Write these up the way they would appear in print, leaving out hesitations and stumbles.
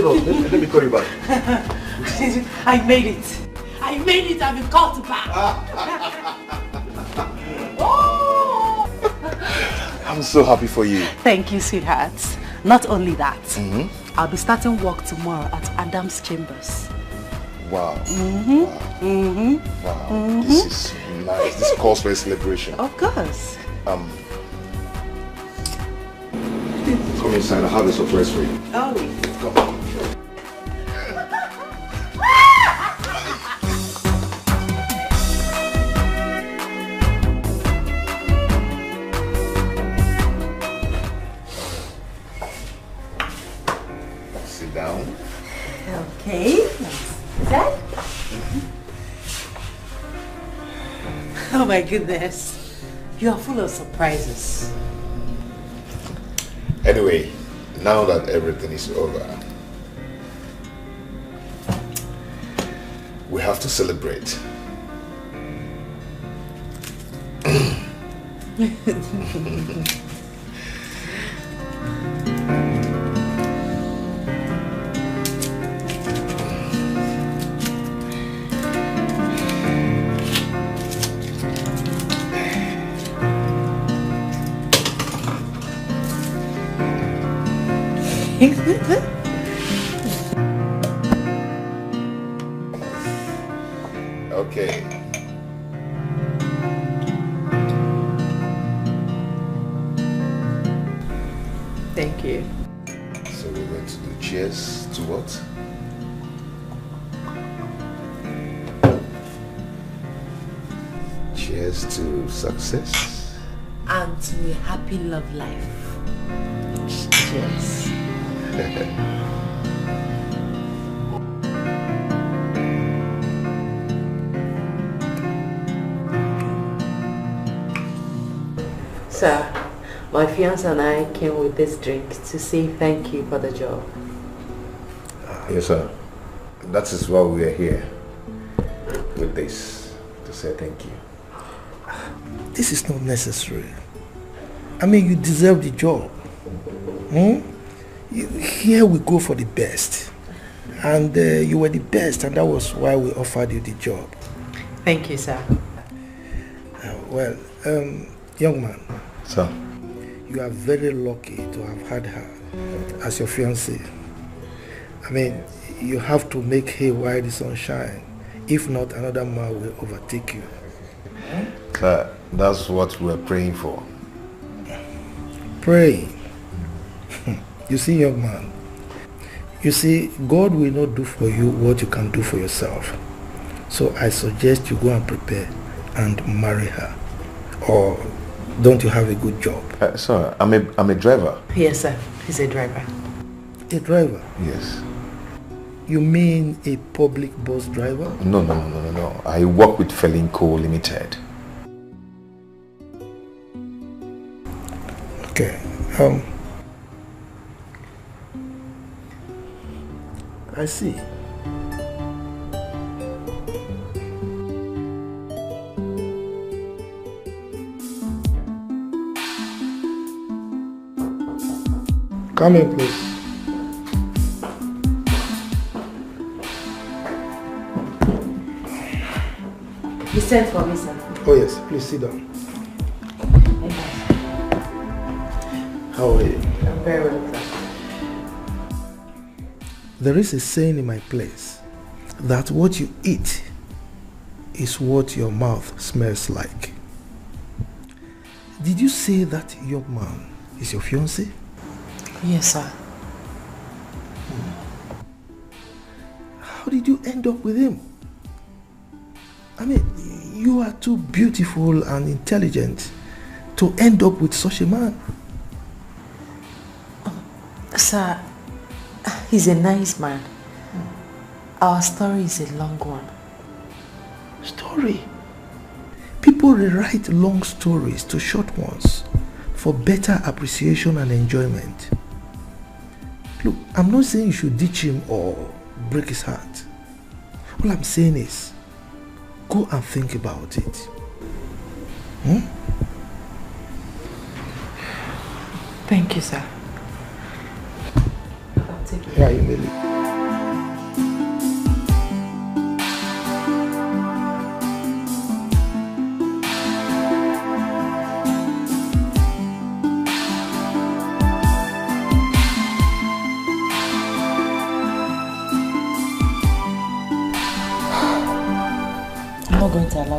hold on. Let me call you back. I made it. I made it. I've been called back. Oh! I'm so happy for you. Thank you, sweetheart. Not only that, I'll be starting work tomorrow at Adam's Chambers. Wow. Wow. This is nice. This calls for a celebration. Of course. Come inside. I have a surprise for you. Oh. Come on. Sit down. Okay. That? Oh my goodness. You are full of surprises. Anyway, now that everything is over, we have to celebrate. Okay. Thank you. So we're going to do cheers to what? Cheers to success. And to a happy love life. Cheers. Sir, my fiance and I came with this drink to say thank you for the job. Yes, sir. That is why we are here with this, to say thank you. This is not necessary. I mean, you deserve the job. Here we go for the best. And you were the best, and that was why we offered you the job. Thank you, sir. Well, young man. Sir. You are very lucky to have had her as your fiancée. I mean, you have to make hay while the sun shines. If not, another man will overtake you. Sir, that's what we're praying for. Praying. You see, young man, you see, God will not do for you what you can do for yourself. So I suggest you go and prepare and marry her. Or don't you have a good job? Sir, I'm a driver. Yes, sir. He's a driver. A driver? Yes. You mean a public bus driver? No. I work with Felinco Limited. Okay. I see. Come in, please. You sent for me, sir. Oh yes, please sit down. How are you? I'm very well, sir. There is a saying in my place that what you eat is what your mouth smells like. Did you say that young man is your fiancé? Yes, sir. How did you end up with him? I mean, you are too beautiful and intelligent to end up with such a man. Sir, he's a nice man. Our story is a long one. Story? People rewrite long stories to short ones for better appreciation and enjoyment. Look, I'm not saying you should ditch him or break his heart. All I'm saying is, go and think about it. Thank you, sir. Yeah, you may leave.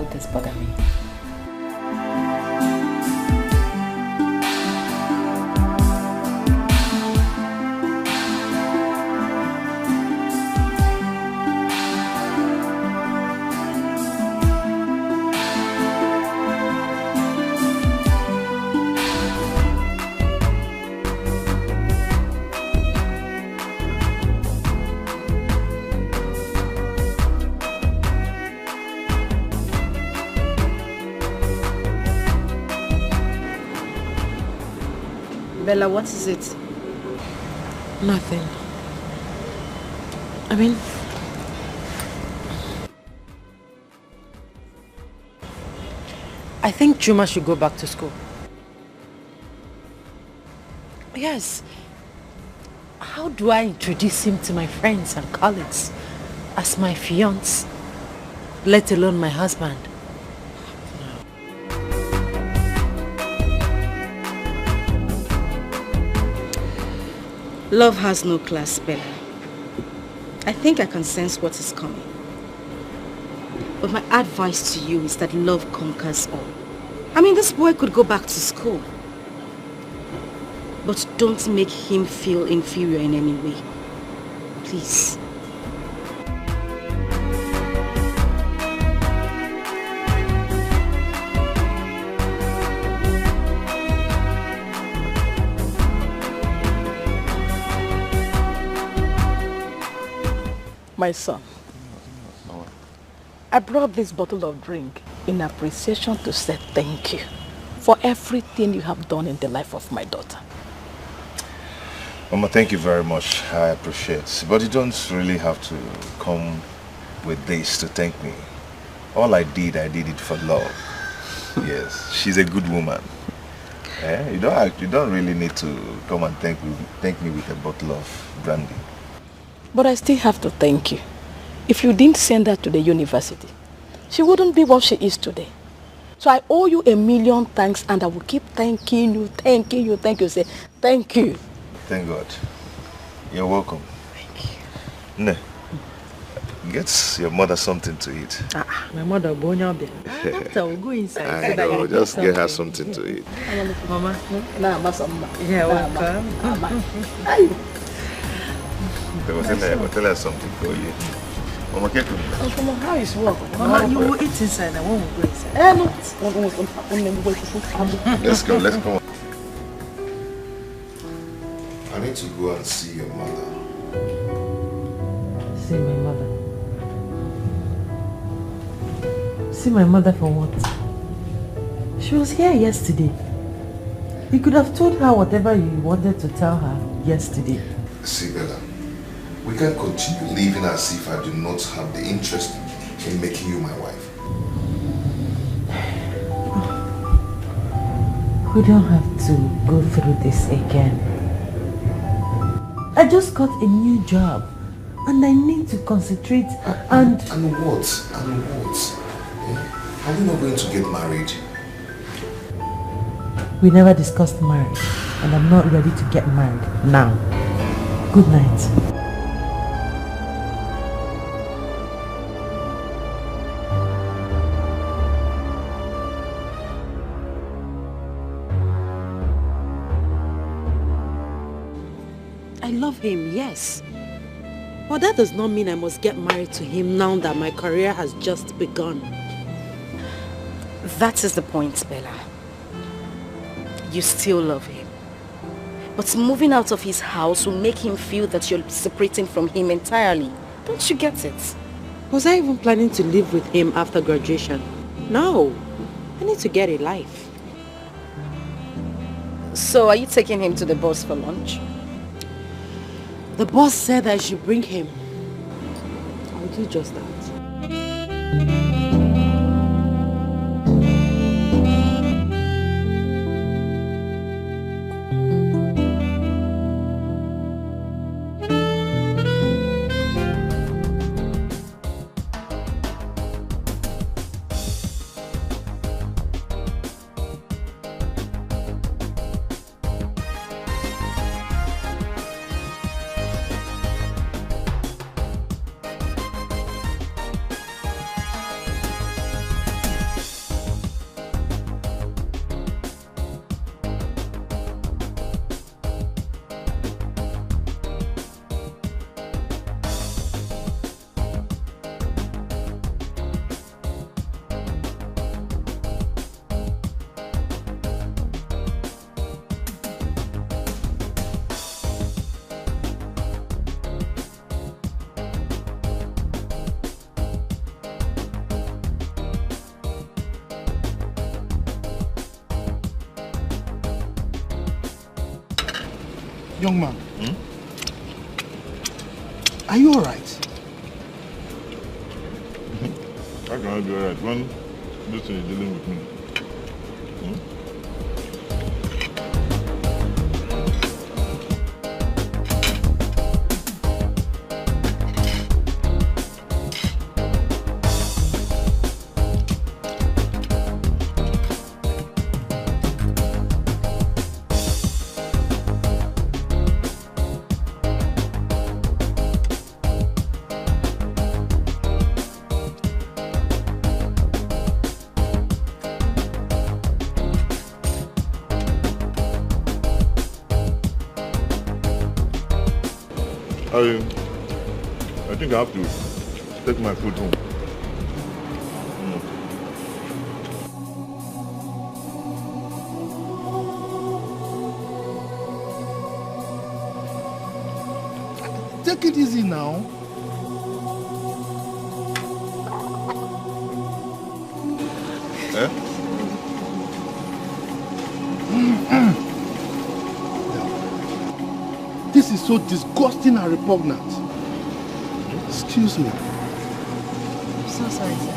all this bother me? Bella, what is it? Nothing. I mean, I think Juma should go back to school. Yes. How do I introduce him to my friends and colleagues as my fiancé, let alone my husband? Love has no class, Bella. I think I can sense what is coming. But my advice to you is that love conquers all. I mean, this boy could go back to school. But don't make him feel inferior in any way. Please. My son, I brought this bottle of drink in appreciation to say thank you for everything you have done in the life of my daughter. Mama, thank you very much. I appreciate it. But you don't really have to come with this to thank me. All I did it for love. Yes, she's a good woman. You don't really need to come and thank me with a bottle of brandy. But I still have to thank you. If you didn't send her to the university, she wouldn't be what she is today. So I owe you a million thanks, and I will keep thanking you. Say thank you. Thank God. You're welcome. Thank you. Ne, get your mother something to eat. My mother, Bonya, will go inside. I know, just get her something to eat. Mama. Nah, Yeah, welcome. Tell her something for you. Mama, get to me. How is work? Mama, you will eat inside and one will go inside. Let's go. I need to go and see your mother. See my mother? See my mother for what? She was here yesterday. You could have told her whatever you wanted to tell her yesterday. See, Bella, we can't continue living as if I do not have the interest in making you my wife. We don't have to go through this again. I just got a new job and I need to concentrate and... And what? Are we not going to get married? We never discussed marriage and I'm not ready to get married now. Good night. I love him, yes. But that does not mean I must get married to him now that my career has just begun. That is the point, Bella. You still love him. But moving out of his house will make him feel that you're separating from him entirely. Don't you get it? Was I even planning to live with him after graduation? No. I need to get a life. So are you taking him to the boss for lunch? The boss said I should bring him. I'll do just that. Young man, are you alright? How can I be alright when this thing is dealing with me? I think I have to take my food home. Take it easy now. Eh? This is so disgusting and repugnant. Excuse me. I'm so sorry, sir.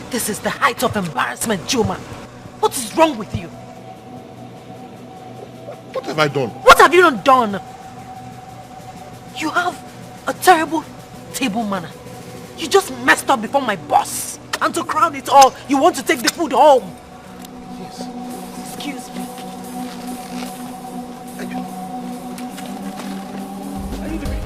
This is the height of embarrassment, Juma. What is wrong with you? What have I done? What have you not done? You have a terrible table manner. You just messed up before my boss. And to crown it all, you want to take the food home. Yes. Excuse me. Are you doing?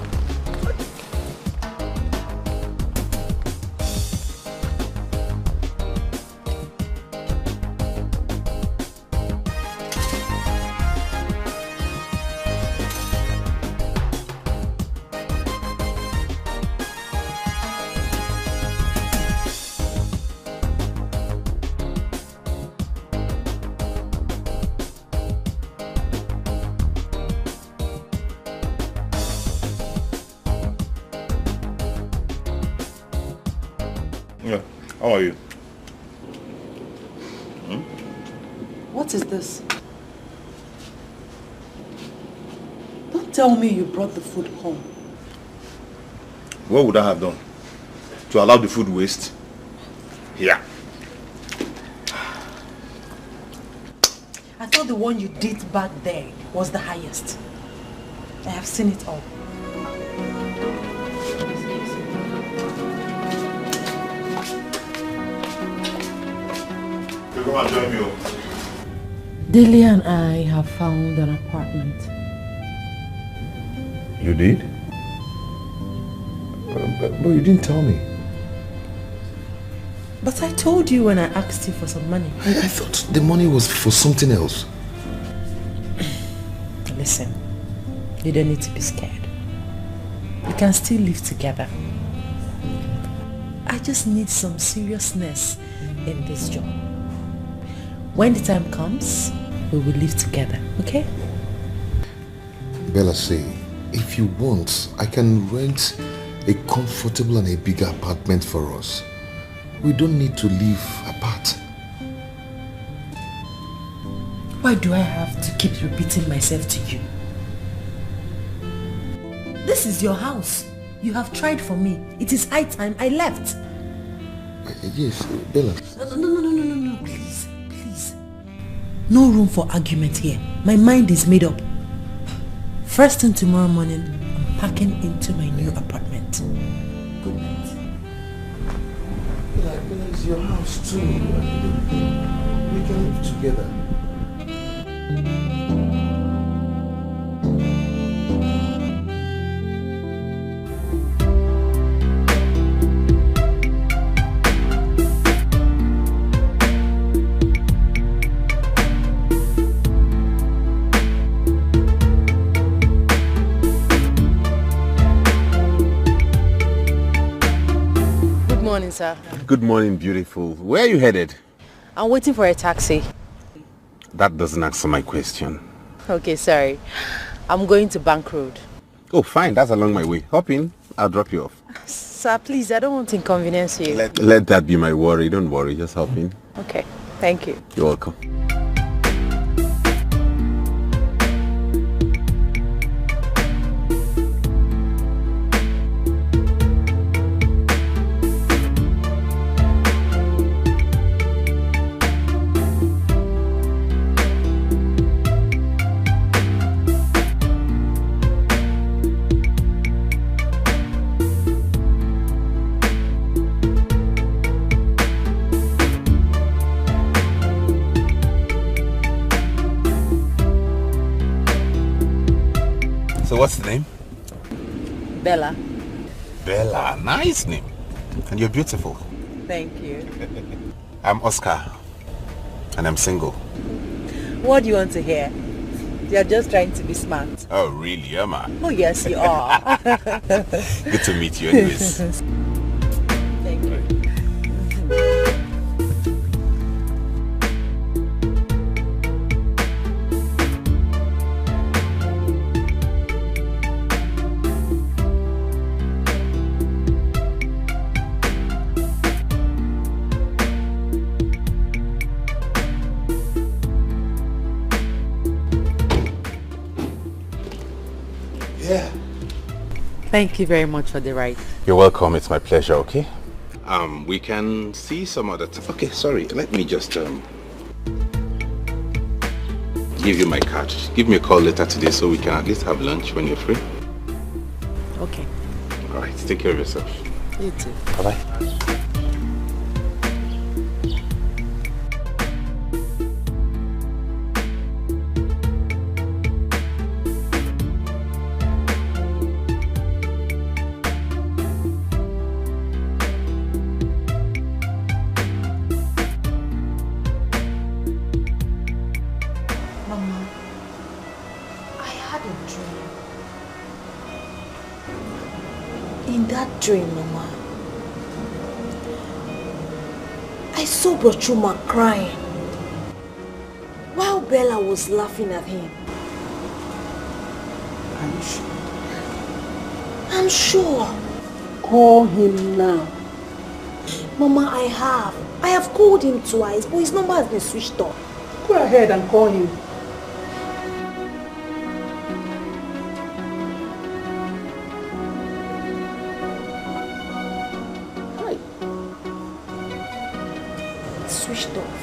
Yeah. How are you? What is this? Don't tell me you brought the food home. What would I have done? To allow the food waste? Yeah. I thought the one you did back there was the highest. I have seen it all. You come and join me. Delia and I have found an apartment. You did? But you didn't tell me. But I told you when I asked you for some money. I thought the money was for something else. Listen, you don't need to be scared. We can still live together. I just need some seriousness in this job. When the time comes, we will live together, okay? Bella say, if you want, I can rent a comfortable and a bigger apartment for us. We don't need to live apart. Why do I have to keep repeating myself to you? This is your house. You have tried for me. It is high time I left. Yes, Bella. No, please. No room for argument here. My mind is made up. First thing tomorrow morning, I'm packing into my new apartment. Good night. Bella, it's your house too. We can live together. Good morning, sir. Good morning, beautiful. Where are you headed? I'm waiting for a taxi. That doesn't answer my question. Okay, sorry. I'm going to Bank Road. Oh, fine. That's along my way. Hop in. I'll drop you off. Sir, please, I don't want to inconvenience you. Let that be my worry. Don't worry. Just hop in. Okay, thank you. You're welcome. what's the name? Bella. Bella, nice name. And you're beautiful. Thank you. I'm Oscar, and I'm single. What do you want to hear? You're just trying to be smart. Oh, really, am I? Oh, yes, you are. Good to meet you anyways. Thank you. Thank you very much for the ride. You're welcome. It's my pleasure, okay? We can see some other time. Okay, sorry. Let me just give you my card. Give me a call later today so we can at least have lunch when you're free. Okay. All right. Take care of yourself. You too. Bye-bye. Dream, Mama. I saw Juma crying while Bella was laughing at him. Are you sure? I'm sure. Call him now. Mama, I have called him twice, but his number has been switched off. Go ahead and call him. Switched off.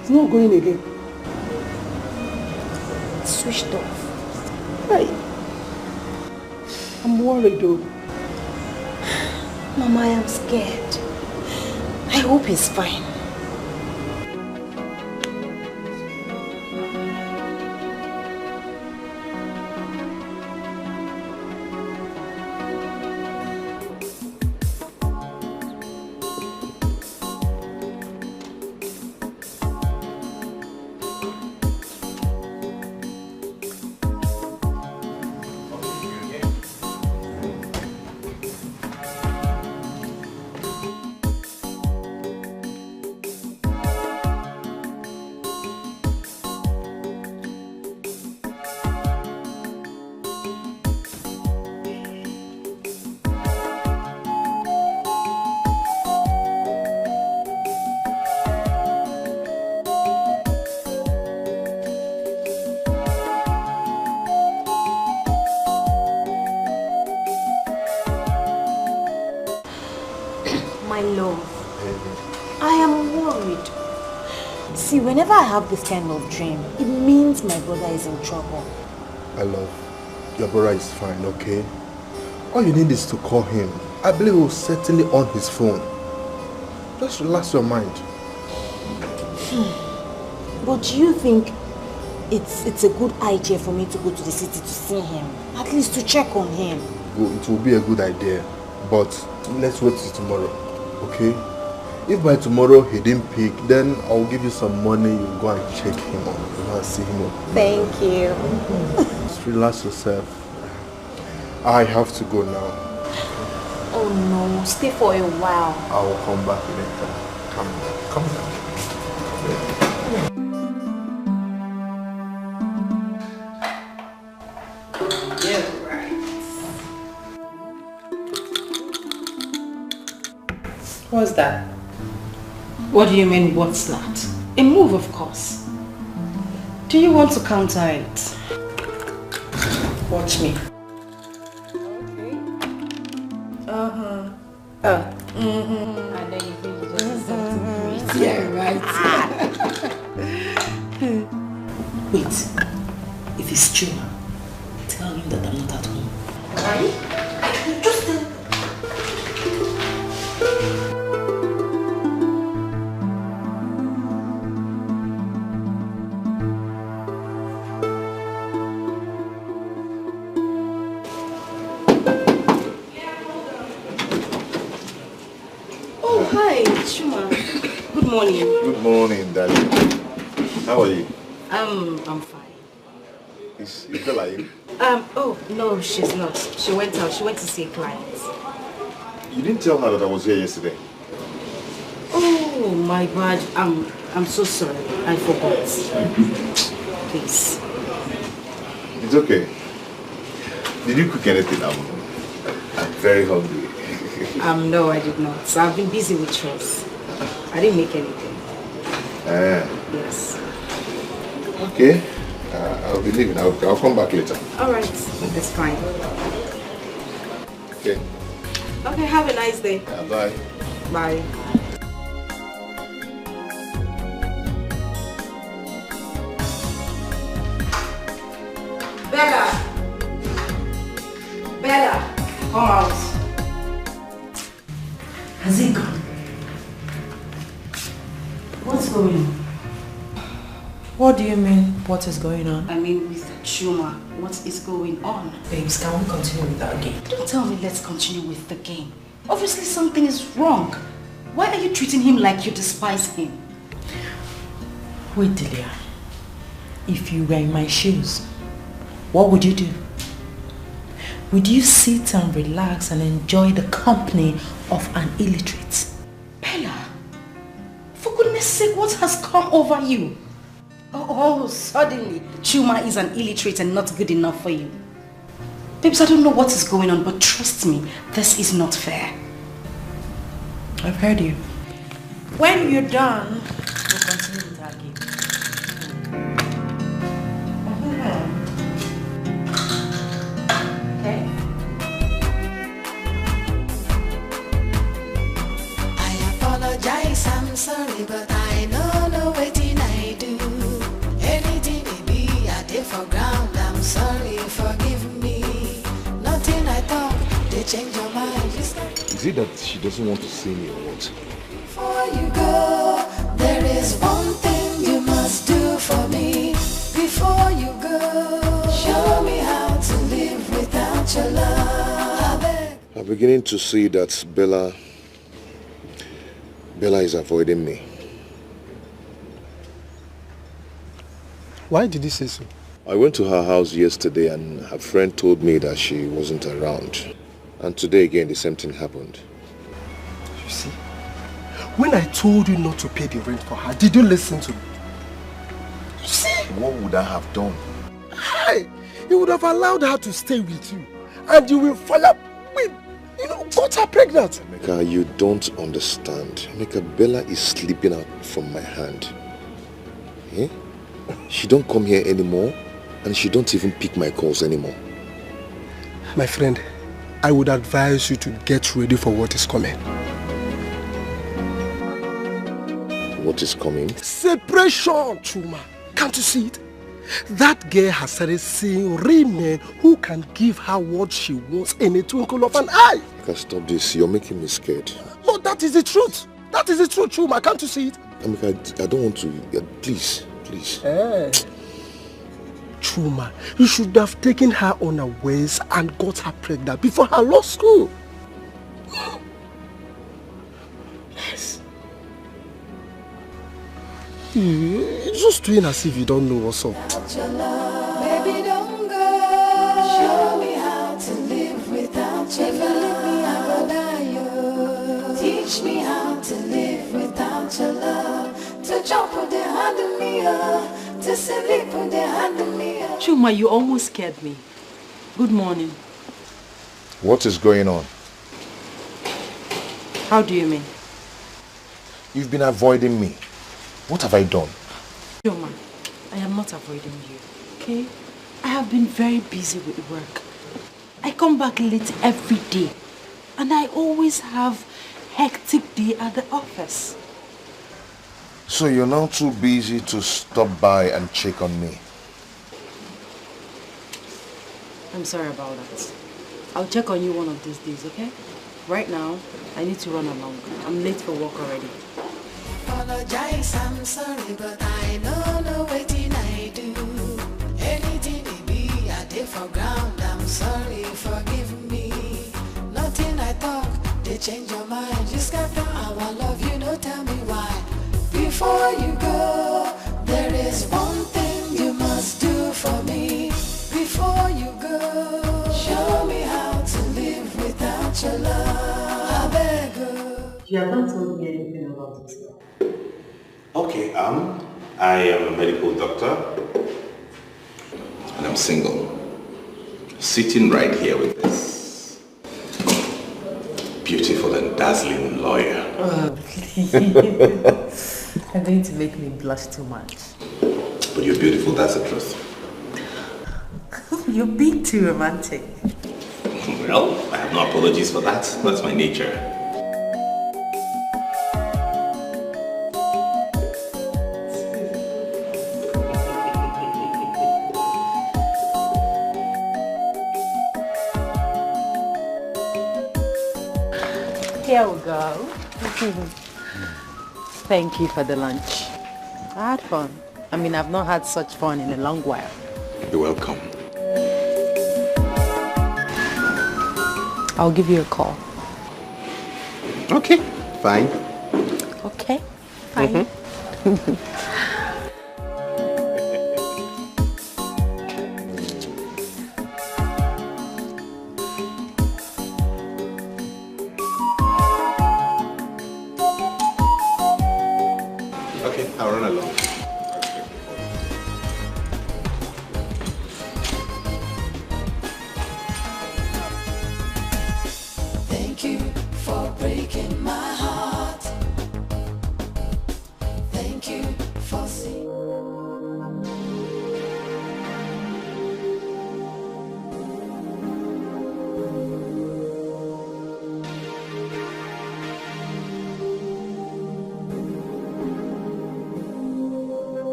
It's not going again. Switched off. Hey. I'm worried though. Mama, I am scared. I hope he's fine. See, whenever I have this kind of dream, it means my brother is in trouble. My love, your brother is fine, okay? All you need is to call him. I believe he will certainly on his phone. Just relax your mind. But do you think it's a good idea for me to go to the city to see him? At least to check on him. It will be a good idea. But let's wait till tomorrow, okay? If by tomorrow he didn't pick, then I'll give you some money. You go and check him out. You go and see him out. Thank you. Just relax yourself. I have to go now. Oh no, stay for a while. I will come back later. Come down. Yeah, right. What's that? What do you mean, what's that? A move, of course. Do you want to counter it? Watch me. Okay. I know you think you just something great. Yeah, right. Wait. If it's Juma, tell him that I'm not at home. Right? Just tell him. morning. Good morning, darling. How are you? I'm fine. Is Bella in? Oh, no, she's not. She went out. She went to see a client. You didn't tell her that I was here yesterday. Oh, my bad. I'm so sorry. I forgot. Please. It's okay. Did you cook anything? I'm very hungry. No, I did not. So I've been busy with chores. I didn't make anything. Yes. Okay. I'll be leaving. I'll come back later. All right. That's fine. Okay. Okay, have a nice day. Yeah, bye. Bye. Bella! Bella! Come out. Has he gone? What's going on? What do you mean, what is going on? I mean, with Juma, what is going on? Babes, can we continue with our game? Don't tell me let's continue with the game. Obviously something is wrong. Why are you treating him like you despise him? Wait, Delia. If you were in my shoes, what would you do? Would you sit and relax and enjoy the company of an illiterate? Bella, for goodness sake, what has come over you? Oh, suddenly, Juma is an illiterate and not good enough for you. Babes, I don't know what is going on, but trust me, this is not fair. I've heard you. When you're done, we'll continue with our game. Okay? I apologize, I'm sorry, but I know no waiting I do. Anything it be, I did for ground, I'm sorry, forgive me. Nothing I thought, they change your mind. Is it that she doesn't want to see me or what? Before you go, there is one thing you must do for me. Before you go, show me how to live without your love. I'm beginning to see that Bella is avoiding me. Why did you say so? I went to her house yesterday and her friend told me that she wasn't around. And today again the same thing happened. You see, when I told you not to pay the rent for her, did you listen to me? You see? What would I have done? You would have allowed her to stay with you. And you will follow with, got her pregnant. Emeka, you don't understand. Emeka, Bella is sleeping out from my hand. Eh? She don't come here anymore and she don't even pick my calls anymore. My friend, I would advise you to get ready for what is coming. What is coming? Separation, Juma. Can't you see it? That girl has started seeing real men who can give her what she wants in a twinkle of an eye. Emeka, stop this. You're making me scared. No, that is the truth. That is the truth, Juma. Can't you see it? Emeka, I don't want to. Please. Juma, you should have taken her unawares and got her pregnant before her law school. Yes. You're just doing as if you don't know what's up. Baby, don't go. Show me how to live without your love. If you leave me, I go die. Teach me how to live without your love. To jump with the hand of me, to sleep with the hand of me. Juma, you almost scared me. Good morning. What is going on? How do you mean? You've been avoiding me. What have I done? Juma, I am not avoiding you, okay? I have been very busy with work. I come back late every day. And I always have hectic day at the office. So you're now too busy to stop by and check on me? I'm sorry about that. I'll check on you one of these days, okay? Right now, I need to run along. I'm late for work already. Apologize, I'm sorry, but I know no waiting I do. Anything it be, I did for ground. I'm sorry, forgive me. Nothing I talk, they change your mind. You scatter our love, you know, tell me why. Before you go, there is one thing you must do for me. Before you go, show me how to live without your love. I beg you. You have not told me anything about this. Okay, I am a medical doctor. And I'm single. Sitting right here with this beautiful and dazzling lawyer. Oh, please. You're going to make me blush too much. But you're beautiful, that's the truth. You're being too romantic. Well, I have no apologies for that. That's my nature. Here we go. Thank you for the lunch. I had fun. I mean, I've not had such fun in a long while. You're welcome. I'll give you a call. Okay, fine. Okay, fine. Okay, I'll run along. Thank you for breaking my heart. Thank you for seeing.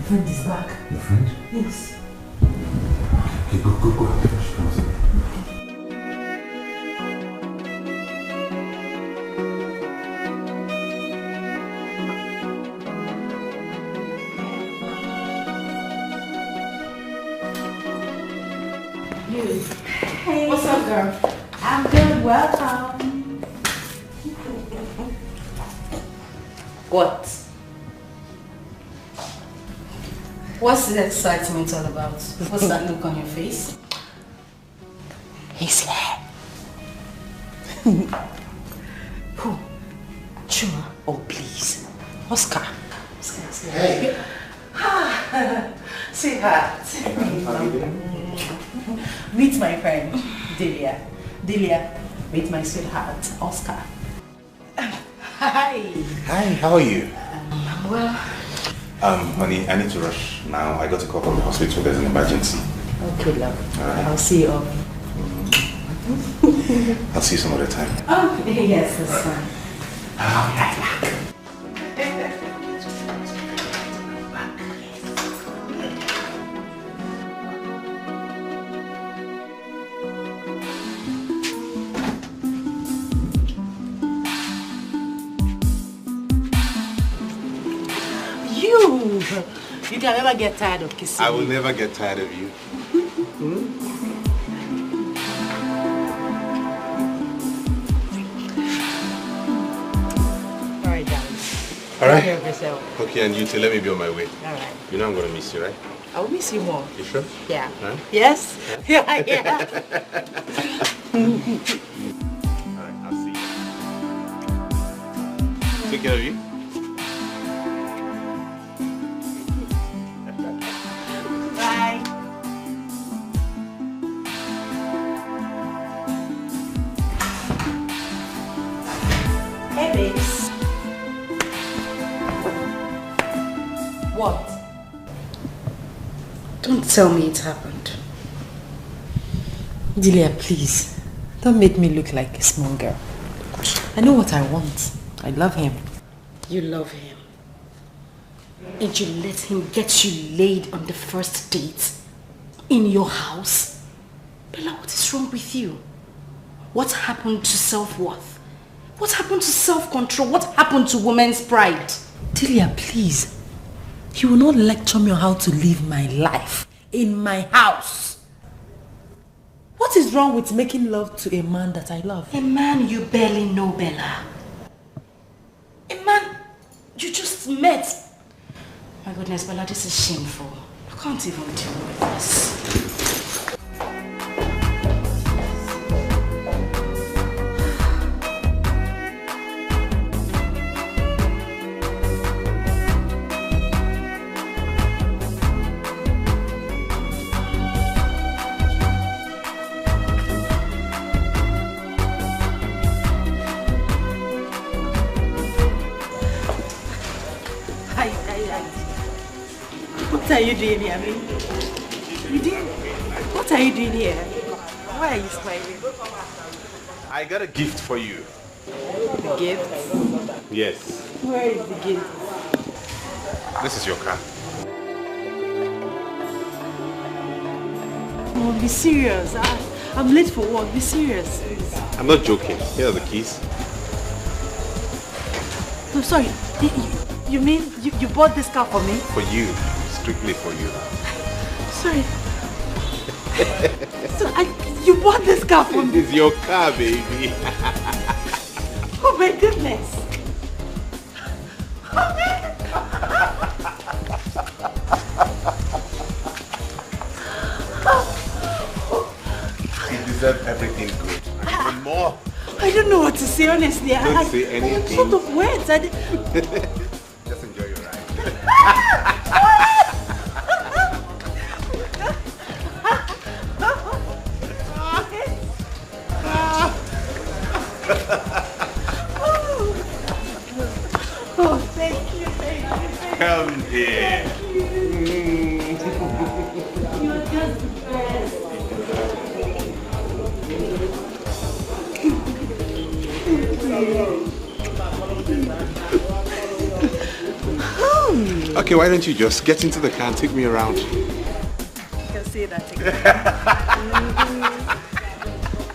My friend is back. Your friend? Yes. Okay, go. Hey. What's up, girl? I'm good. Welcome. What? What's the excitement all about? What's that look on your face? He's here. Who? Juma. Oh, please. Oscar. Hey. Sweetheart. How you doing? Meet my friend, Delia. Delia, meet my sweetheart, Oscar. Hi. Hi, how are you? Well, Honey, I need to rush now. I got a call from the hospital. There's an emergency. Okay, love. Alright. I'll see you off. I'll see you some other time. Oh, yes, that's fine. I'll be right back. You can never get tired of kissing I will me. never get tired of you. Alright, darling. Alright. Take care of yourself. Okay, and you too. Let me be on my way. Alright. You know I'm going to miss you, right? I will miss you more. You sure? Yeah. Huh? Yes? Yeah, yeah. Alright, I'll see you. Take care of you. Bye. Hey, babes. What? don't tell me it happened. Delia, please. Don't make me look like a small girl. I know what I want. I love him. You love him. And you let him get you laid on the first date in your house? Bella, what is wrong with you? What happened to self-worth? What happened to self-control? What happened to women's pride? Delia, please. You will not lecture me on how to live my life. in my house. What is wrong with making love to a man that I love? A man you barely know, Bella. A man you just met. My goodness, Bella, this is shameful. I can't even deal with this. What are you doing here, man? What are you doing here? Why are you smiling? I got a gift for you. The gift? Yes. Where is the gift? This is your car. Oh, be serious. I'm late for work. Be serious. I'm not joking. Here are the keys. No, sorry. You mean you bought this car for me? For you. Strictly for you. Sorry. So you bought this car for me? It's your car, baby. Oh my goodness. Oh my You deserve everything good. Even more. I don't know what to say, honestly. Don't say anything. What sort of words? Just enjoy your ride. Oh, thank you. Come here. You're just the best. Okay, why don't you just get into the car and take me around? You can say that again.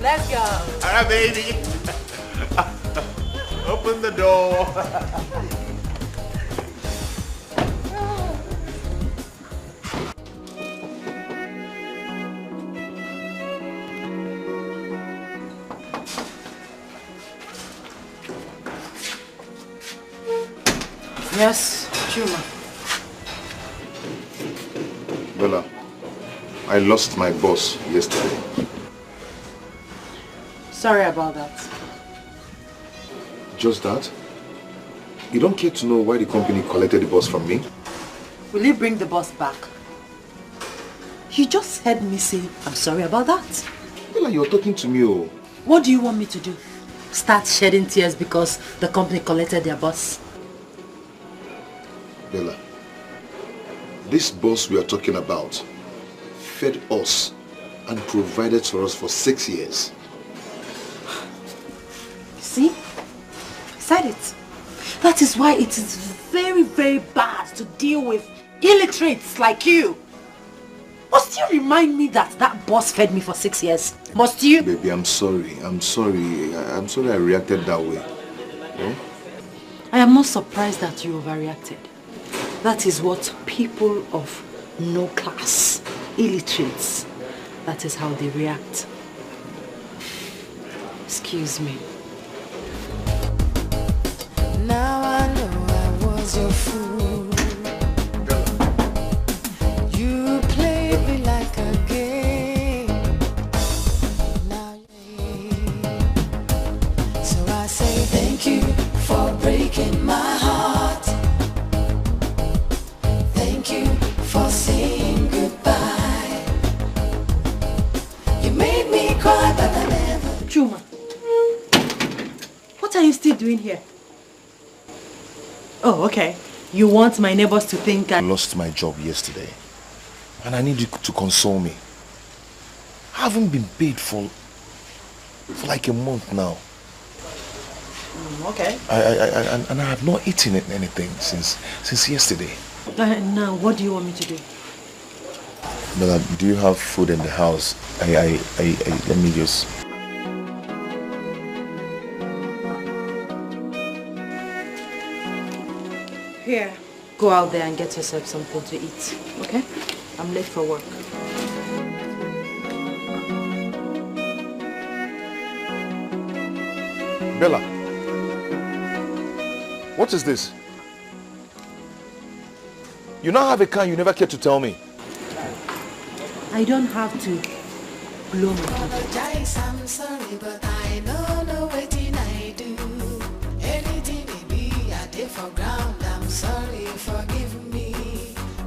Let's go. All right, baby. Open the door. Yes, Juma. Bella, I lost my boss yesterday. Sorry about that. Just that? You don't care to know why the company collected the boss from me? Will you bring the boss back? You just heard me say, I'm sorry about that. Bella, you're talking to me, oh. What do you want me to do? Start shedding tears because the company collected their boss? Bella, this boss we are talking about fed us and provided for us for 6 years. See? I said it. That is why it is very, very bad to deal with illiterates like you. Must you remind me that that boss fed me for 6 years? Must you? Baby, I'm sorry. I'm sorry I reacted that way. Eh? I am not surprised that you overreacted. That is what people of no class, illiterates, that is how they react. Excuse me. Now I know I was your fool. You played me like a game. Now so I say thank you for breaking my heart. Thank you for saying goodbye. You made me cry, but I never. Juma, what are you still doing here? Oh, okay. You want my neighbors to think I lost my job yesterday. And I need you to console me. I haven't been paid for like a month now. Okay. And I have not eaten anything since yesterday. Now, what do you want me to do? Bella, do you have food in the house? Let me just... Here. Go out there and get yourself something to eat, okay? I'm late for work. Bella, what is this? You now have a car you never cared to tell me. I don't have to blow my Apologize, I'm sorry, but I know no waiting I do. Anything it be, I did for ground. I'm sorry, forgive me.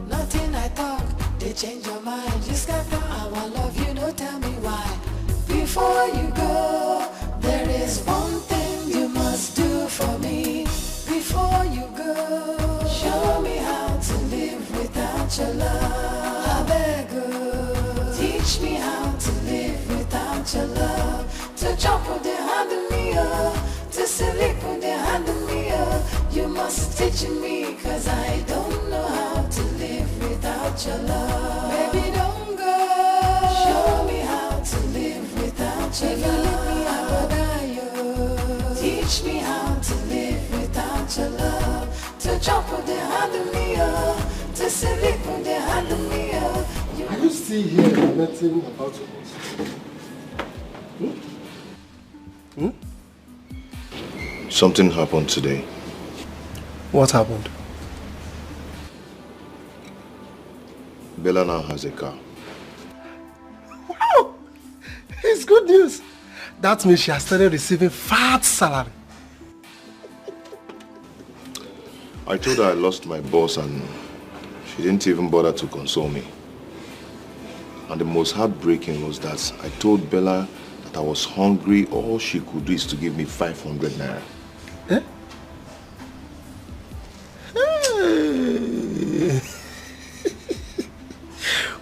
Nothing I talk, they change your mind. You scatter our love, you don't tell me why. Before you go, there is one thing you must do for me. Before you go, show me how to live without your love. I beg you, teach me how to live without your love. To jump with the hand of me, to sleep with the hand of me. You must teach me, cause I don't know how to live without your love. Baby, don't go. Show me how to live without your love. If you leave me, I will die. Teach me how to live without your love. To jump with the hand of me, to sleep with the hand of me. Are you still here and nothing about us? Something happened today. What happened? Bella now has a car. Wow! It's good news. That means she has started receiving fat salary. I told her I lost my boss and she didn't even bother to console me. And the most heartbreaking was that I told Bella that I was hungry. All she could do is to give me 500 naira. Eh?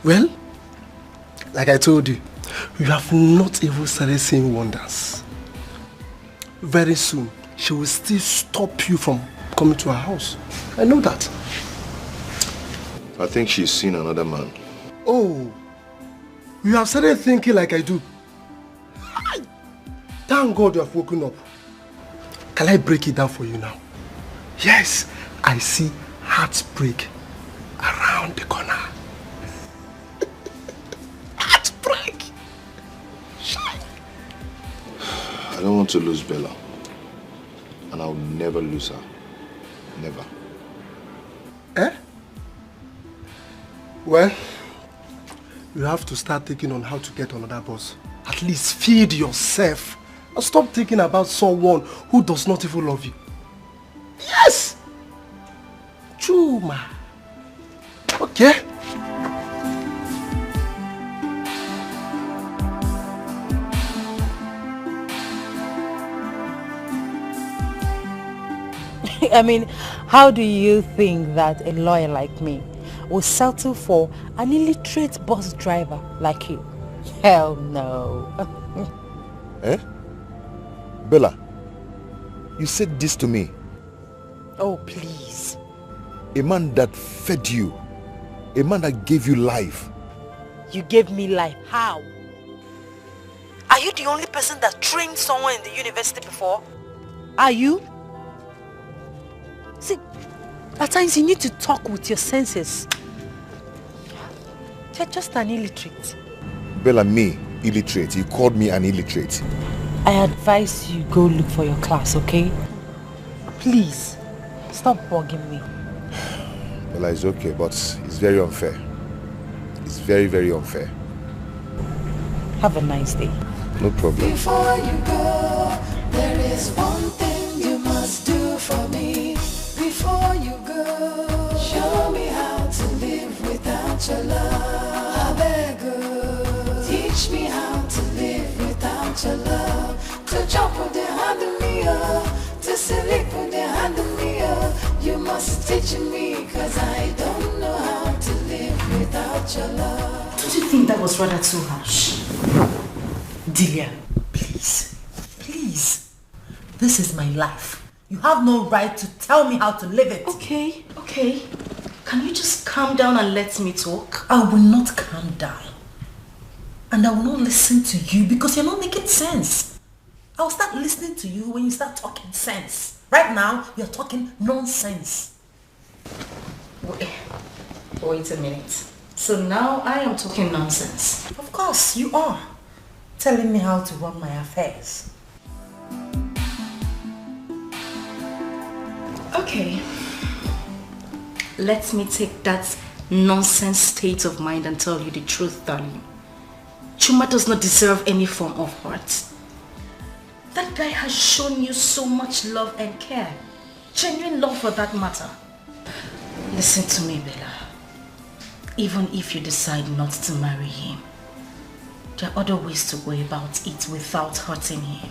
Well, like I told you, you have not even started seeing wonders. Very soon, she will still stop you from coming to her house. I know that. I think she's seen another man. Oh, you have started thinking like I do. Thank God you have woken up. Can I break it down for you now? Yes, I see heartbreak around the corner. Heartbreak! Shine! I don't want to lose Bella. And I'll never lose her. Never. Eh? Well, you have to start thinking on how to get another boss. At least feed yourself. And stop thinking about someone who does not even love you. Yes! Juma. Okay? I mean, how do you think that a lawyer like me will settle for an illiterate bus driver like you? Hell no. Eh? Bella, you said this to me. Oh, please. A man that fed you. A man that gave you life. You gave me life. How? Are you the only person that trained someone in the university before? Are you? See, at times you need to talk with your senses. You're just an illiterate. Bella, me, illiterate. You called me an illiterate. I advise you go look for your class, okay? Please, stop bugging me. Bella, it's okay, but it's very unfair. It's very, very unfair. Have a nice day. No problem. Before you go, there is one thing you must do for me. Before you go, show me how to live without your love. I beg you, teach me how to live without your love. To jump with the hand of me, to sleep with the hand of me. You must teach me, cause I don't know how to live without your love. Don't you think that was rather too harsh? Delia, please, please. This is my life. You have no right to tell me how to live it. Okay. Can you just calm down and let me talk? I will not calm down. And I will not listen to you because you're not making sense. I will start listening to you when you start talking sense. Right now, you're talking nonsense. Wait a minute. So now I am talking nonsense. Of course, you are. Telling me how to run my affairs. Okay. Let me take that nonsense state of mind and tell you the truth, darling. Juma does not deserve any form of hurt. That guy has shown you so much love and care. Genuine love for that matter. Listen to me, Bella. Even if you decide not to marry him, there are other ways to go about it without hurting him.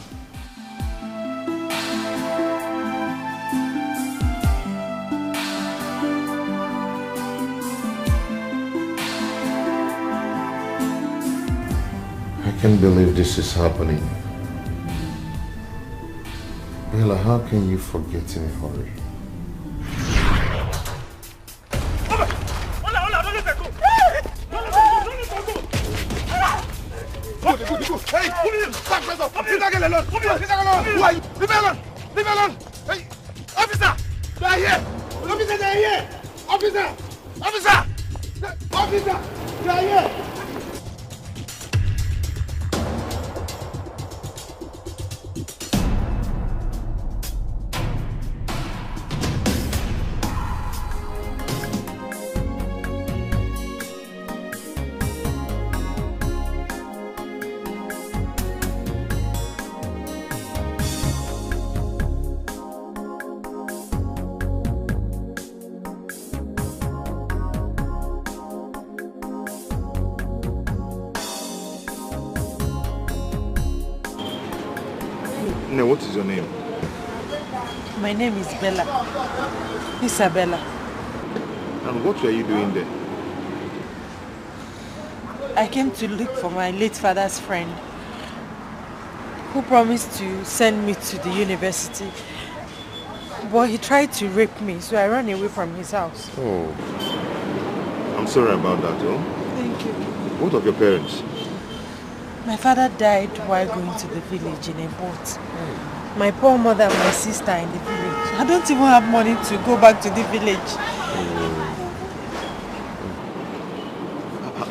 I can't believe this is happening. Bella, how can you forget in a hurry? Hey, put him! Stop, press up! Leave that girl alone! Leave that girl alone! Who are you? Leave me alone! Leave me alone! Hey! Officer! They are here! Officer, they are here! Officer! Officer! Officer! They are here! What is your name? My name is Bella. Isabella. And what were you doing there? I came to look for my late father's friend who promised to send me to the university. But he tried to rape me, so I ran away from his house. Oh, I'm sorry about that, oh. Thank you. What of your parents? My father died while going to the village in a boat. My poor mother and my sister in the village. I don't even have money to go back to the village.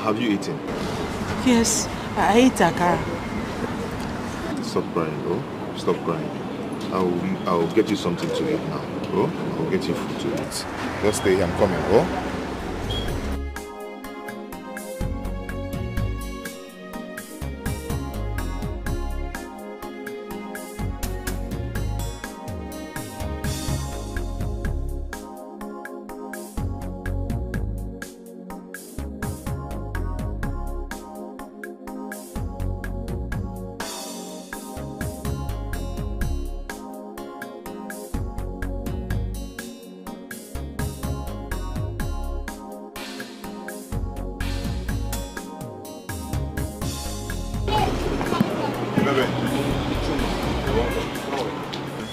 Have you eaten? Yes, I ate akara. Stop crying, oh. Stop crying. I'll get you something to eat now, oh. I'll get you food to eat. Just stay here, I'm coming, oh.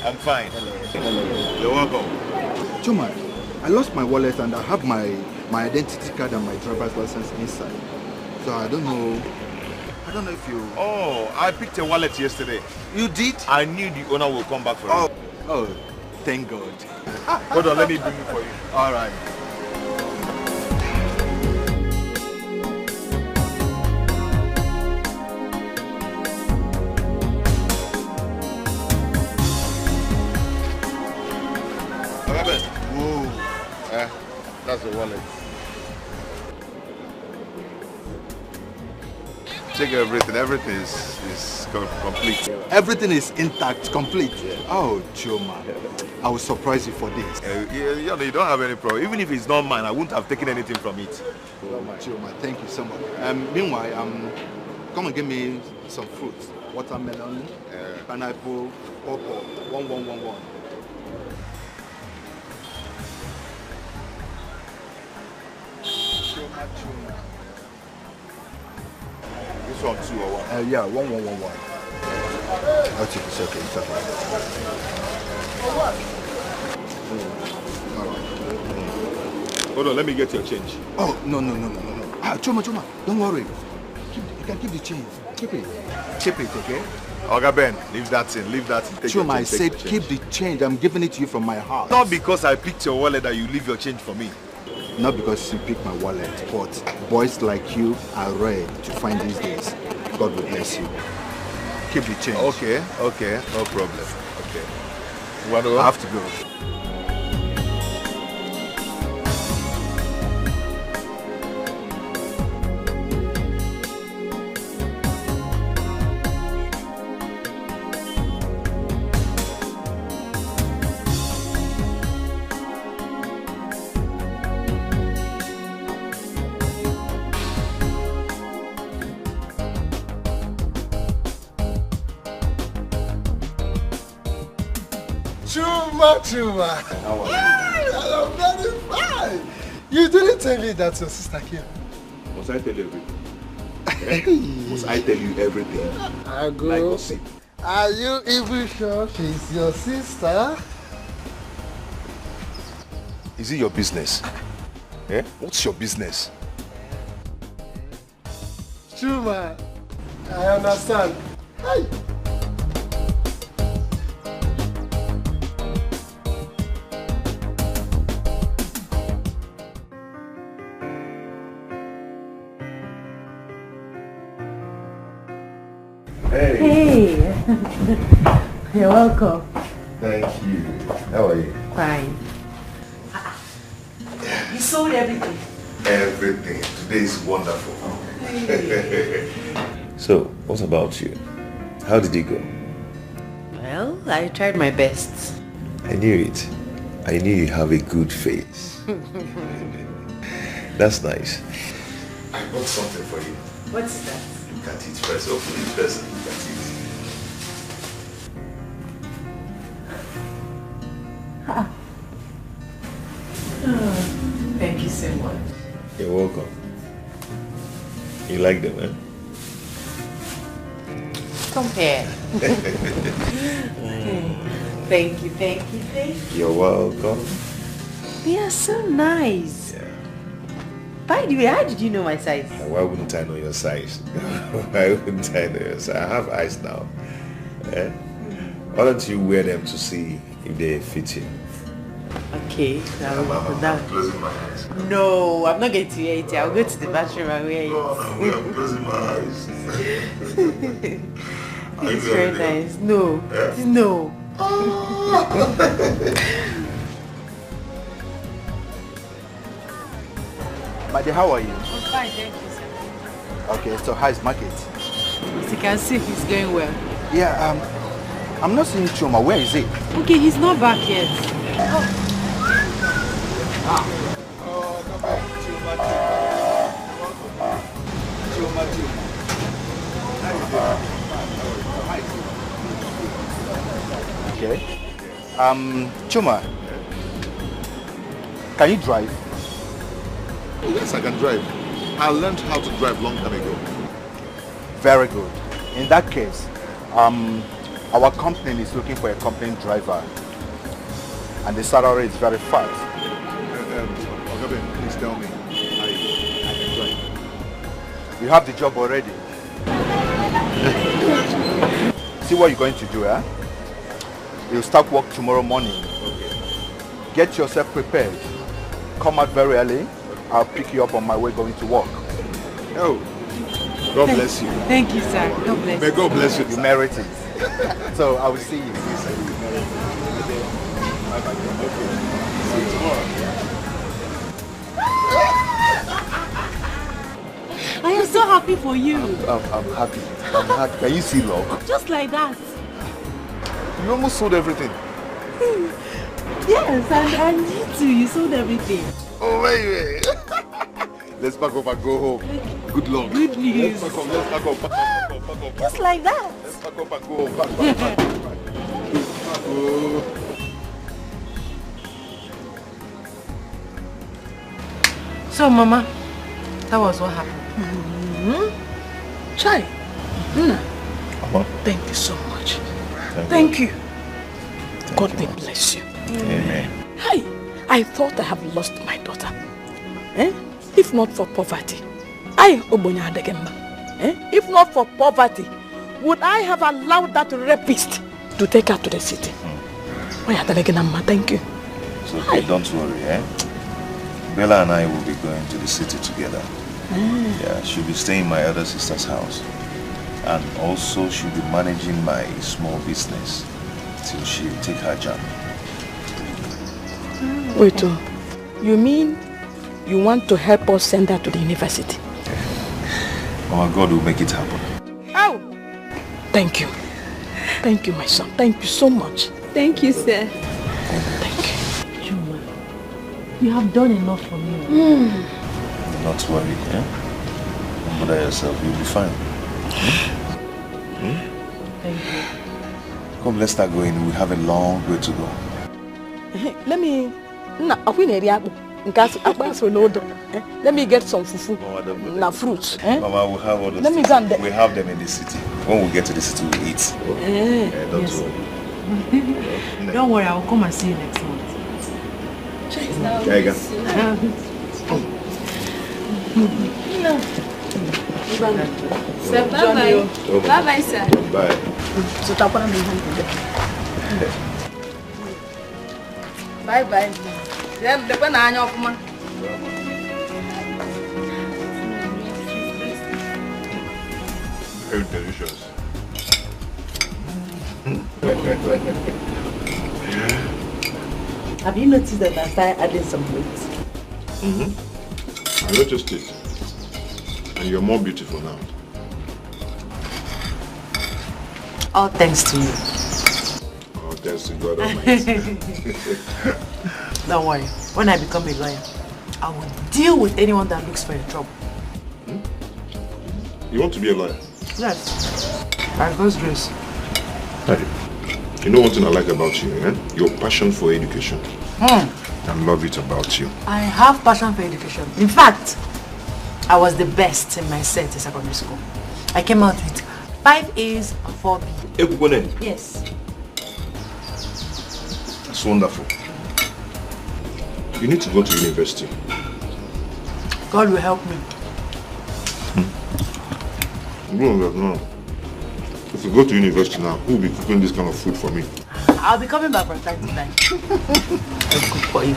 I'm fine. Hello. You're welcome. Juma, I lost my wallet and I have my identity card and my driver's license inside. So I don't know if you... Oh, I picked a wallet yesterday. You did? I knew the owner will come back for it. it. Oh, thank God. Hold on, let me bring it for you. All right. That's the wallet. Check everything. Everything is complete. Everything is intact, complete. Yeah. Oh, Juma, I will surprise you for this. You don't have any problem. Even if it's not mine, I wouldn't have taken anything from it. Oh, Juma, thank you so much. Meanwhile, come and give me some fruits. Watermelon, pineapple, pawpaw, 1111. This one too or what? Yeah, 1111. It's okay. Hold on, let me get your change. Oh, no. Juma, don't worry. You can keep the change. Keep it, okay? Oga Ben, leave that in. Juma, I said keep the change. I'm giving it to you from my heart. Not because I picked your wallet that you leave your change for me. Not because you picked my wallet, but boys like you are rare to find these days. God will bless you. Keep the change. Okay, no problem. Okay. I have to go. Chuma. How are you? I'm very fine. You didn't tell me that your sister came. Must I tell you everything? Must I tell you everything? I go. Like gossip. Are you even sure she's your sister? Is it your business? Eh? What's your business? Juma, I understand. Hey. Hey. You're welcome. Thank you. How are you? Fine. You sold everything? Everything. Today is wonderful. So, what about you? How did it go? Well, I tried my best. I knew it. I knew you have a good face. That's nice. I bought something for you. What's that? Look at it first. Open it first. Look at it. Thank you so much. You're welcome. You like them, eh? Come here. Thank you, thank you, thank you. You're welcome. They are so nice. Yeah. By the way, how did you know my size? Why wouldn't I know your size? Why wouldn't I know your size? I have eyes now. Eh? Why don't you wear them to see if they fit you? Okay, I'm closing my eyes. No, I'm not going to wear it. I'll go to the bathroom and wear it. I'm closing my eyes. It's very nice. No, no. My dear, how are you? I'm fine, thank you, sir. Okay, so how is market? As you can see, he's going well. Yeah, I'm not seeing Chuma. Where is he? Okay, he's not back yet. Okay. Chuma, can you drive? Oh, yes, I can drive. I learned how to drive long time ago. Very good. In that case, our company is looking for a company driver, and the salary is very fast. Ogabe, please tell me, I can drive. You have the job already. See what you're going to do, eh? You'll start work tomorrow morning. Okay. Get yourself prepared. Come out very early. I'll pick you up on my way going to work. Oh, God bless you. Thank you, sir. God bless May God bless you. You merit it. So I will see you. I am so happy for you. I'm happy. I'm happy. Can you see love? Just like that. You almost sold everything. Yes, and you too. You sold everything. Oh, wait. Let's pack up and go home. Good luck. Good news. Let's pack up. Just like that. Let's pack up and go home. Pack. Oh. So, Mama, that was what happened. Chai. Mama. Thank you so much. Thank you. God may bless you. Amen. Hey, I thought I have lost my daughter. Eh? If not for poverty. If not for poverty, would I have allowed that rapist to take her to the city? Thank you. It's okay, don't worry, eh? Bella and I will be going to the city together. Yeah, she'll be staying in my other sister's house. And also she'll be managing my small business till she'll take her job. Wait, you mean you want to help us send her to the university? Mama, God will make it happen. Oh! Thank you. Thank you, my son. Thank you so much. Thank you, sir. Thank you. Juma, you have done enough for me. Not worry, eh? Don't bother yourself, you'll be fine. Thank you. Come, let's start going. We have a long way to go. Let me... Let me get some fufu. Na fruits. Mama, we have all those. Let me go and... We have them in the city. When we get to the city, we eat. Don't worry. Don't worry, I will come and see you next month. There you go. Bye-bye. Bye-bye, sir. Bye. Bye-bye. Very delicious. Have you noticed that I started adding some weight? I noticed it. And you're more beautiful now. All thanks to you. Oh, thanks to God Almighty. Don't worry. When I become a lawyer, I will deal with anyone that looks for your trouble. You want to be a lawyer? Yes. By God's grace. Hey, you know one thing I like about you, eh? Your passion for education. I love it about you. I have passion for education. In fact, I was the best in my set in secondary school. I came out with 5 A's and 4 B's. Yes. That's wonderful. You need to go to university. God will help me. No. If you go to university now, who will be cooking this kind of food for me? I'll be coming back from time to time. I'll cook for you.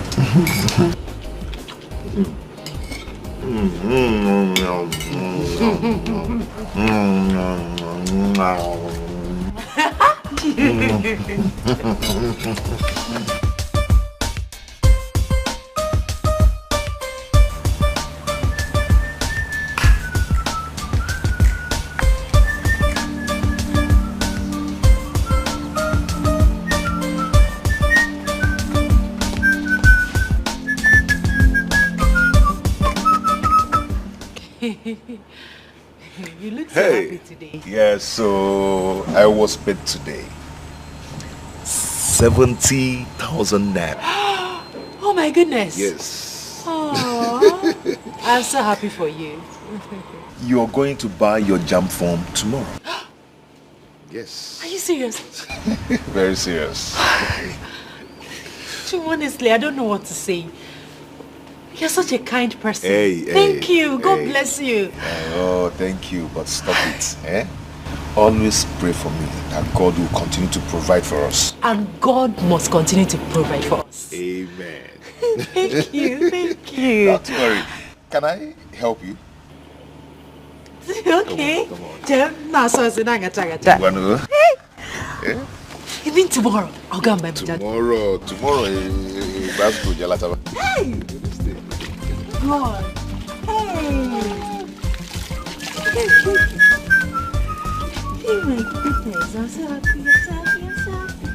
You look so happy today. Yeah, so I was paid today. 70,000 naira. Oh my goodness. Yes. Oh, I'm so happy for you. You're going to buy your jam form tomorrow. Yes. Are you serious? Very serious. Honestly, I don't know what to say. You're such a kind person. Thank you. God bless you. Oh, thank you. But stop it. Always pray for me that God will continue to provide for us. And God must continue to provide for us. Amen. Thank you. Thank you. Don't worry. Can I help you? Okay. Come on. Even tomorrow, I'll go and buy my Tomorrow, that's good. Hey! God. Hey! Oh my goodness, I'm so happy, I'm so happy.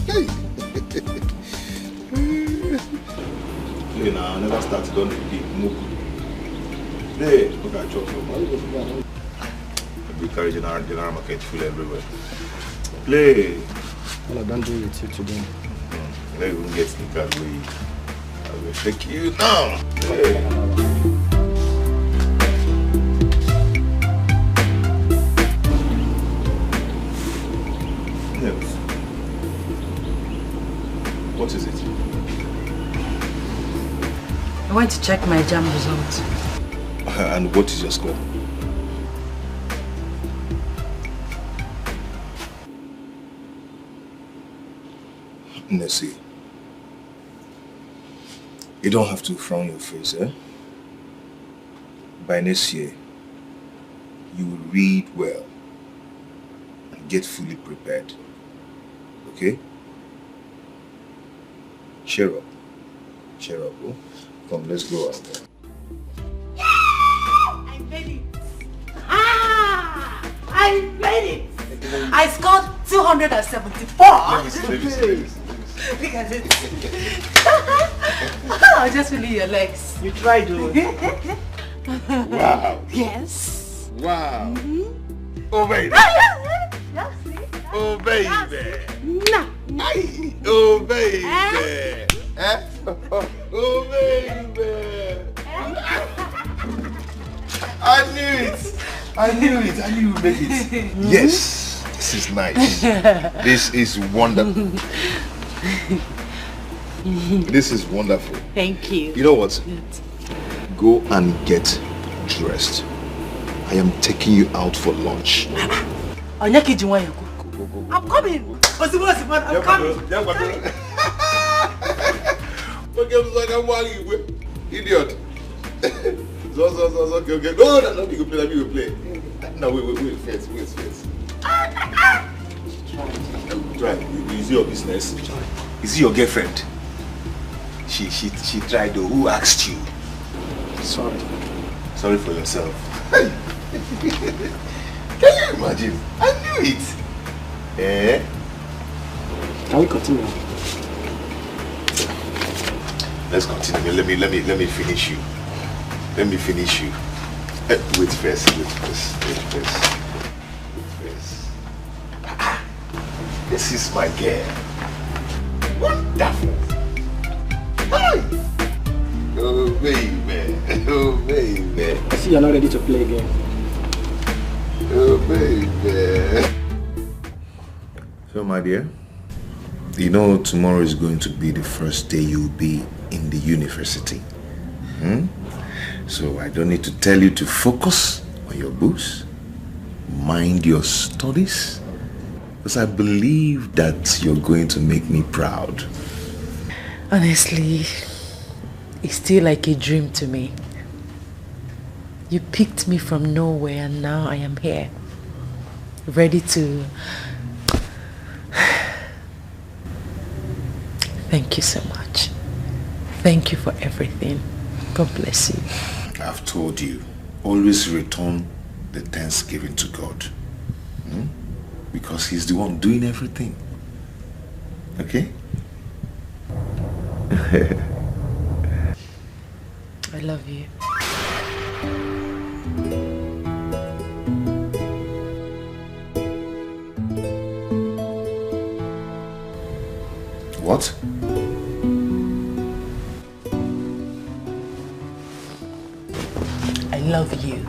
Hey! Hey, now, I never started on the big move. Hey, look at your phone. We carry general market full everywhere. Play! Well, I don't do it today. Let me get sneakers away. I will take you now. Hey. What is it? I went to check my jam results. And what is your score? Nessie, you don't have to frown your face, eh? By next year, you will read well and get fully prepared. Okay? Cheer up. Cheer up, oh. Come, let's go out there. I made it! I made it! I scored 274! Let me see. Look at it. I'll just feel your legs. You tried to. Wow. Yes. Wow. Mm-hmm. Oh, baby. Yes, see? Oh, baby. Nah. Aye. Oh, baby. Oh, baby. I knew it. I knew you'd make it. Yes, this is nice. This is wonderful. This is wonderful. Thank you. You know what? Go and get dressed. I am taking you out for lunch. I'm coming. I'm coming. Idiot. So, okay. No, let me go play. No, wait, first. Try. Is it your business? Is it your girlfriend? She tried though. Who asked you? Sorry for yourself. Can you imagine? I knew it. Can we continue? Let's continue. Let me finish you. Wait first. This is my girl. Wonderful. Hi. Oh baby. I see you're not ready to play again. Oh baby. So my dear, you know tomorrow is going to be the first day you'll be in the university. So I don't need to tell you to focus on your books, mind your studies, because I believe that you're going to make me proud. Honestly, it's still like a dream to me. You picked me from nowhere and now I am here, ready to... Thank you so much. Thank you for everything. God bless you. I've told you, always return the thanksgiving to God. Because he's the one doing everything. Okay? I love you. What? I love you.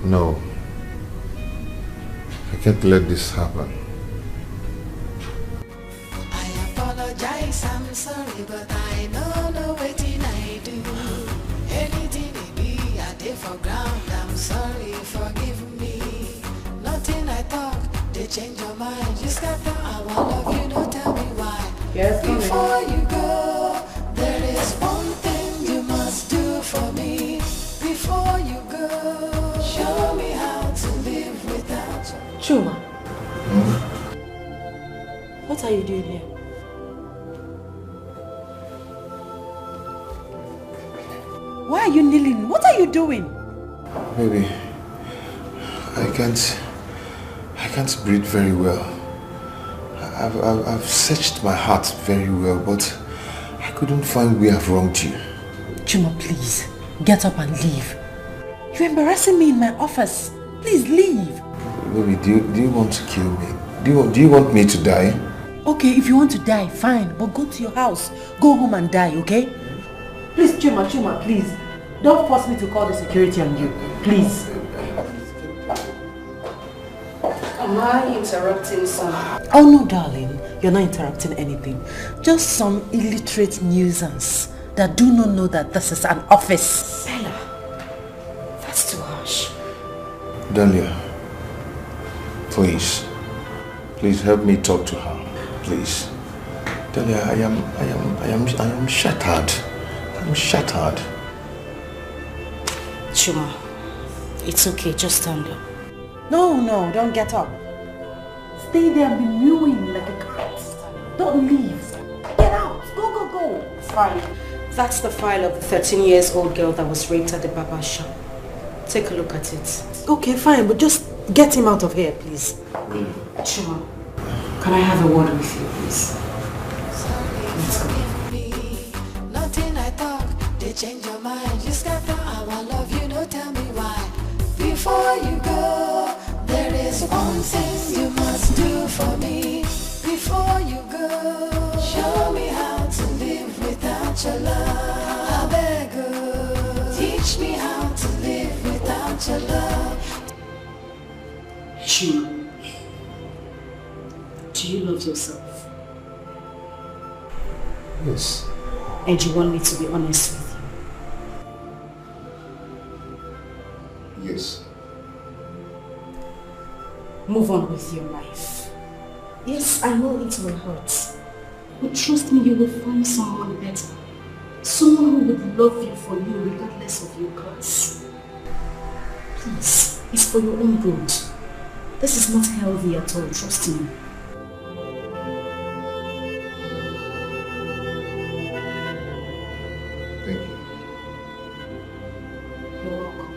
No. I can't let this happen. I apologize, I'm sorry, but I don't know what I do. Anything it be, I did for ground. I'm sorry, forgive me. Nothing I talk, they change your mind. Just got the I want of you, don't tell me why. Yes, before you go, there is one thing you must do for me. Before you go, show me how to live without you. Juma. What are you doing here? Why are you kneeling? What are you doing? Baby, I can't breathe very well. I've searched my heart very well, but I couldn't find where I've wronged you. Juma, please, get up and leave. You're embarrassing me in my office. Please leave. Baby, do you want to kill me? Do you want me to die? Okay, if you want to die, fine, but go to your house. Go home and die, okay? Please, Juma, please. Don't force me to call the security on you. Please. Am I interrupting something? Oh no, darling. You're not interrupting anything. Just some illiterate nuisance that do not know that this is an office. Bella, that's too harsh. Dahlia, please help me talk to her. Please. Dahlia, I am shattered. I'm shattered. Juma, it's okay, just stand up. No, don't get up. Stay there and be mewing like a cat. Don't leave. Get out. Go. Fine. That's the file of the 13-year-old girl that was raped at the barber shop. Take a look at it. Okay, fine, but just get him out of here, please. Juma, can I have a word with you, please? Nothing I talk, they change your mind. You scatter our love, you know, tell me why. Before you go, there is one thing you must do for me. Before you go, show me how to live without your love. I beg you, teach me how to live without your love. Juma, do you love yourself? Yes. And you want me to be honest with you? Yes. Move on with your life. Yes, I know it will hurt. But trust me, you will find someone better. Someone who would love you for you regardless of your guts. Please, it's for your own good. This is not healthy at all, trust me. Thank you. You're welcome.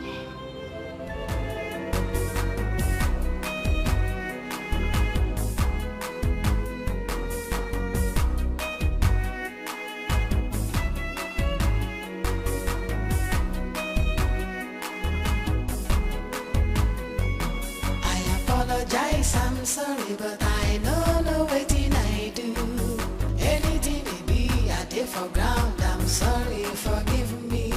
I'm sorry, but I don't know what I do. Anything it be, I did for ground. I'm sorry, forgive me.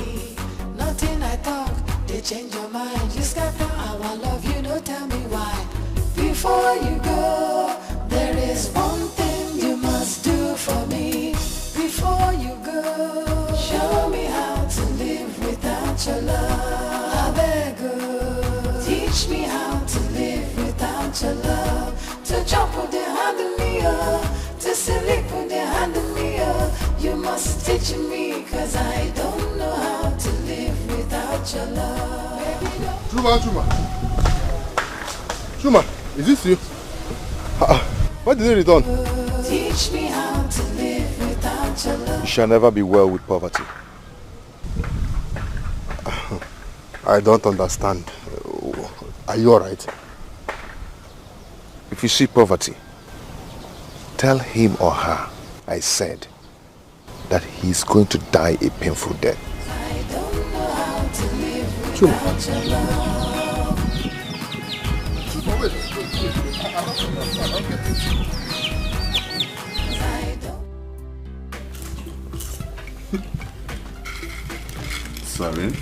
Nothing I talk, they change your mind. You scatter our love, you know, tell me why. Before you go, there is one thing you must do for me. Before you go, show me how to live without your love. I beg you, teach me how to live without your love. To jump with the hand in me, to sleep with the hand in me, you must teach me, cause I don't know how to live without your love. Juma, is this you? Why did you return? Teach me how to live without your love. You shall never be well with poverty. I don't understand. Are you alright? If you see poverty, tell him or her I said that he's going to die a painful death. I don't know how to live without your love. Sorry.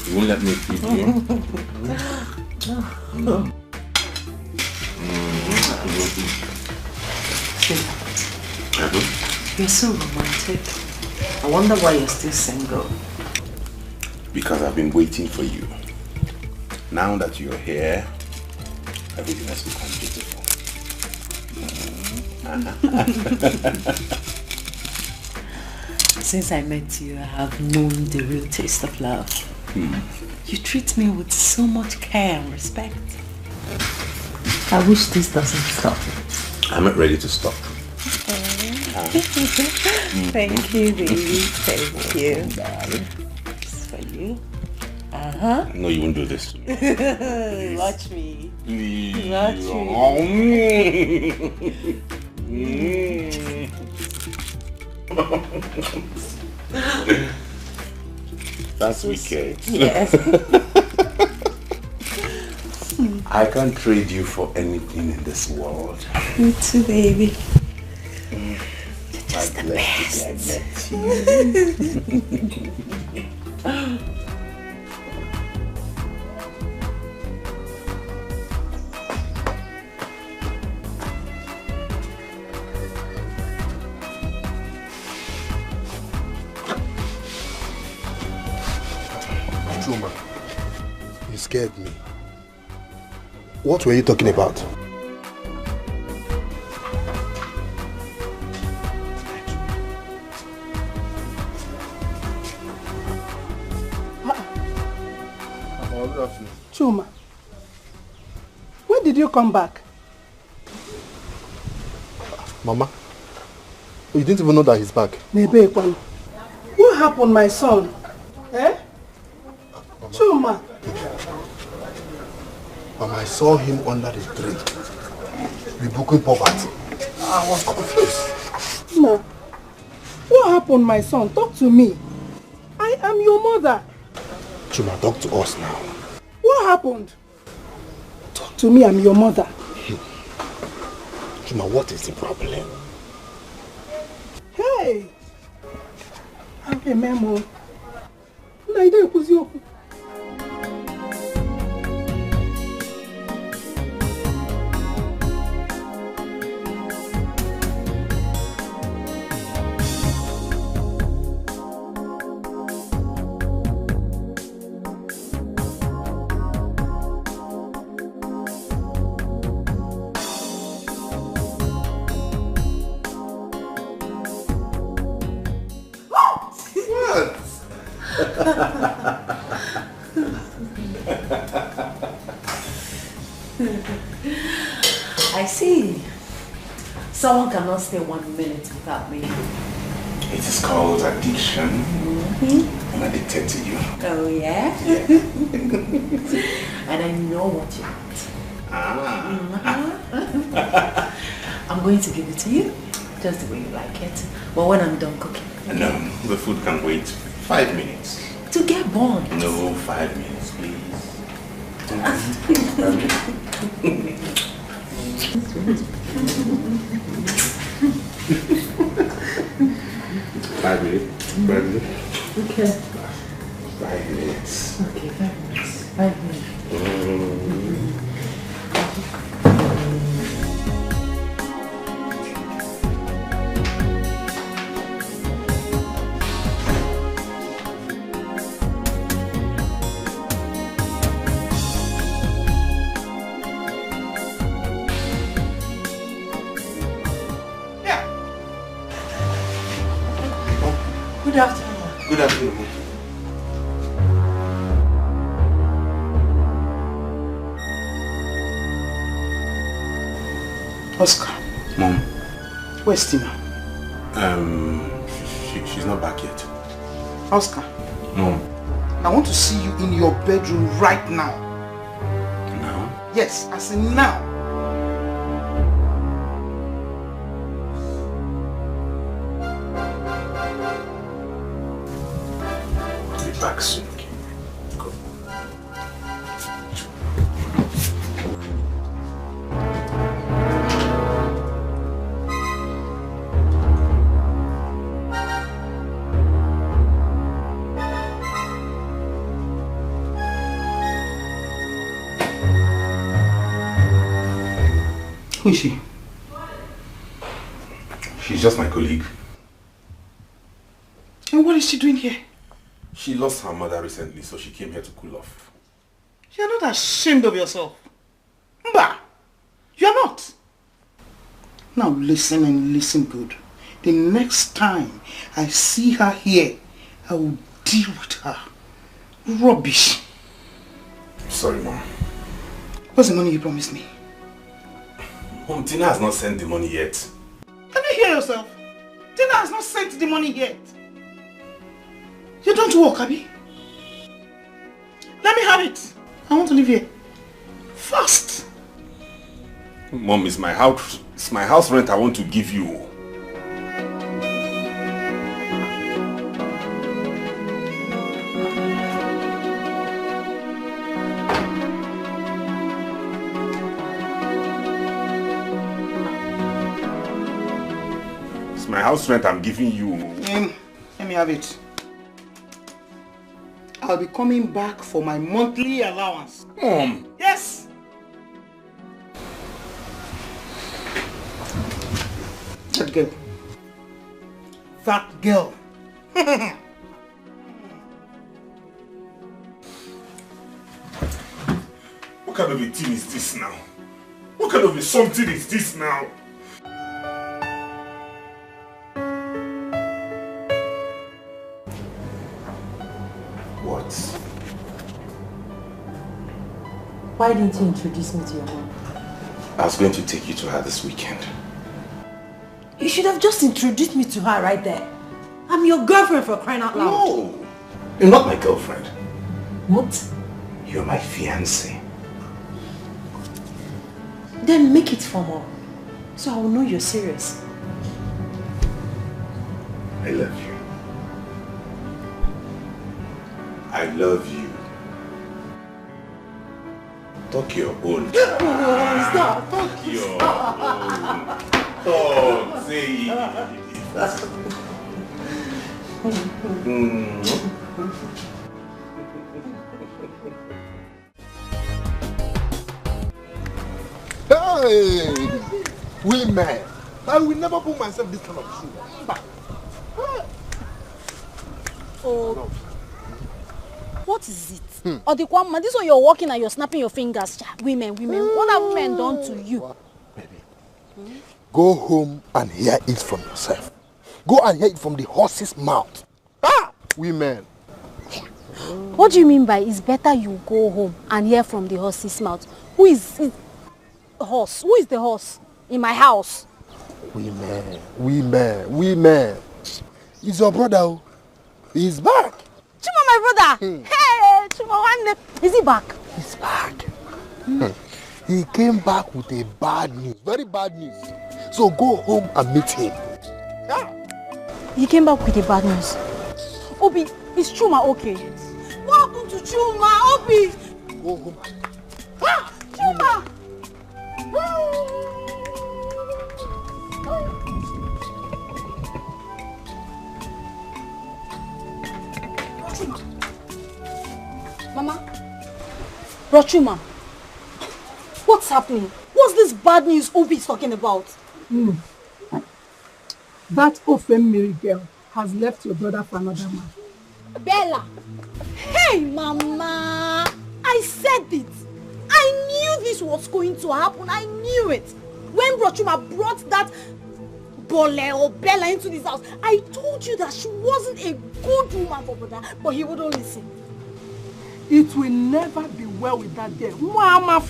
You won't let me feed you? You're so romantic. I wonder why you're still single. Because I've been waiting for you. Now that you're here, everything has become beautiful. Since I met you, I have known the real taste of love. You treat me with so much care and respect. I wish this doesn't stop. I'm not ready to stop. Thank you, baby. Thank you. It's for you. No, you won't do this to me. Watch me. Please. Watch me. That's wicked. Yes. I can't trade you for anything in this world. Me too, baby. You're just the best. Juma, you scared me. What were you talking about? Juma, when did you come back? Mama, you didn't even know that he's back. What happened, my son? Eh? Juma. Mama, I saw him under the tree, rebuking poverty. I was confused. No. What happened, my son? Talk to me. I am your mother. Juma, talk to us now. What happened? Talk to me, I'm your mother. Juma, what is the problem? Hey! Okay, Memo. Naide Kuzioku. I see. Someone cannot stay 1 minute without me. It is called addiction. I'm addicted to you. Oh yeah? And I know what you want. I'm going to give it to you, just the way you like it. But when I'm done cooking. No, the food can wait 5 minutes. To get born. No, 5 minutes, please. 5 minutes. 5 minutes. Okay. 5 minutes. Okay, 5 minutes. 5 minutes. Good afternoon. Good afternoon. Oscar. Mom. Where's Tina? She's not back yet. Oscar. Mom. I want to see you in your bedroom right now. Now? Yes, as in now. Back soon. Go. Who is she? She's just my colleague. And what is she doing here? She lost her mother recently, so she came here to cool off. You're not ashamed of yourself. Mba! You're not. Now listen and listen good. The next time I see her here, I will deal with her. Rubbish. Sorry, Mom. What's the money you promised me? Mom, Tina has not sent the money yet. Can you hear yourself? Tina has not sent the money yet. You don't work, Abby. Let me have it. I want to live here. Fast. Mom, it's my house rent I want to give you. It's my house rent I'm giving you. Let me have it. I'll be coming back for my monthly allowance. Mom! Yes! That girl. That girl. What kind of a thing is this now? What kind of a something is this now? What? Why didn't you introduce me to your mom? I was going to take you to her this weekend. You should have just introduced me to her right there. I'm your girlfriend, for crying out loud. No! You're not my girlfriend. What? You're my fiancé. Then make it formal, so I will know you're serious. I love you. I love you. Talk your own. Stop. Talk your own. Talk. Say it. Hey! Women! I will never put myself this kind of shoe. Oh. What is it? Or the one, this one you're walking and you're snapping your fingers. Women. What have men done to you? Baby, go home and hear it from yourself. Go and hear it from the horse's mouth. Women. What do you mean by it's better you go home and hear from the horse's mouth? Who is it? Horse? Who is the horse in my house? Women. He's your brother. He's back. Juma, my brother. Hey, Juma, is he back? He's back. He came back with a bad news, very bad news. So go home and meet him. He came back with a bad news. Obi, is Juma okay? What happened to Juma? Obi! Go home. Juma! Mama? Rochuma, what's happening? What's this bad news Obi is talking about? That Ofemiri girl has left your brother for another man. Bella! Hey, Mama! I said it! I knew this was going to happen. I knew it. When Rochuma brought that Bole or Bella into this house, I told you that she wasn't a good woman for brother, but he wouldn't listen. It will never be well with that girl. Mba.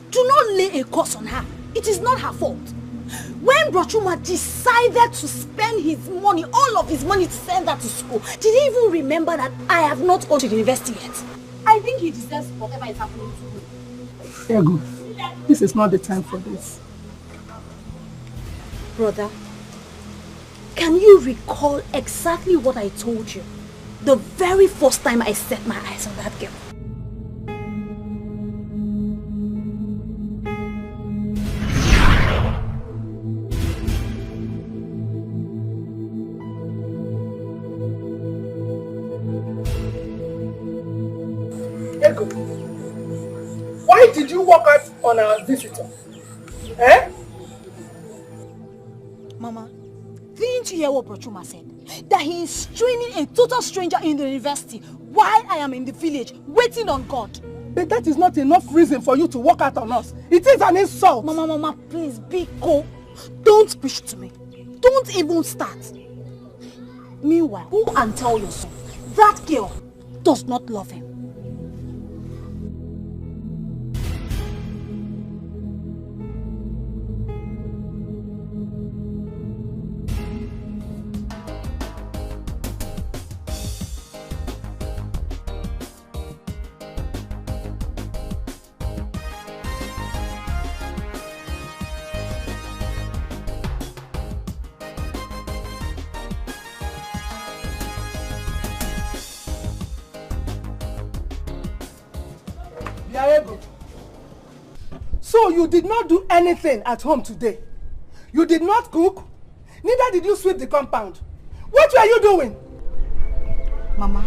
Do not lay a curse on her. It is not her fault. When Rochuma decided to spend his money, all of his money to send her to school, did he even remember that I have not gone to the university yet? I think he deserves whatever is happening to him. Ego, this is not the time for this. Brother, can you recall exactly what I told you the very first time I set my eyes on that girl? Ego, why did you walk out on our visitor? Mama, didn't you hear what Brochuma said? That he is training a total stranger in the university while I am in the village waiting on God. But that is not enough reason for you to walk out on us. It is an insult. Mama, please be cool. Don't preach to me. Don't even start. Meanwhile, go and tell your son that girl does not love him. So you did not do anything at home today? You did not cook? Neither did you sweep the compound. What were you doing? Mama,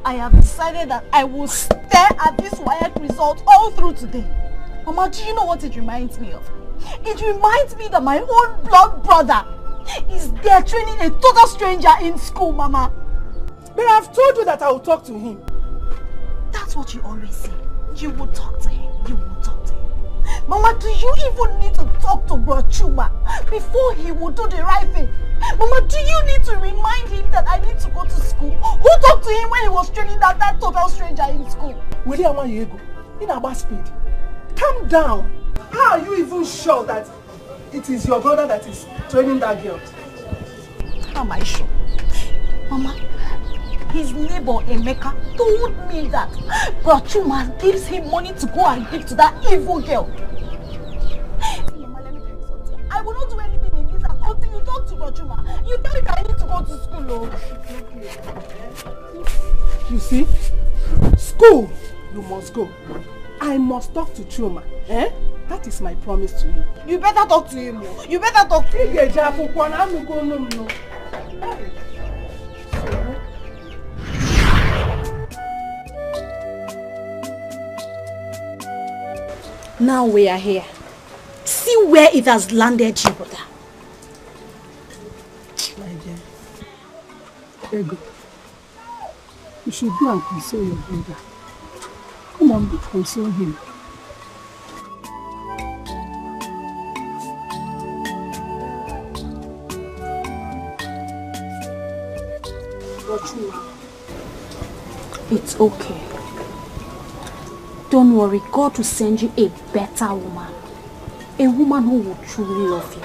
I have decided that I will stare at this WAEC result all through today. Mama, do you know what it reminds me of? It reminds me that my own blood brother is there training a total stranger in school, Mama. But I've told you that I will talk to him. That's what you always say. You will talk to him. You will talk to him. Mama, do you even need to talk to Bro Chuma before he will do the right thing? Mama, do you need to remind him that I need to go to school? Who talked to him when he was training that total stranger in school? William Ayego, in our speed. Calm down. How are you even sure that it is your brother that is training that girl? How am I sure? Mama, his neighbor Emeka told me that Bro Juma gives him money to go and give to that evil girl. Mama, let me tell you something. I will not do anything in this until you talk to Bro Juma. You tell him that I need to go to school. Oh. You see? School, you must go. I must talk to Juma. Eh? That is my promise to you. You better talk to him. You better talk to him. Now we are here. See where it has landed you, brother. My dear. Ego. You should go and console your brother. Come on, console him. It's okay. Don't worry, God will send you a better woman. A woman who will truly love you.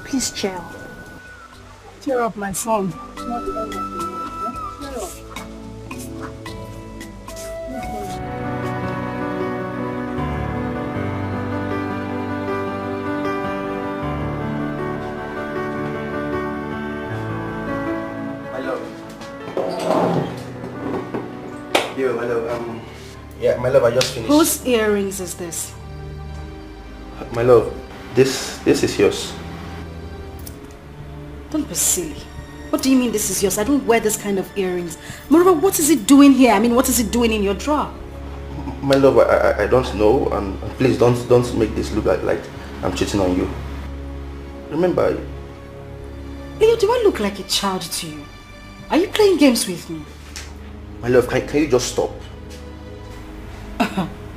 Please cheer up. Cheer up, my son. Cheer up. Yo, my love, yeah, my love, I just finished. Whose earrings is this? My love, this is yours. Don't be silly. What do you mean this is yours? I don't wear this kind of earrings. Moreover, what is it doing here? I mean, what is it doing in your drawer? My love, I don't know, and please don't make this look like I'm cheating on you. Remember, Leo, do I look like a child to you? Are you playing games with me? my love, can you just stop?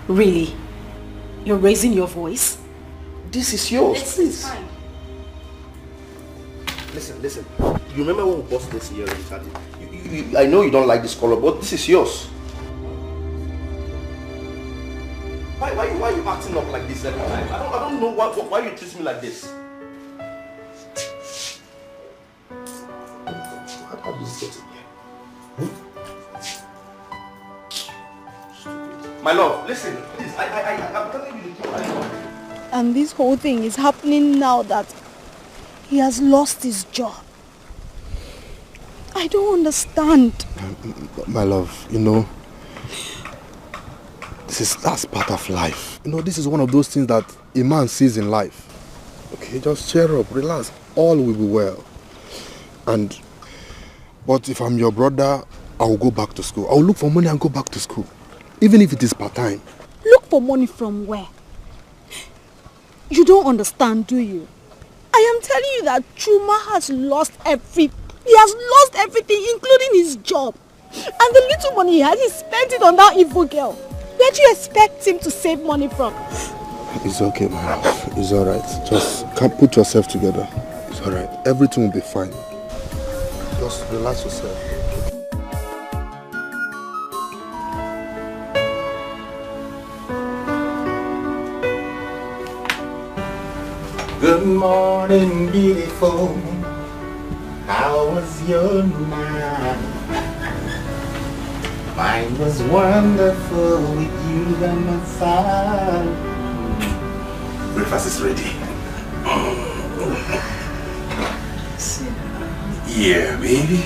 Really? You're raising your voice? This is yours, It's fine. Listen. You remember when we bought this earrings? I know you don't like this color, but this is yours. Why are you acting up like this every time? I don't know why you treat me like this. How did this get in here? My love, listen, please. I'm telling you the truth. And this whole thing is happening now that he has lost his job. I don't understand. My love, you know, that's part of life. You know, this is one of those things that a man sees in life. Okay, just cheer up, relax. All will be well. But if I'm your brother, I will go back to school. I will look for money and go back to school. Even if it is part-time. Look for money from where? You don't understand, do you? I am telling you that Juma has lost everything. He has lost everything, including his job. And the little money he had, he spent it on that evil girl. Where do you expect him to save money from? It's okay, my love. It's alright. Just put yourself together. It's alright. Everything will be fine. Just relax yourself. Good morning, beautiful. How was your night? Mine was wonderful with you by my side. Breakfast is ready. Yeah, baby.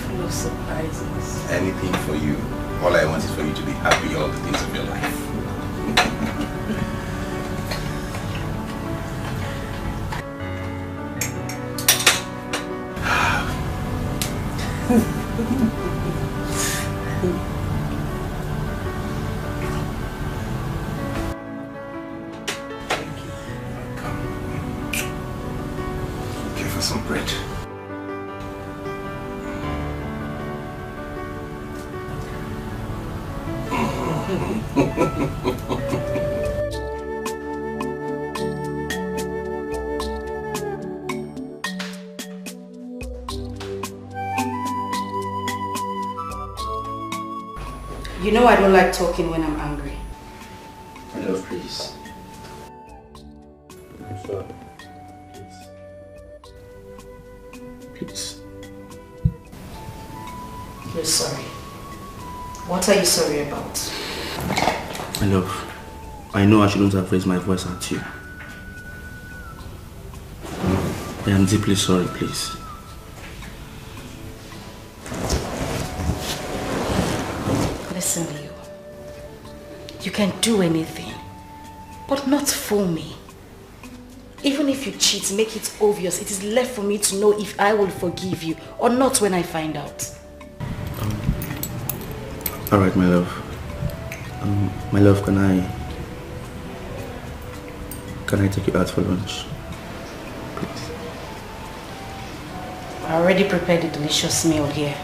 Full of surprises. Anything for you. All I want is for you to be happy all the days of your life. Okay, for some bread. You know I don't like talking when I'm angry. My love, please. Sorry. Please. You're sorry. What are you sorry about? My love, I know I shouldn't have raised my voice at you. I am deeply sorry, please. Listen, Leo. You can do anything, but not fool me. Even if you cheat, make it obvious. It is left for me to know if I will forgive you or not when I find out. Alright, my love. My love, can I take you out for lunch? Please. I already prepared a delicious meal here.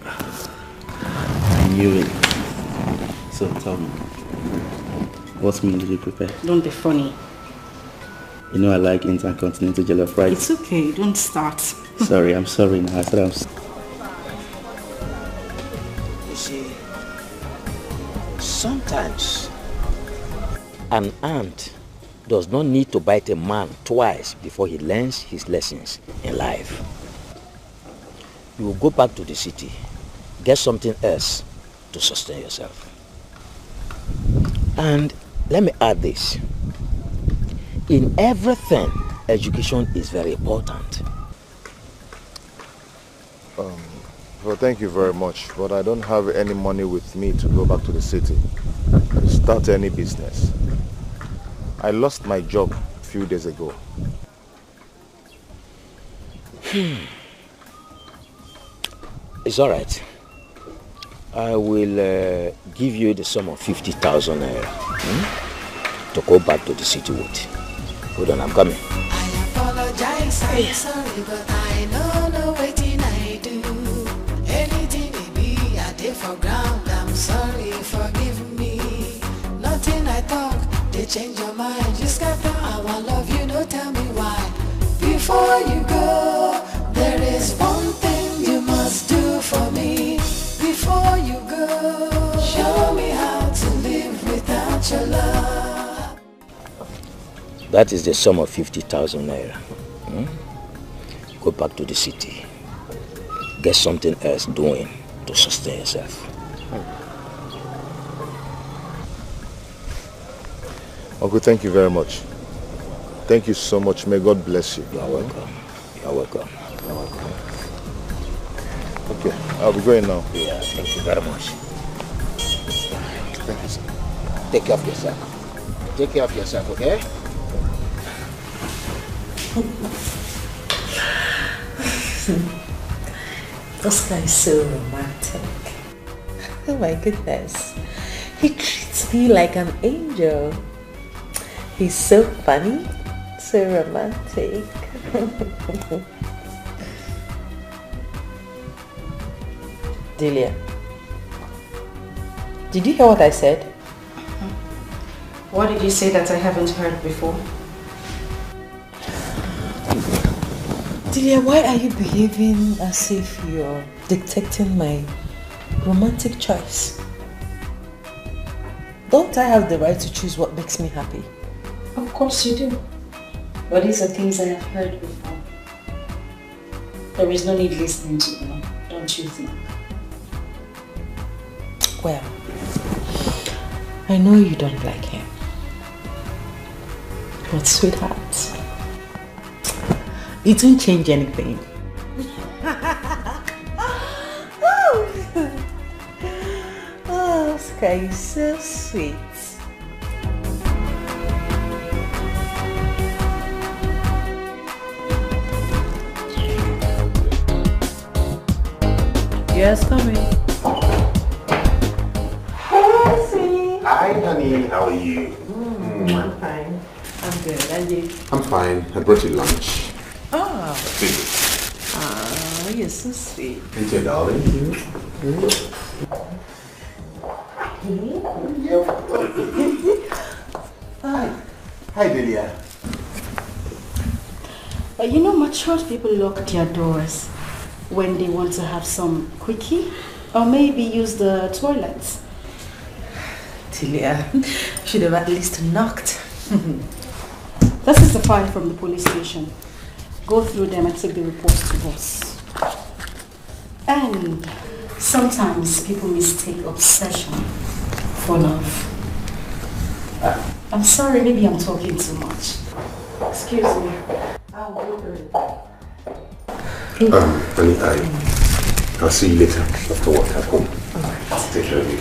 I knew it. So tell me, what meal did you prepare? Don't be funny. You know I like intercontinental jollof rice. It's okay, don't start. Sorry, I'm sorry now. I said I'm sorry. You see, sometimes an ant does not need to bite a man twice before he learns his lessons in life. You will go back to the city, get something else to sustain yourself. And let me add this. In everything, education is very important. Well, thank you very much, but I don't have any money with me to go back to the city to start any business. I lost my job a few days ago. It's all right. I will give you the sum of 50,000 naira to go back to the city with. Hold on, I'm coming. I apologize, I'm sorry, but I know waiting I do. Anything it be, I did for ground. I'm sorry, forgive me. Nothing I talk, they change your mind. You scatter our love, you know, tell me why. Before you go, there is one thing you must do for me. Before you go, show me how to live without your love. That is the sum of 50,000 naira. Go back to the city. Get something else doing to sustain yourself. Uncle, thank you very much. Thank you so much. May God bless you. You are welcome. You are welcome. You are welcome. Okay, I'll be going now. Yeah, thank you very much. Thank you, sir. Take care of yourself. Take care of yourself, okay? This guy is so romantic. Oh my goodness. He treats me like an angel. He's so funny, so romantic. Delia, did you hear what I said? What did you say that I haven't heard before? Delia, why are you behaving as if you're dictating my romantic choice? Don't I have the right to choose what makes me happy? Of course you do. But these are things I have heard before. There is no need listening to them, don't you think? Well, I know you don't like him. But sweetheart, it won't change anything. Oh, Sky is so sweet. Yes, coming. Hi, sweetie. Hi, honey. How are you? I'm fine. I'm good. And you? I'm fine. I brought you lunch. Oh. Please. Oh, you're so sweet. Thank you, darling. Hi. Hi, Delia. You know, mature people lock their doors when they want to have some quickie or maybe use the toilets. Delia, should have at least knocked. This is the file from the police station. Go through them and take the reports to us. And Sometimes people mistake obsession for love. I'm sorry, maybe I'm talking too much. Excuse me. I'll go through it. Honey, I'll see you later after work at home. Alright. Take care of you.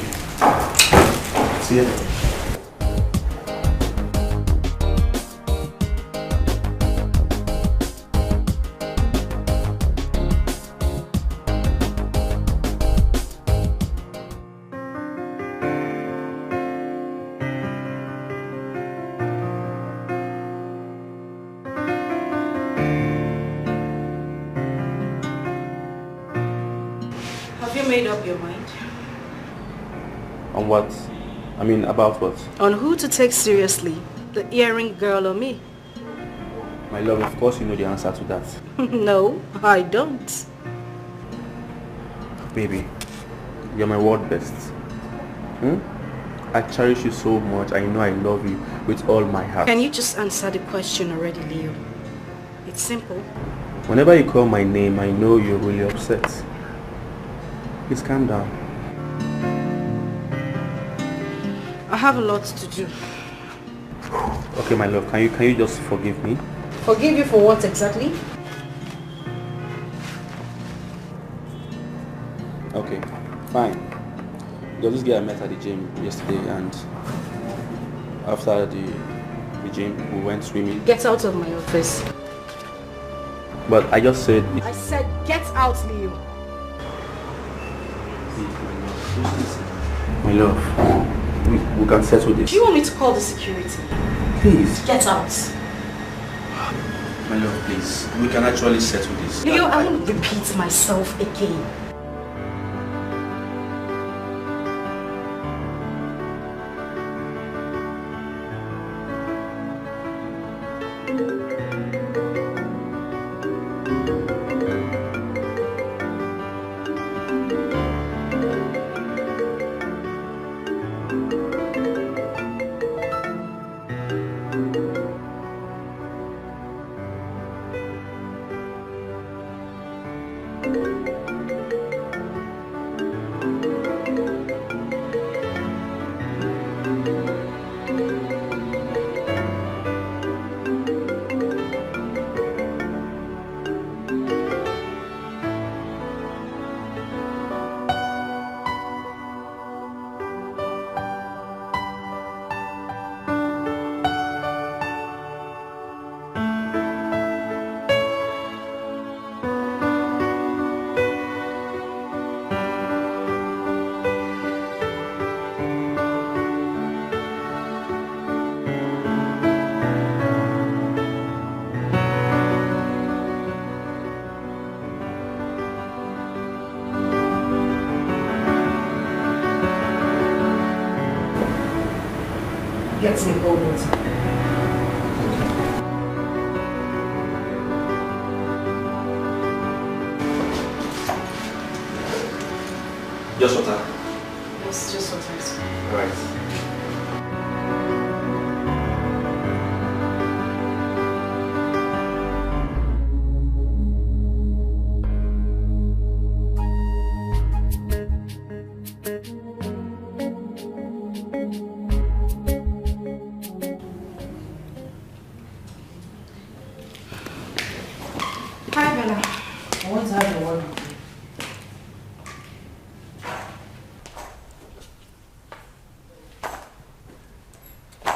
See ya. Made up your mind? On what? I mean, about what? On who to take seriously, the earring girl or me? My love, of course you know the answer to that. No, I don't. Baby, you're my world best. I cherish you so much. I know I love you with all my heart. Can you just answer the question already, Leo? It's simple. Whenever you call my name, I know you're really upset. Please calm down. I have a lot to do. Okay, my love, can you just forgive me? Forgive you for what exactly? Okay, fine. There was this guy I met at the gym yesterday, and after the gym, we went swimming. Get out of my office. But I just said... I said get out, Leo. My love, we can settle this. Do you want me to call the security? Please. Get out. My love, please. We can actually settle this. Leo, I won't repeat myself again. Get me cold water. Just water? Yes, just water. Alright.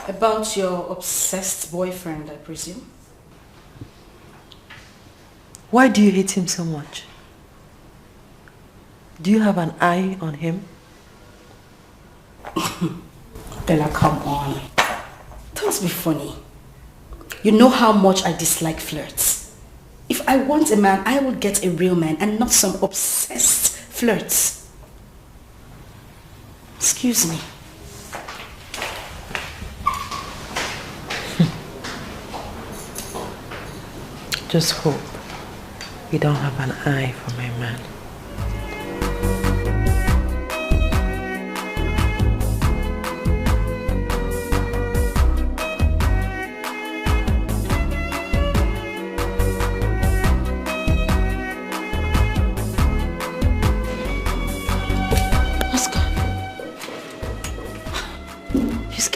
About your obsessed boyfriend, I presume. Why do you hate him so much? Do you have an eye on him? Bella, come on. Don't be funny. You know how much I dislike flirts. If I want a man, I will get a real man and not some obsessed flirts. Excuse me. Just hope you don't have an eye for my man.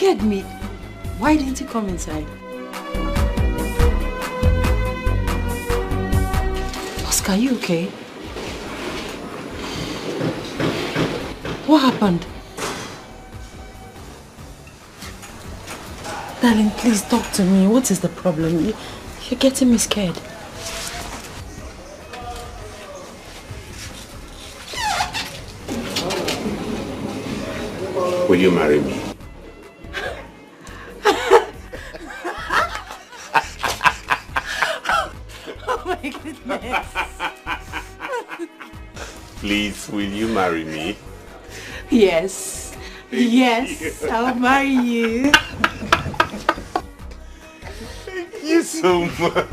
scared me. Why didn't you come inside? Oscar, are you okay? What happened? Darling, please talk to me. What is the problem? You're getting me scared. Will you marry me? Oh my goodness. Please, will you marry me? Yes. Yes, I'll marry you. Thank you so much.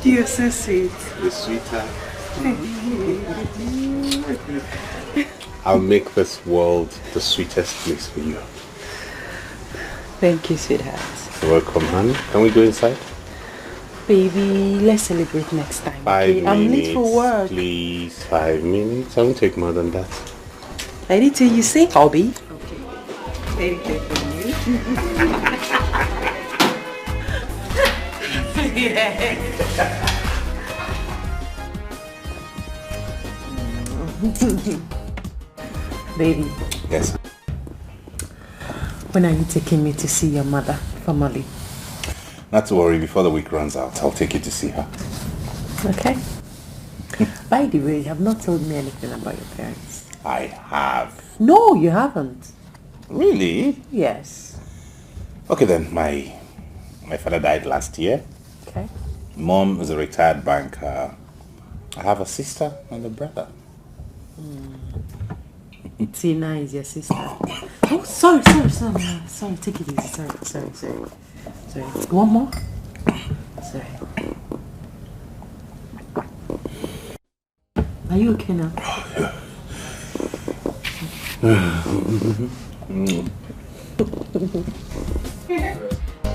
You're so sweet. The sweetheart. I'll make this world the sweetest place for you. Thank you, sweetheart. You're welcome, honey. Can we go inside? Baby, let's celebrate next time. 5 minutes. I'm late for work. Please, 5 minutes. I won't take more than that. Anything you say, hobby. Okay. Very good for you. Yeah. Baby. Yes. When are you taking me to see your mother formally? Not to worry, before the week runs out, I'll take you to see her. Okay. By the way, you have not told me anything about your parents. I have. No, you haven't. Really? Yes. Okay then, my father died last year. Okay. Mom is a retired banker. I have a sister and a brother. Tina is your sister. Oh, sorry. Sorry, take it easy. Sorry. One more? Sorry. Are you okay now?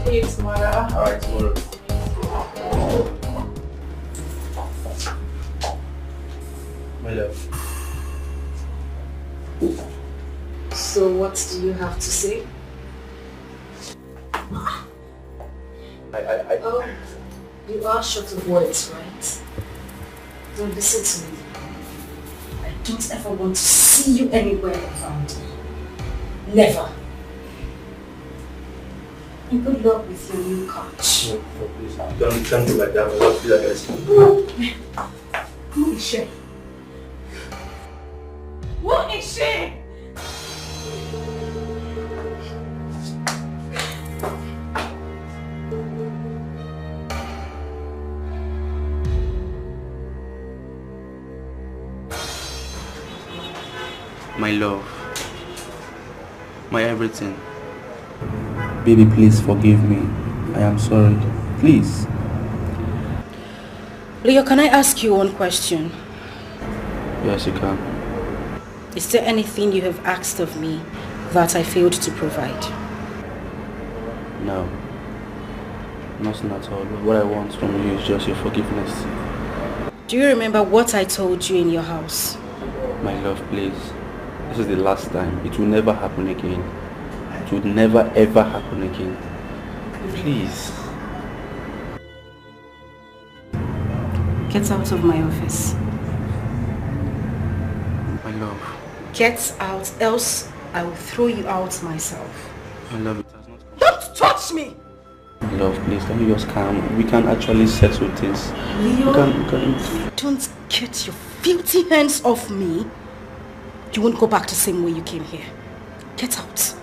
See you tomorrow. Alright, tomorrow. My love. So what do you have to say? Oh, you are short of words, right? Don't listen to me. I don't ever want to see you anywhere around me. Never. And good luck with your new couch. No, please. Don't do like that. My love, please, I guess. Who is she? What is she? My love. My everything. Baby, please forgive me. I am sorry. Please. Leo, can I ask you one question? Yes, you can. Is there anything you have asked of me that I failed to provide? No. Nothing at all. What I want from you is just your forgiveness. Do you remember what I told you in your house? My love, please. This is the last time. It will never happen again. It would never ever happen again. Please. Get out of my office. My love. Get out, else I will throw you out myself. My love, it has not come. Don't touch me! My love, please, let me just calm. We can actually settle this. Leo, we can... don't get your filthy hands off me. You won't go back the same way you came here. Get out.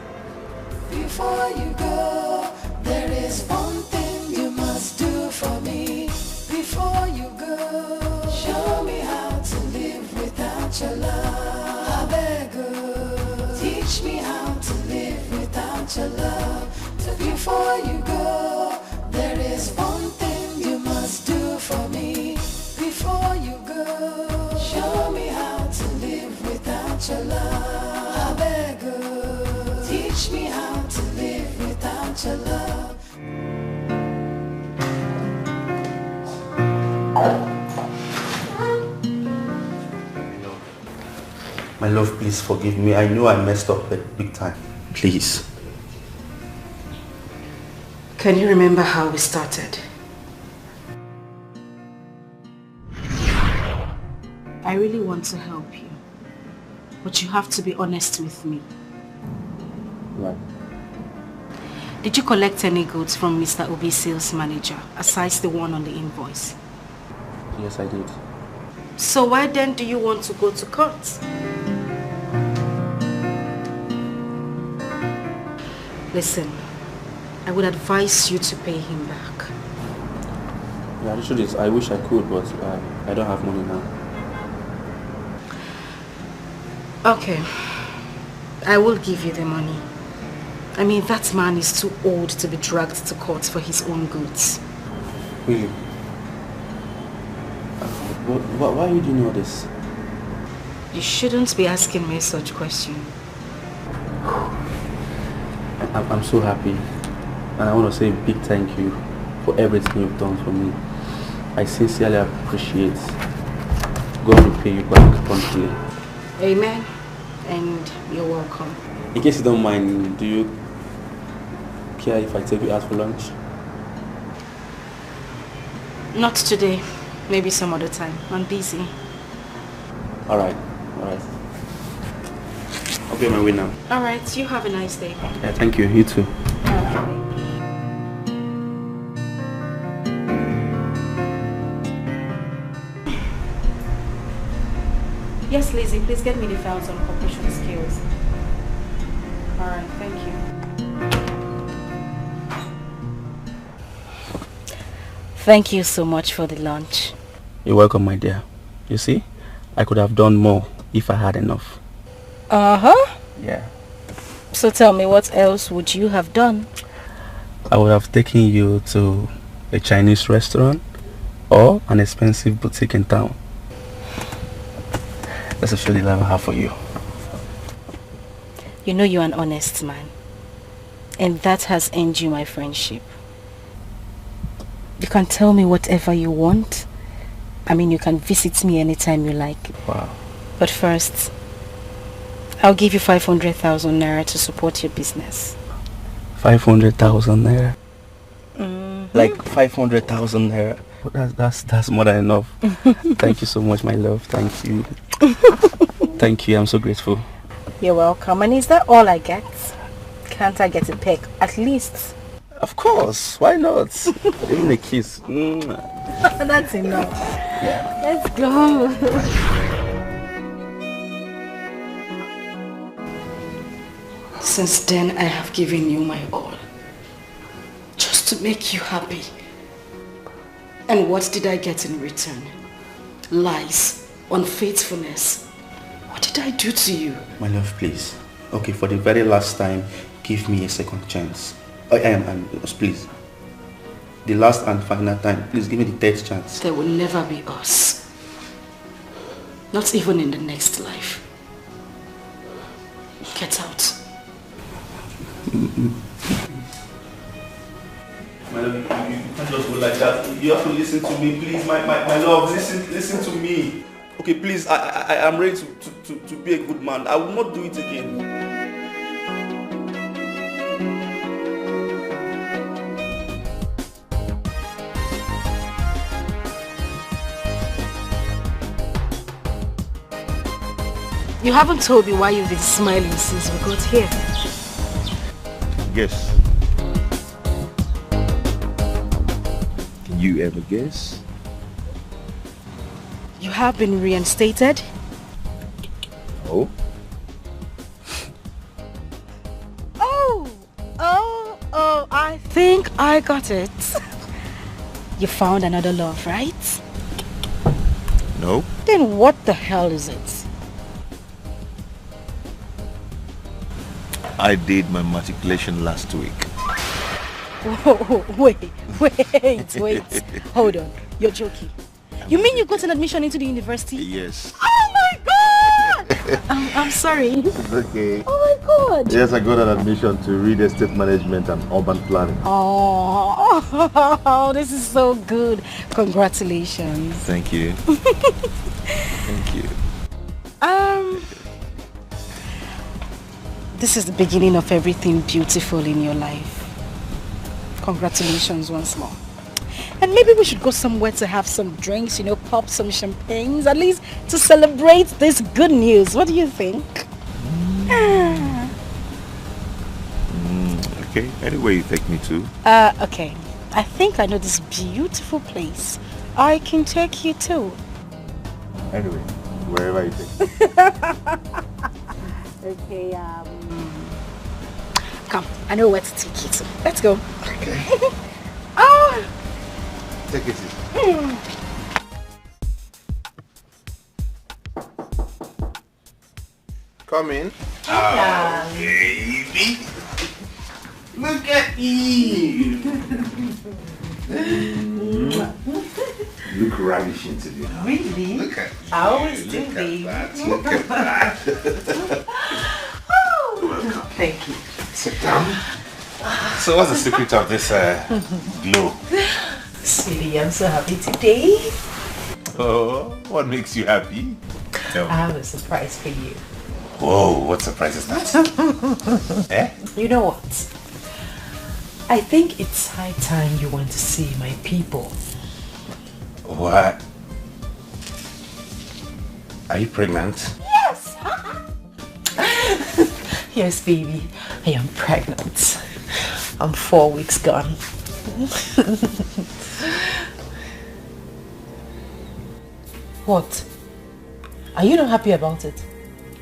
Before you go, there is one thing you must do for me. Before you go, show me how to live without your love. I beg you, teach me how to live without your love. Before you go, there is one thing you must do for me. Before you go, show me how to live without your love. I beg you, teach me how to live without your love. My My love, please forgive me. I know I messed up big time. Please. Can you remember how we started? I really want to help you, but you have to be honest with me. Right. Did you collect any goods from Mr. Obi's sales manager, aside the one on the invoice? Yes, I did. So why then do you want to go to court? Listen, I would advise you to pay him back. Yeah, the truth is, I wish I could, but I don't have money now. Okay, I will give you the money. I mean, that man is too old to be dragged to court for his own goods. Really? Why are you doing all this? You shouldn't be asking me such questions. I'm so happy, and I want to say a big thank you for everything you've done for me. I sincerely appreciate. God will pay you back promptly. Amen, and you're welcome. In case you don't mind, do you care if I take you out for lunch? Not today, maybe some other time. I'm busy. Alright. I'll be on my way now. Alright, you have a nice day. Yeah, thank you. You too. Yes, Lizzie, please get me the files on corporation skills. Alright, thank you. Thank you so much for the lunch. You're welcome, my dear. You see, I could have done more if I had enough. Uh-huh. Yeah. So tell me, what else would you have done? I would have taken you to a Chinese restaurant or an expensive boutique in town. That's a surely love I have for you. You know you're an honest man, and that has earned you my friendship. You can tell me whatever you want. I mean, you can visit me anytime you like. Wow. But first, I'll give you 500,000 naira to support your business. 500,000 naira? Mm-hmm. Like 500,000 naira? That's more than enough. Thank you so much, my love. Thank you. Thank you. I'm so grateful. You're welcome. And is that all I get? Can't I get a peck at least? Of course. Why not? Even a kiss. That's enough. Yeah. Let's go. Since then, I have given you my all. Just to make you happy. And what did I get in return? Lies, unfaithfulness. What did I do to you? My love, please. Okay, for the very last time, give me a second chance. Please. The last and final time, please give me the third chance. There will never be us. Not even in the next life. Get out. My love, you can't just go like that. You have to listen to me, please. My love, listen to me. Okay, please, I am ready to be a good man. I will not do it again. You haven't told me why you've been smiling since we got here. Guess. Can you ever guess? You have been reinstated? Oh? Oh, I think I got it. You found another love, right? No. Then what the hell is it? I did my matriculation last week. Whoa, wait. Hold on. You're joking. You mean you got an admission into the university? Yes. Oh my god! I'm sorry. It's okay. Oh my god. Yes, I got an admission to real estate management and urban planning. Oh, this is so good. Congratulations. Thank you. Thank you. this is the beginning of everything beautiful in your life. Congratulations once more. And maybe we should go somewhere to have some drinks, you know, pop some champagnes, at least to celebrate this good news. What do you think? Okay, anywhere you take me to. Okay. I think I know this beautiful place. I can take you to. Anyway, wherever you take me. Okay, come, I know where to take you to. Let's go. Okay. Oh! Take it easy. Come in. Ah, baby. Look at you. Look ravishing today. Really? Look at you. I always do, Look baby. at that. Look at that. Welcome. Thank you. Sit down. So what's the secret of this glow? Sweetie, I'm so happy today. Oh, what makes you happy? I have a surprise for you. Whoa, what surprise is that? Eh? You know what? I think it's high time you went to see my people. What? Are you pregnant? Yes! Yes, baby. I am pregnant. I'm 4 weeks gone. What? Are you not happy about it?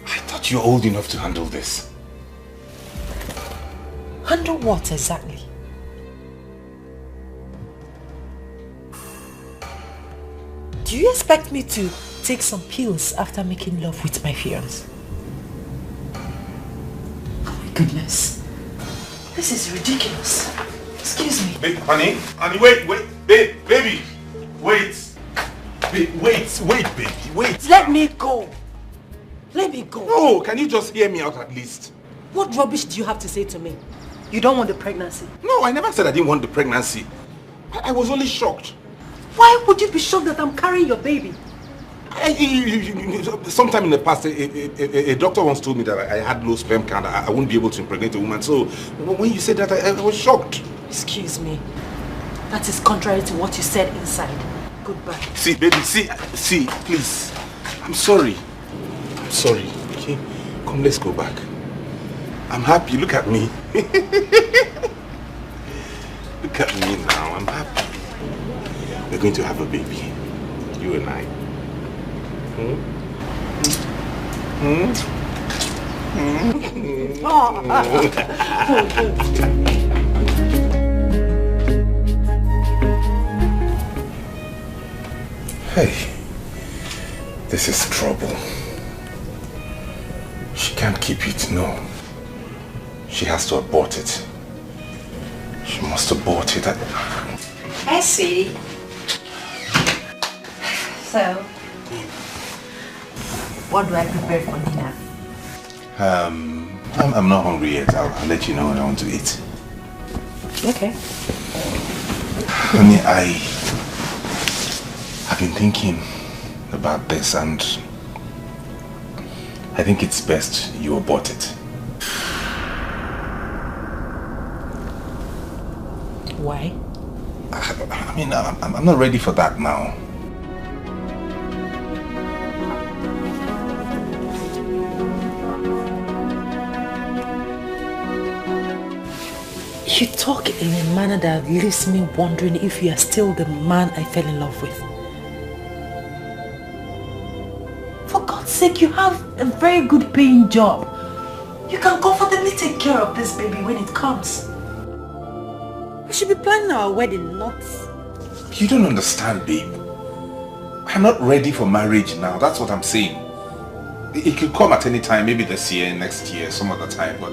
I thought you were old enough to handle this. Handle what exactly? Do you expect me to take some pills after making love with my fiancé? Oh my goodness. This is ridiculous. Excuse me. Babe, honey, wait, babe, baby, wait. Wait, baby, wait. Let me go. Let me go. No, can you just hear me out at least? What rubbish do you have to say to me? You don't want the pregnancy? No, I never said I didn't want the pregnancy. I was only shocked. Why would you be shocked that I'm carrying your baby? Sometime in the past, a doctor once told me that I had low sperm count. I wouldn't be able to impregnate a woman. So when you said that, I was shocked. Excuse me. That is contrary to what you said inside. Goodbye. See, baby, see, please. I'm sorry. I'm sorry, okay? Come, let's go back. I'm happy. Look at me. Look at me now. I'm happy. We're going to have a baby. You and I. Hey, this is trouble. She can't keep it, no. She has to abort it. She must abort it. I see. So, what do I prepare for dinner? I'm not hungry yet. I'll let you know when I want to eat. Okay. Honey, I've been thinking about this and I think it's best you abort it. Why? I mean, I'm not ready for that now. You talk in a manner that leaves me wondering if you are still the man I fell in love with. For God's sake, you have a very good paying job. You can comfortably take care of this baby when it comes. We should be planning our wedding, not... You don't understand, babe. I'm not ready for marriage now. That's what I'm saying. It could come at any time, maybe this year, next year, some other time, but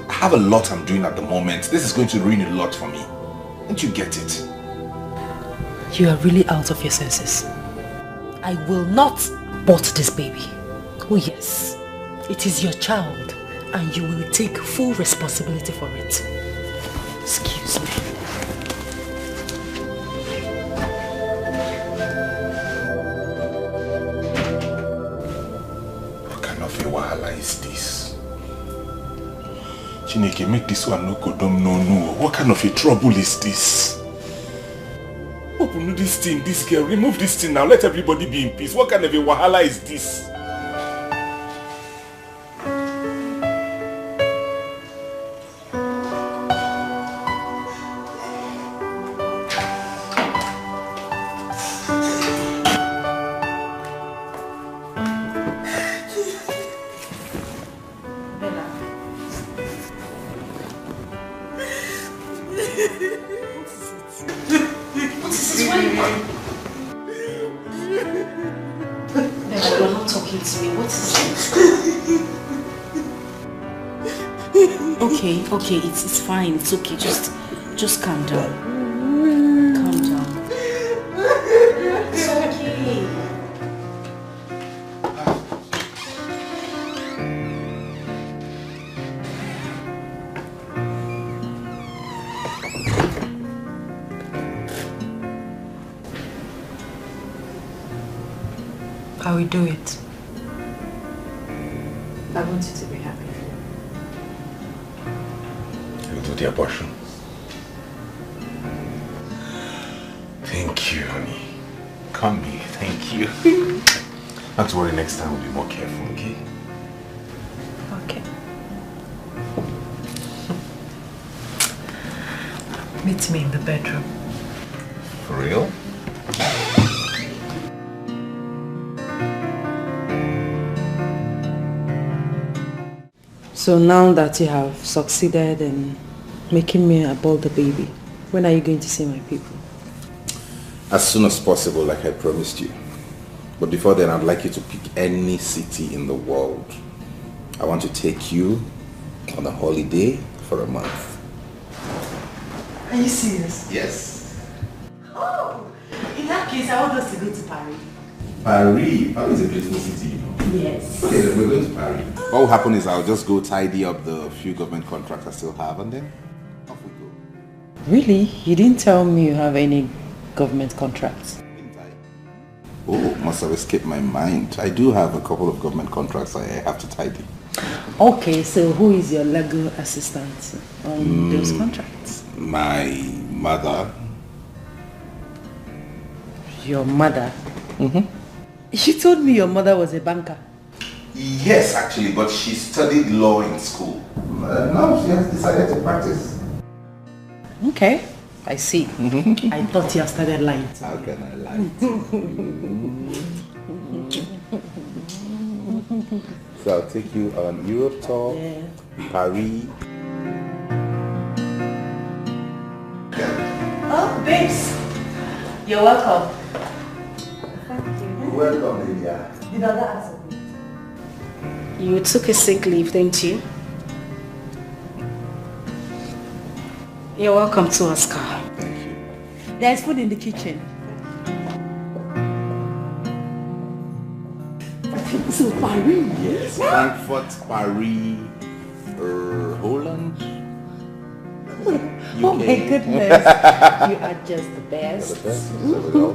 I have a lot I'm doing at the moment. This is going to ruin a lot for me. Don't you get it? You are really out of your senses. I will not abort this baby. Oh yes, it is your child and you will take full responsibility for it. Excuse me. What kind of a wahala is this? Chineke, make this one no kodom no. What kind of a trouble is this? Open this thing, this girl, remove this thing now, let everybody be in peace. What kind of a wahala is this? Okay, it's fine. It's okay. Just calm down. Calm down. It's okay. I will do it. I want you to be happy. You do the abortion. Thank you, honey. Come here, thank you. Not to worry, next time we'll be more careful, okay? Okay. Meet me in the bedroom. For real? So now that you have succeeded in making me abort the baby, when are you going to see my people? As soon as possible, like I promised you. But before then, I'd like you to pick any city in the world. I want to take you on a holiday for a month. Are you serious? Yes. Oh, in that case, I want us to go to Paris. Paris? Paris is a beautiful city, you know. Yes. Okay, then we're going to Paris. What will happen is I'll just go tidy up the few government contracts I still have and then off we go. Really? You didn't tell me you have any government contracts. Oh, must have escaped my mind. I do have a couple of government contracts I have to tidy. Okay, so who is your legal assistant on those contracts? My mother. Your mother? Mm-hmm. You told me your mother was a banker. Yes, actually, but she studied law in school. Now she has decided to practice. Okay, I see. I thought you had started lying. How can I lie to you? So I'll take you on Europe tour, Paris. Oh, babes. You're welcome. Welcome, Lydia. Did I ask you? You took a sick leave, didn't you? You're welcome to Oscar. Thank you. There's food in the kitchen. So Paris? Yes. Frankfurt, Paris, Holland. Oh my goodness. You are just the best. You're the best. You deserve it all.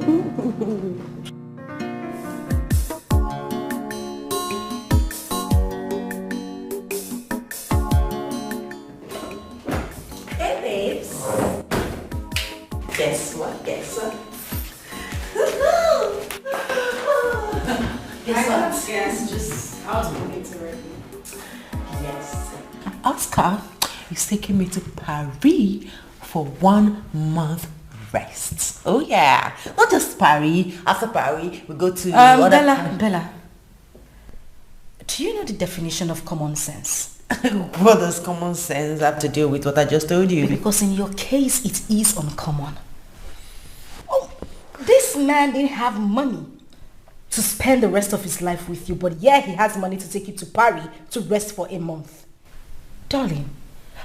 Guess what? Guess what? Yes, just out of it already. Yes. Oscar is taking me to Paris for 1 month rest. Oh yeah. Not just Paris. After Paris, we go to Bella. Do you know the definition of common sense? What does common sense have to do with what I just told you? Because in your case, it is uncommon. Oh, this man didn't have money to spend the rest of his life with you, but yeah, he has money to take you to Paris to rest for a month. Darling,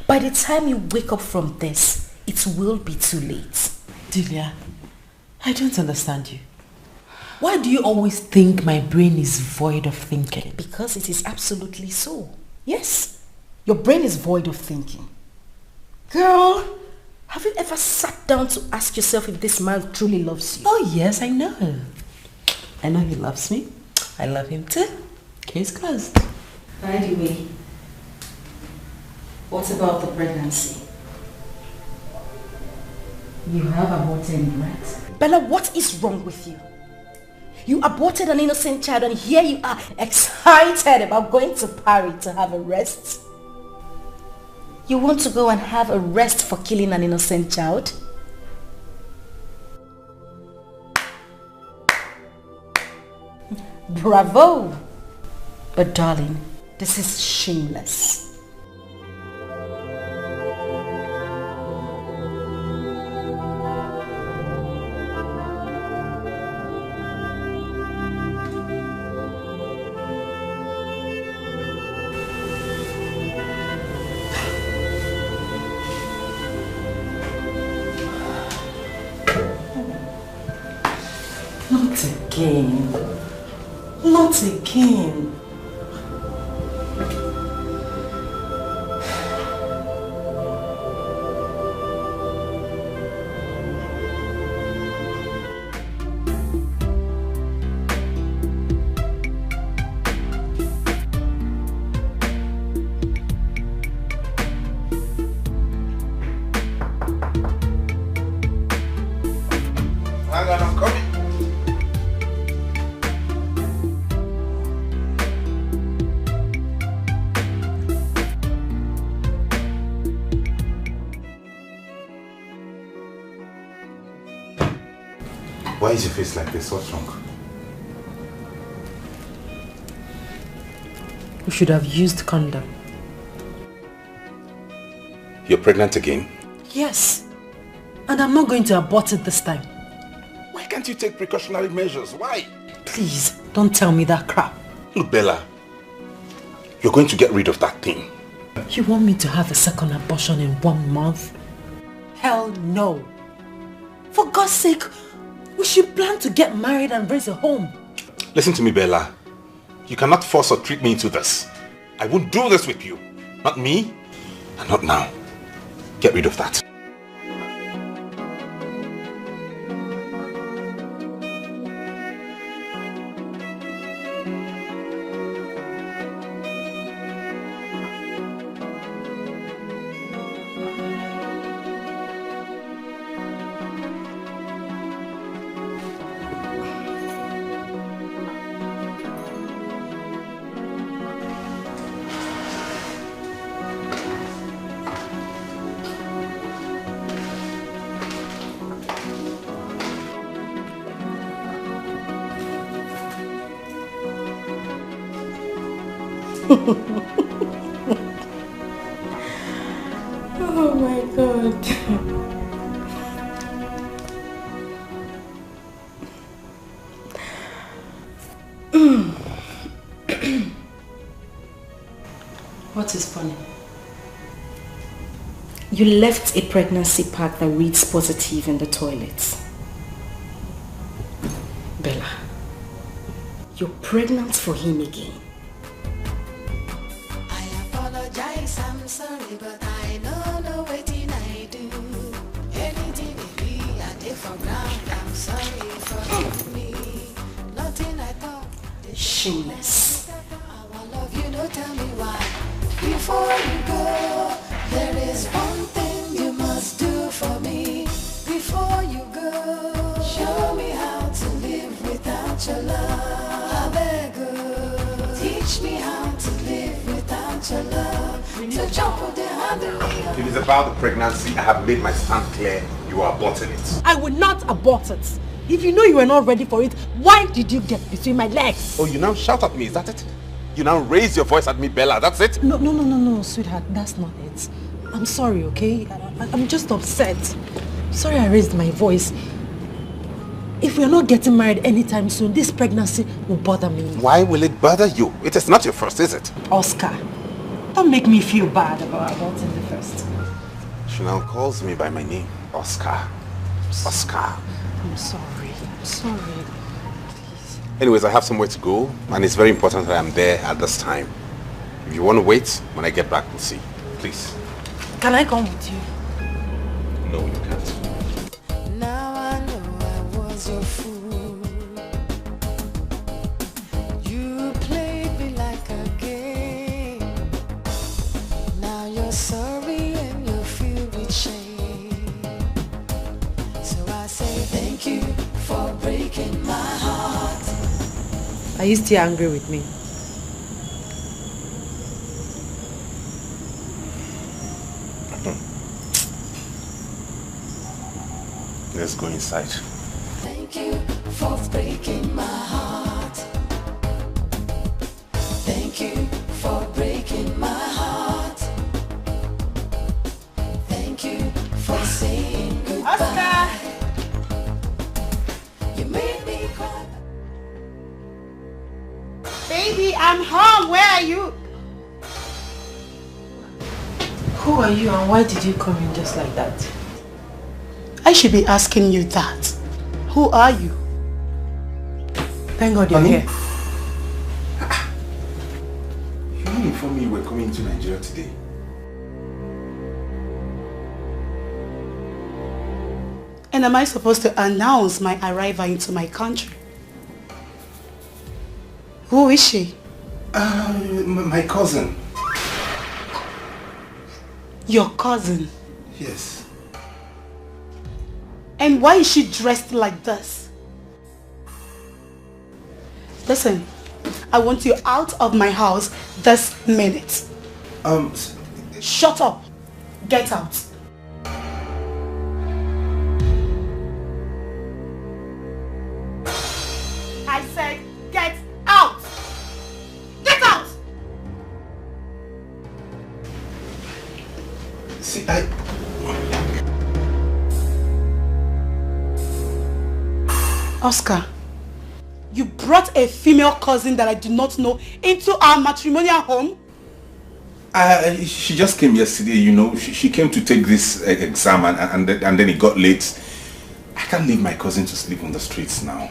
by the time you wake up from this, it will be too late. Delia, I don't understand you. Why do you always think my brain is void of thinking? Because it is absolutely so. Yes, your brain is void of thinking. Girl, have you ever sat down to ask yourself if this man truly loves you? Oh yes, I know. I know he loves me. I love him too. Case closed. By the way, What about the pregnancy? You have aborted, right? Bella, what is wrong with you? You aborted an innocent child and here you are excited about going to Paris to have a rest? You want to go and have a rest for killing an innocent child? Bravo! But darling, this is shameless. Not again. Not again. Hang on, I'm coming. Why is your face like this? What's wrong? We should have used condom. You're pregnant again? Yes. And I'm not going to abort it this time. Why can't you take precautionary measures? Why? Please, don't tell me that crap. Look, Bella, you're going to get rid of that thing. You want me to have a second abortion in 1 month? Hell no. For God's sake, we should plan to get married and raise a home. Listen to me, Bella. You cannot force or trick me into this. I won't do this with you. Not me, and not now. Get rid of that. Oh my God. What is funny? You left a pregnancy pack that reads positive in the toilet. Bella, you're pregnant for him again. I'm sorry, but I don't know what I do. Anything it be, I did for ground. I'm sorry, forgive me. Nothing I thought. Shameless. I love you, don't tell me why. Before you go, there is one thing you must do for me. Before you go, show me how to live without your love. I beg you, teach me how to live without your love. If it's about the pregnancy, I have made my stand clear. You are aborting it. I will not abort it. If you know you were not ready for it, why did you get between my legs? Oh, you now shout at me, is that it? You now raise your voice at me, Bella, that's it? No, sweetheart, that's not it. I'm sorry, okay? I'm just upset. Sorry I raised my voice. If we're not getting married anytime soon, this pregnancy will bother me. Why will it bother you? It is not your first, is it? Oscar, don't make me feel bad about aborting the first. She now calls me by my name, Oscar. Oscar. I'm sorry. Please. Anyways, I have somewhere to go, and it's very important that I'm there at this time. If you want to wait, when I get back, we'll see. Please. Can I come with you? No, you can't. Now I know I was your fool. You played me like a game. Now you're so Are you still angry with me? Let's go inside. Thank you for breaking my heart. Thank you for breaking my heart. Thank you for saying goodbye. Oscar! You made me cry. Baby, I'm home. Where are you? Who are you and why did you come in just like that? I should be asking you that. Who are you? Thank God you're here. You didn't inform me you were coming to Nigeria today. And am I supposed to announce my arrival into my country? Who is she? My cousin. Your cousin? Yes. And why is she dressed like this? Listen, I want you out of my house this minute. Shut up. Get out. I said get out. Get out. See, Oscar, you brought a female cousin that I do not know into our matrimonial home? She just came yesterday, you know. She came to take this exam and then it got late. I can't leave my cousin to sleep on the streets now.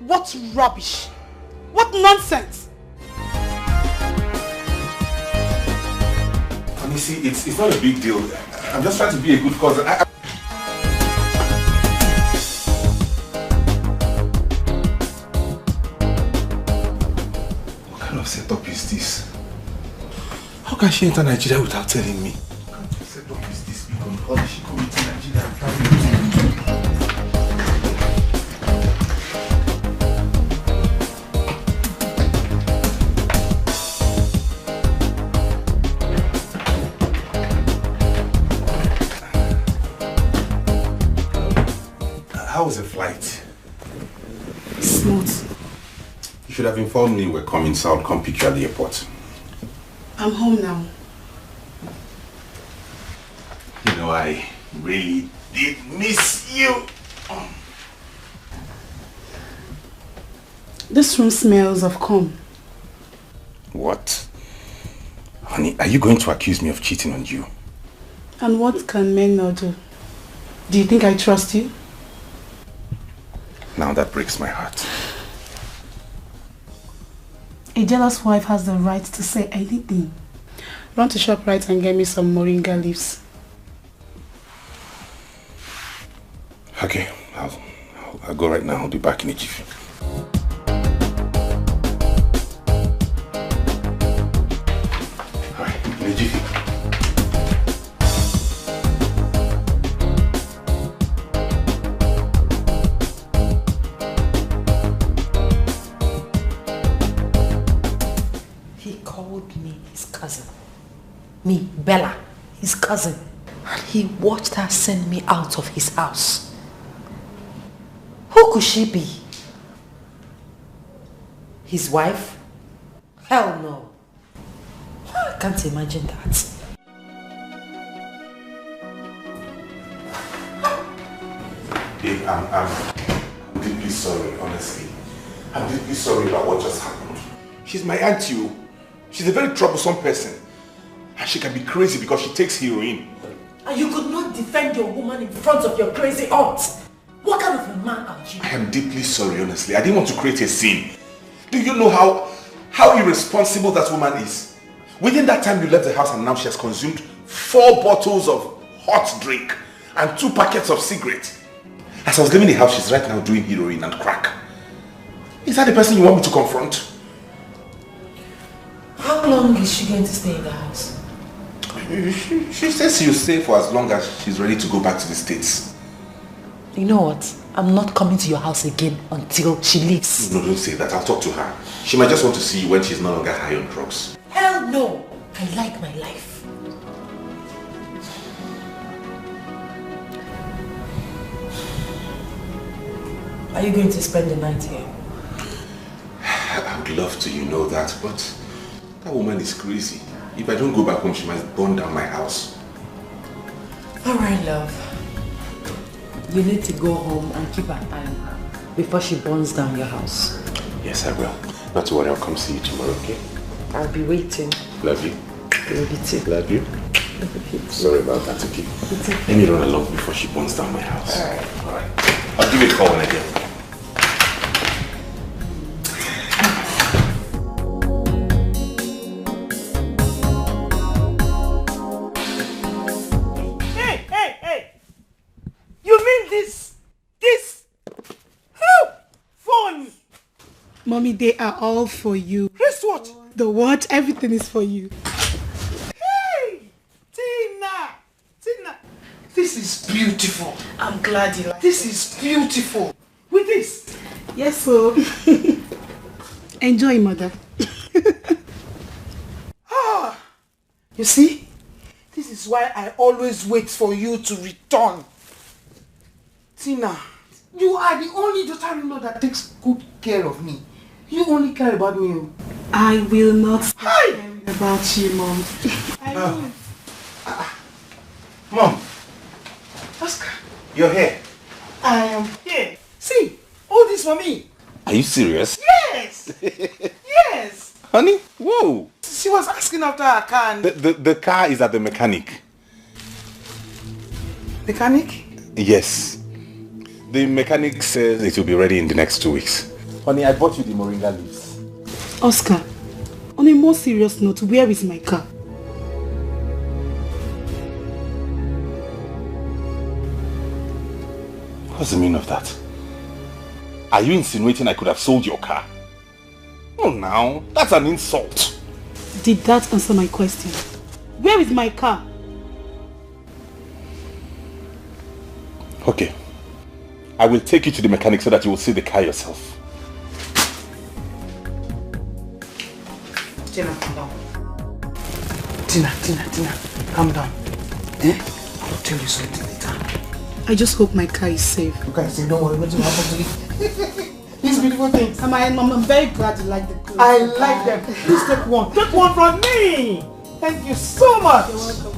What rubbish! What nonsense! And you see, it's not a big deal. I'm just trying to be a good cousin. What kind of setup is this? How can she enter Nigeria without telling me? What kind of setup is this? How did she come into Nigeria and tell me? How was the flight? Smooth. You should have informed me we're coming, so I'll come pick you at the airport. I'm home now. You know, I really did miss you. This room smells of cum. What? Honey, are you going to accuse me of cheating on you? And what can men not do? Do you think I trust you? Now that breaks my heart. A jealous wife has the right to say anything. Run to ShopRite and get me some moringa leaves. Okay, I'll go right now. I'll be back in a jiffy. Alright, in a jiffy. Me, Bella, his cousin. And he watched her send me out of his house. Who could she be? His wife? Hell no. I can't imagine that. Babe, I'm deeply sorry, honestly. I'm deeply sorry about what just happened. She's my auntie, you. She's a very troublesome person. And she can be crazy because she takes heroin. And you could not defend your woman in front of your crazy aunt. What kind of a man are you? I am deeply sorry, honestly. I didn't want to create a scene. Do you know how irresponsible that woman is? Within that time you left the house and now she has consumed 4 bottles of hot drink and 2 packets of cigarettes. As I was leaving the house, she's right now doing heroin and crack. Is that the person you want me to confront? How long is she going to stay in the house? She says she'll stay for as long as she's ready to go back to the States. You know what? I'm not coming to your house again until she leaves. No, don't say that. I'll talk to her. She might just want to see you when she's no longer high on drugs. Hell no! I like my life. Are you going to spend the night here? I would love to, you know that, but that woman is crazy. If I don't go back home, she might burn down my house. Alright, love. You need to go home and keep an eye on her before she burns down your house. Yes, I will. Not to worry, I'll come see you tomorrow, okay? I'll be waiting. Love you. Love you too. Love you. Sorry about that, okay? It's okay. Let me run along before she burns down my house. Alright. I'll give you a call when I get home. Mommy, they are all for you. Wristwatch? The watch, everything is for you. Hey! Tina! This is beautiful. I'm glad you like This is beautiful. With this? Yes, so. Enjoy, mother. You see? This is why I always wait for you to return. Tina, you are the only daughter-in-law that takes good care of me. You only care about me. I will not care about you, Mom. I will. Mom. Oscar. You're here. I am here. See, all this for me. Are you serious? Yes. Yes. Honey? Whoa. She was asking after her car. And The car is at the mechanic. Mechanic? Yes. The mechanic says it will be ready in the next 2 weeks. Honey, I bought you the moringa leaves. Oscar, on a more serious note, where is my car? What's the meaning of that? Are you insinuating I could have sold your car? Oh, now, that's an insult. Did that answer my question? Where is my car? Okay. I will take you to the mechanic so that you will see the car yourself. Tina, calm down. Tina, calm down. I'll tell you something later. I just hope my car is safe. You guys say, don't worry, what's going to happen to me? These beautiful things. I'm very glad you like the clothes. I like them. Please take one. Take one from me. Thank you so much. You're welcome.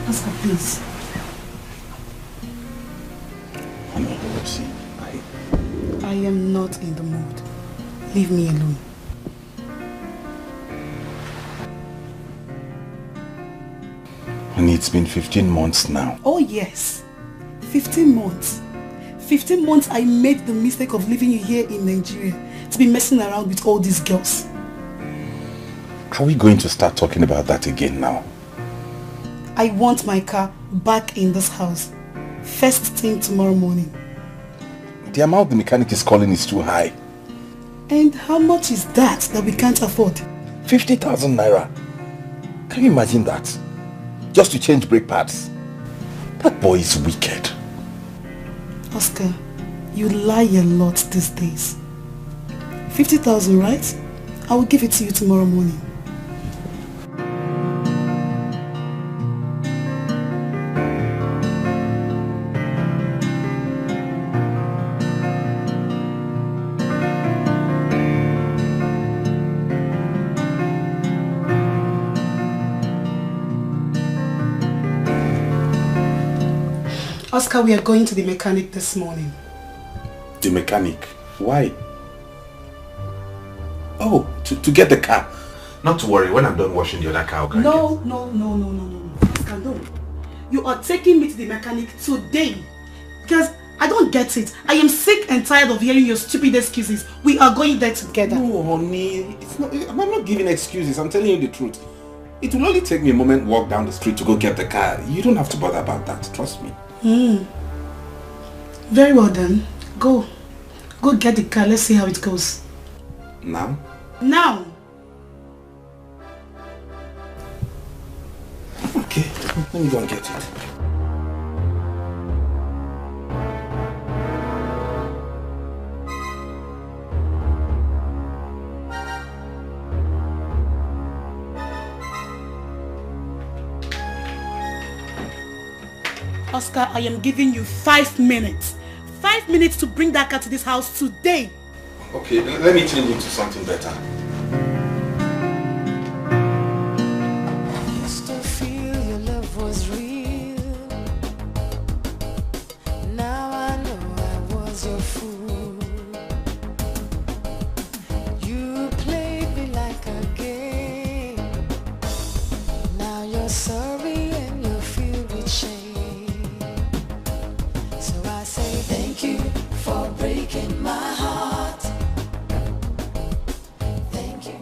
Oscar, please. Honey, see, I am not in the mood. Leave me alone. Honey, it's been 15 months now. Oh yes, 15 months. 15 months I made the mistake of leaving you here in Nigeria to be messing around with all these girls. Are we going to start talking about that again now? I want my car back in this house. First thing tomorrow morning. The amount the mechanic is calling is too high. And how much is that we can't afford? 50,000 naira. Can you imagine that? Just to change brake pads. That boy is wicked. Oscar, you lie a lot these days. 50,000, right? I will give it to you tomorrow morning. Oscar, we are going to the mechanic this morning. The mechanic? Why? Oh, to get the car. Not to worry, when I'm done washing the other car, I'll go and No. Oscar, no. You are taking me to the mechanic today. Because I don't get it. I am sick and tired of hearing your stupid excuses. We are going there together. No, honey. I'm not giving excuses. I'm telling you the truth. It will only take me a moment walk down the street to go get the car. You don't have to bother about that. Trust me. Very well then. Go get the car. Let's see how it goes. Now? Now. Okay, let me go and get it. Oscar, I am giving you 5 minutes. 5 minutes to bring that car to this house today. Okay, let me change into something better. Used to feel your love was real. Now I know I was your fool. You played me like a game. Now you're sorry and you're filled with shame. So I say thank you for breaking my heart. Thank you.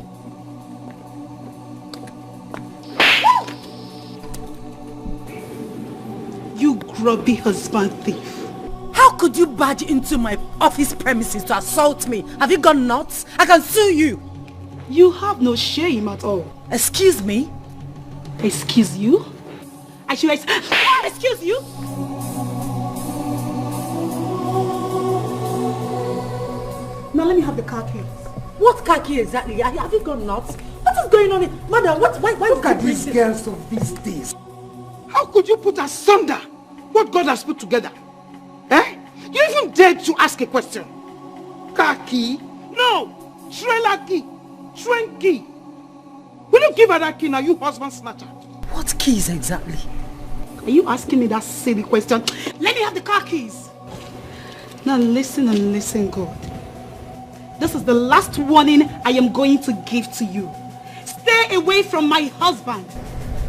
You grubby husband thief. How could you barge into my office premises to assault me? Have you gone nuts? I can sue you. You have no shame at all. Excuse me? Excuse you? I should excuse you? Now let me have the car keys. What car key exactly? Have you gone nuts? What is going on here? Madam, why Look at these girls of these days. How could you put asunder what God has put together? Eh? You even dared to ask a question. Car key? No! Trailer key! Train key! Will you give her that key now, you husband snatcher? What keys exactly? Are you asking me that silly question? Let me have the car keys. Now listen and listen, God. This is the last warning I am going to give to you. Stay away from my husband.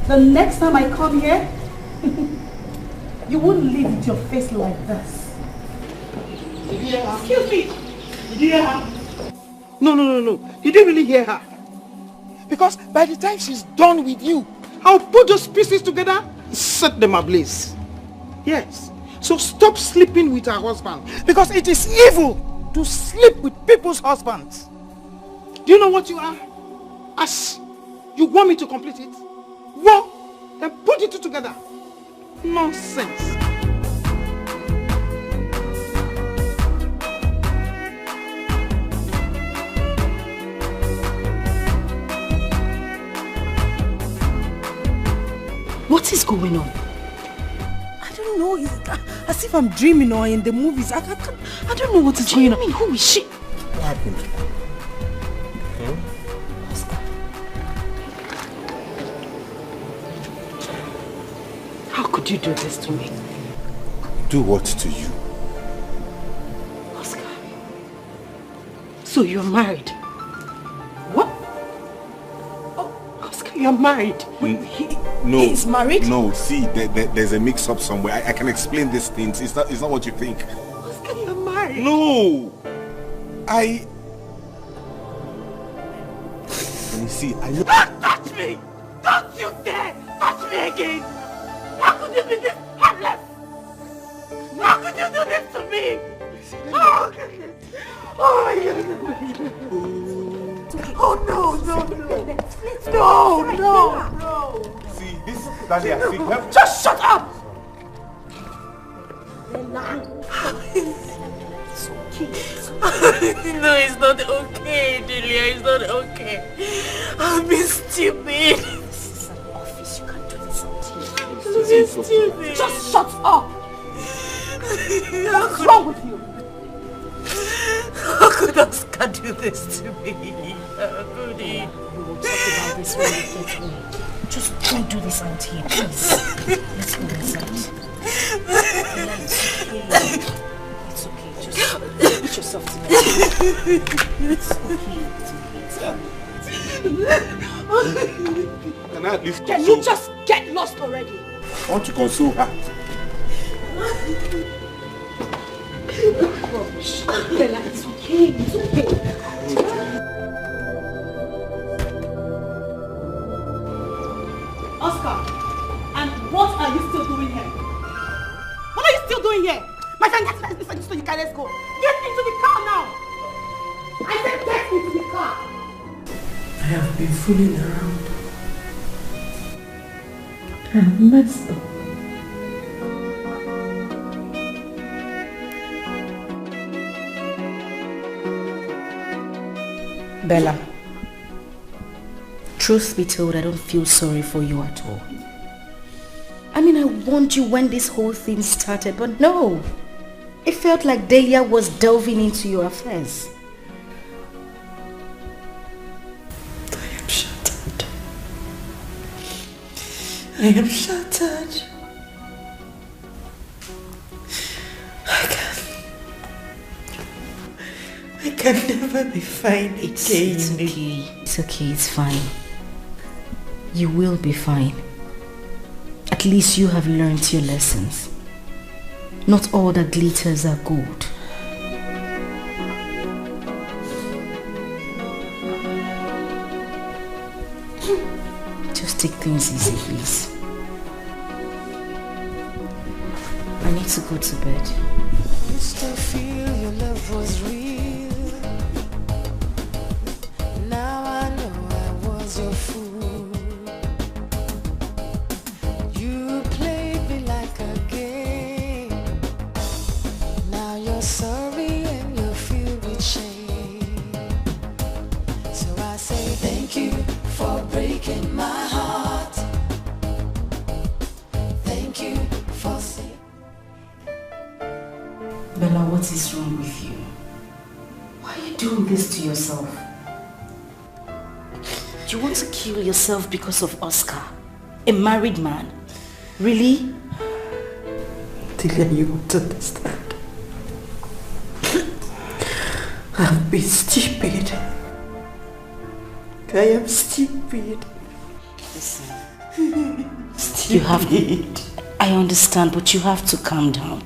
The next time I come here, you won't leave with your face like this. Yeah. Excuse me. Did you hear her? No. You didn't really hear her. Because by the time she's done with you, I'll put those pieces together and set them ablaze. Yes. So stop sleeping with her husband. Because it is evil to sleep with people's husbands. Do you know what you are? As you want me to complete it? Well, then put it two together. Nonsense. What is going on? I don't know. It's as if I'm dreaming or in the movies. I don't know what is going on. Who is she? What happened? Oscar. How could you do this to me? Do what to you? Oscar. So you're married? What? Oh, Oscar, you're married. No. He's married? No, see, there's a mix-up somewhere. I can explain these things. It's not what you think. Oscar, you're married. No! Let me see. Don't touch me! Don't you dare touch me again! How could you be this heartless? How could you do this to me? Oh, my goodness! Oh, no! See, this is Dahlia. See, just shut up! It's okay. No, it's not okay, Delia. It's not okay. I've been stupid. This is an office. You can't do this until I've been stupid. Just shut up! What's wrong with you? How could Oscar do this to me? How could he? We will talk about this when we get home. Just don't do this out here, please. Let's go inside. It's okay. Just put yourself together. It's okay. Can I at least Can you just get lost already? I want to console her. Bella, it's okay. It's okay. Oscar, and what are you still doing here? What are you still doing here? My friend, let's so you can let's go. Get into the car now. I said get into the car. I have been fooling around and messed up. Bella, truth be told, I don't feel sorry for you at all. I mean, I warned you when this whole thing started, but no. It felt like Delia was delving into your affairs. I am shattered. I am shattered. I can never be fine again. It's okay. It's okay, it's fine. You will be fine. At least you have learned your lessons. Not all that glitters are gold. Just take things easy, please. I need to go to bed. Used to feel your love was real. Now I know I was your fool. You played me like a game. Now you're sorry and you're filled with shame. So I say thank you for breaking my heart. Thank you for saying. Bella, what is wrong with you? Why are you doing this to yourself? Do you want to kill yourself because of Oscar? A married man? Really? Delia, you won't understand. I've been stupid. I am stupid. Listen. Stupid. You have to, I understand, but you have to calm down.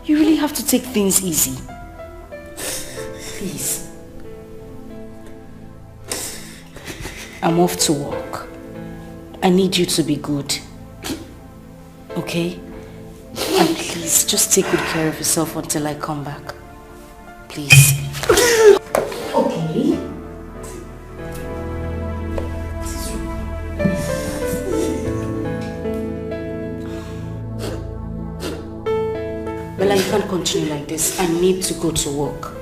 You really have to take things easy. Please. I'm off to work. I need you to be good. Okay? And please, just take good care of yourself until I come back. Please. Okay. Bella, you can't continue like this. I need to go to work.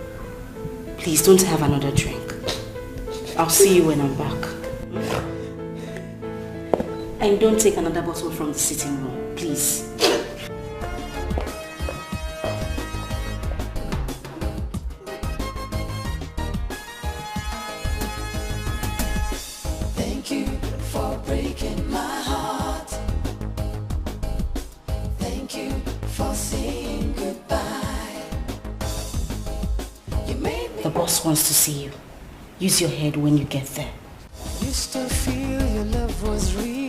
Please, don't have another drink. I'll see you when I'm back. And don't take another bottle from the sitting room, please. Thank you for breaking my heart. Thank you for saying goodbye. You made me. The boss wants to see you. Use your head when you get there. Used to feel your love was real.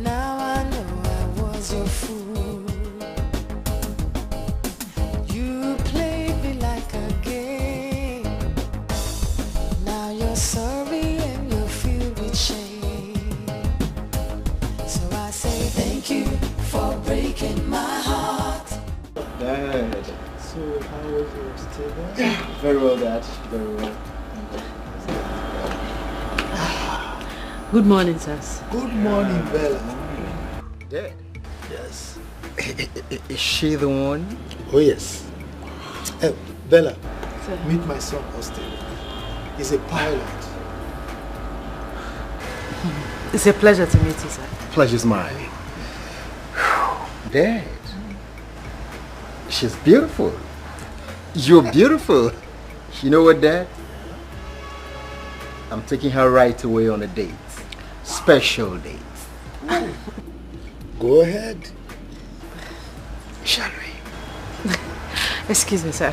Now I know I was your fool. You played me like a game. Now you're sorry and you're filled with shame. So I say thank you for breaking my heart. Dad, so how was your stay there? Very well, Dad. Very well. Good morning, sirs. Good morning, Bella. Dad? Yes. Is she the one? Oh, yes. Bella, meet my son, Austin. He's a pilot. It's a pleasure to meet you, sir. Pleasure's mine. Dad, she's beautiful. You're beautiful. You know what, Dad? I'm taking her right away on a date. Special date. Go ahead. Shall we? Excuse me, sir.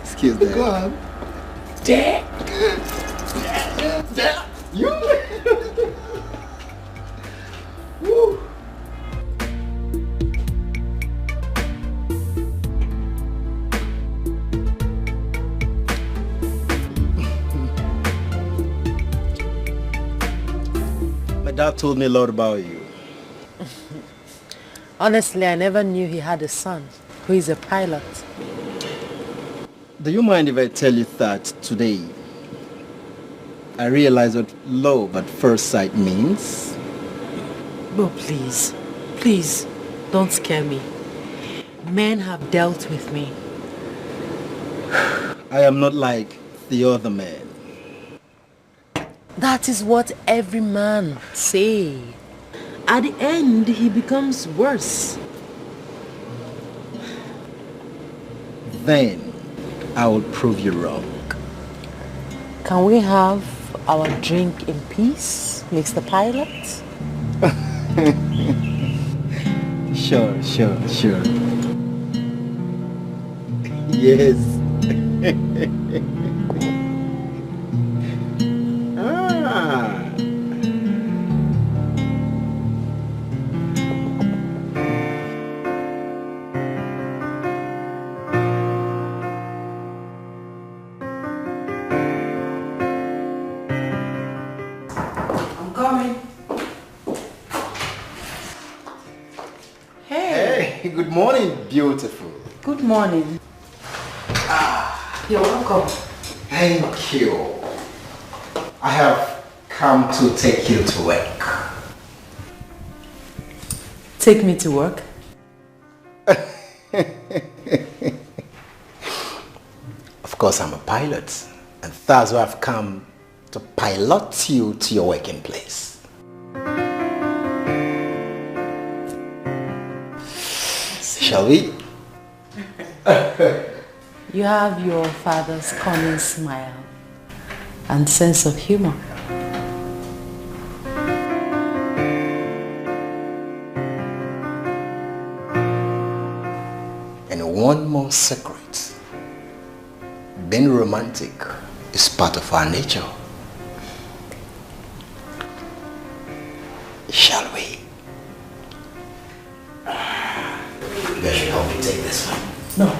Excuse me. Go on. Dad. You. Woo. My dad told me a lot about you. Honestly, I never knew he had a son who is a pilot. Do you mind if I tell you that today I realize what love at first sight means? Oh, please. Please, don't scare me. Men have dealt with me. I am not like the other men. That is what every man say. At the end, he becomes worse. Then I will prove you wrong. Can we have our drink in peace, Mr. Pilot? Sure. Yes. Ah. I'm coming. Hey, good morning, beautiful. Good morning. You're welcome. Thank you. I have come to take you to work. Take me to work? Of course, I'm a pilot, and that's why I've come to pilot you to your working place. Shall we? You have your father's cunning smile and sense of humor. And one more secret. Being romantic is part of our nature. Shall we? You guys should help me take this one. No.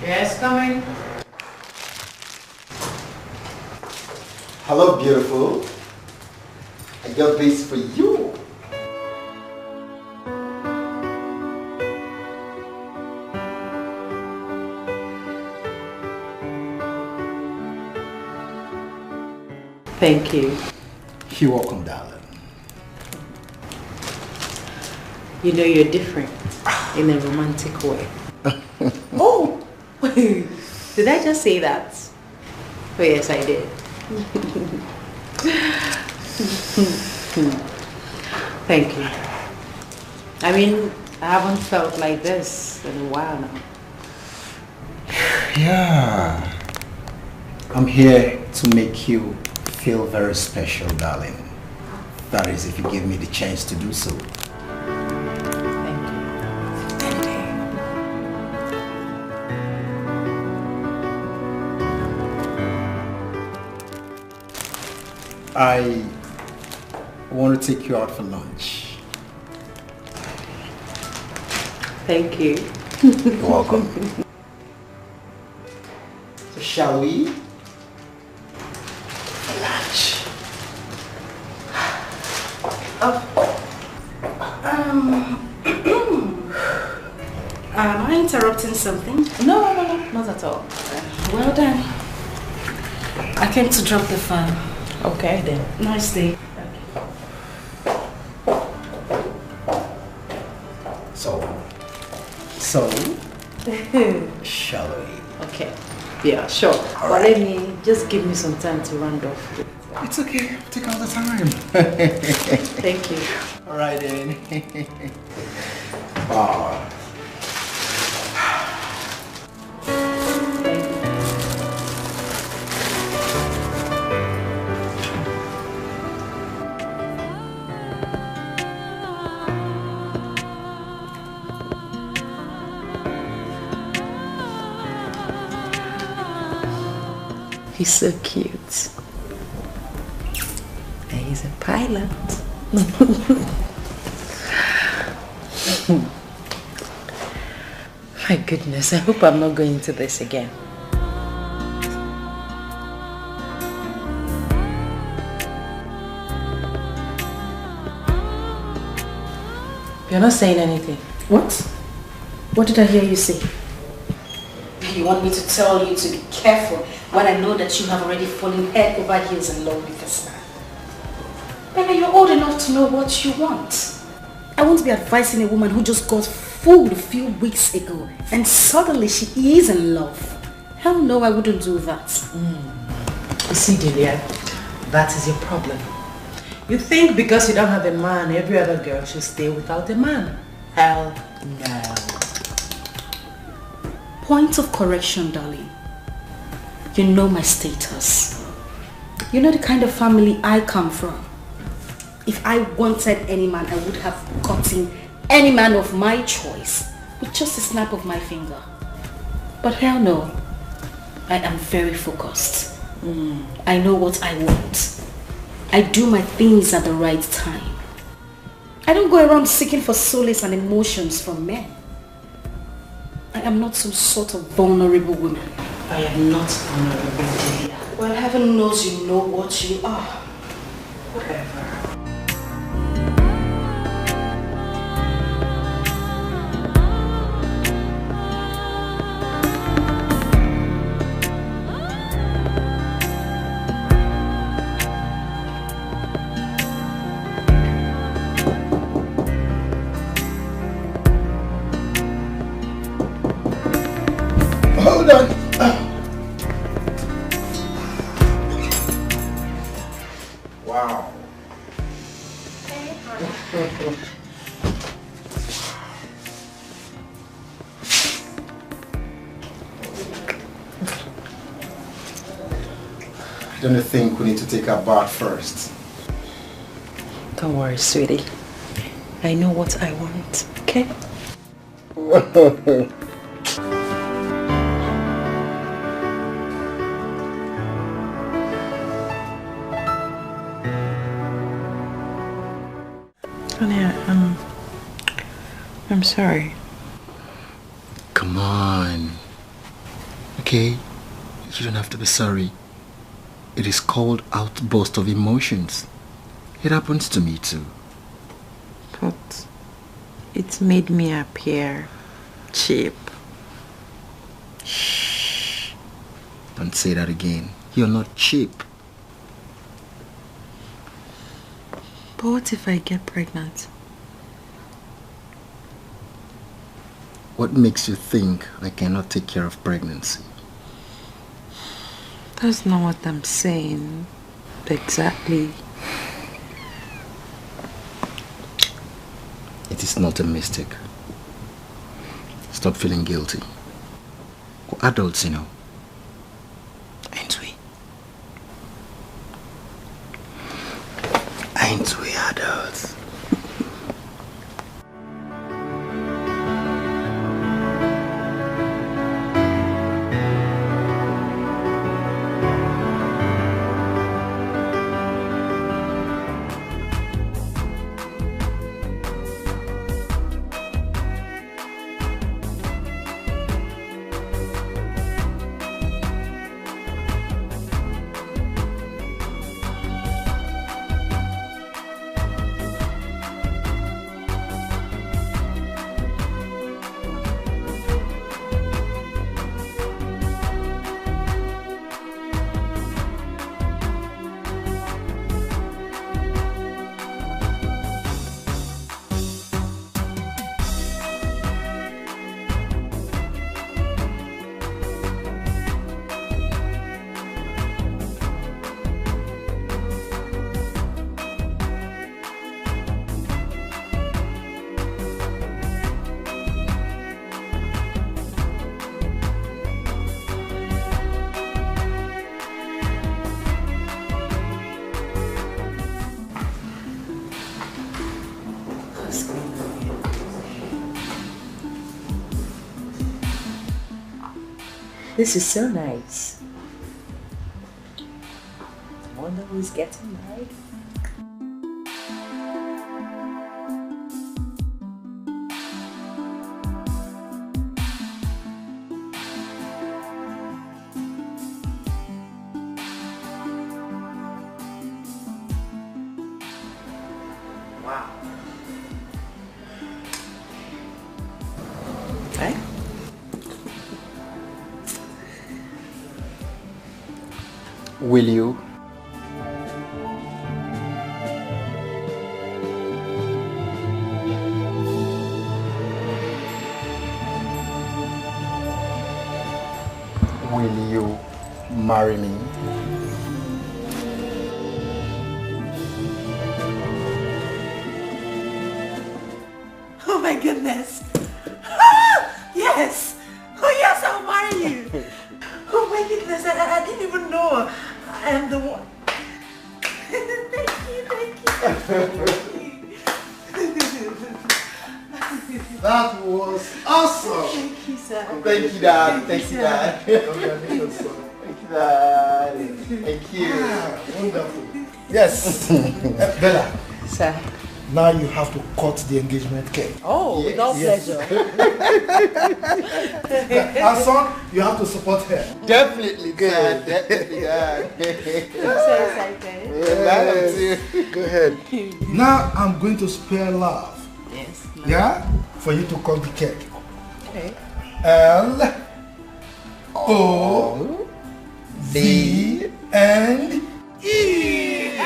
Yes, coming. Hello, beautiful. I got this for you. Thank you. You're welcome, darling. You know you're different in a romantic way. Oh! Did I just say that? Oh yes, I did. Thank you. I mean, I haven't felt like this in a while now. Yeah. I'm here to make you feel very special, darling. That is, if you give me the chance to do so. I want to take you out for lunch. Thank you. You're welcome. So shall we? For lunch. Am I interrupting something? No, not at all. Well done. I came to drop the file. Okay then. Nice day. So, shall we? Okay. Yeah, sure. But let me just give me some time to round off. It's okay. Take all the time. Thank you. All right then. Oh. He's so cute. And he's a pilot. My goodness, I hope I'm not going to this again. You're not saying anything. What? What did I hear you say? You want me to tell you to be careful when I know that you have already fallen head over heels in love with this man? Baby, you're old enough to know what you want. I won't be advising a woman who just got fooled a few weeks ago and suddenly she is in love. Hell no, I wouldn't do that. You see, Delia, that is your problem. You think because you don't have a man, every other girl should stay without a man. Hell no. Point of correction, darling. You know my status. You know the kind of family I come from. If I wanted any man, I would have gotten any man of my choice with just a snap of my finger. But hell no. I am very focused. I know what I want. I do my things at the right time. I don't go around seeking for solace and emotions from men. I am not some sort of vulnerable woman. I am not vulnerable, Delia. Well, heaven knows you know what you are. Whatever. Hold on. Wow. Don't you think we need to take our bath first? Don't worry, sweetie. I know what I want, okay? Honey, I'm sorry. Come on. Okay? You don't have to be sorry. It is called outburst of emotions. It happens to me too. But it made me appear cheap. Shh. Don't say that again. You're not cheap. But what if I get pregnant? What makes you think I cannot take care of pregnancy? That's not what I'm saying. Exactly. It is not a mistake. Stop feeling guilty. We're adults, you know. Ain't we? Ain't we adults? This is so nice. who is getting married. Wow. Okay. Will you? Will you marry me? Oh my goodness. Yes. Oh yes, I'll marry you. Oh my goodness, I didn't even know I am the one. Thank you. That was awesome. Thank you, sir. Thank you, Dad. Thank you, Dad. Congratulations, sir. Thank you, Dad. Thank you. Ah, wonderful. Yes. Bella. Sir. Now you have to cut the engagement cake. Oh, with all pleasure. And son, you have to support her. Definitely, Dad. Definitely, Dad. I'm so excited. Yes. Go ahead. Now I'm going to spare love. Yes. Yeah? For you to cut the cake. Okay. L O V and E.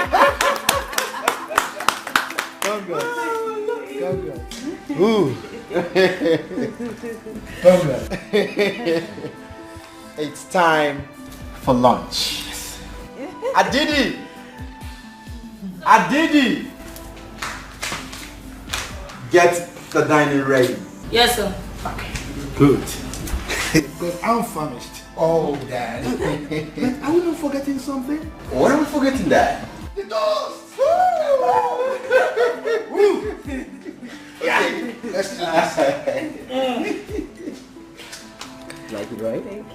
Congrats. Congrats. Ooh. Congrats. It's time for lunch. I did it. I did it. Get the dining ready. Yes, sir. Good. Because I'm famished. Oh, Dad. But are we not forgetting something? What are we forgetting, Dad? The toast. Yeah. Let's do this. Like it, right? Thank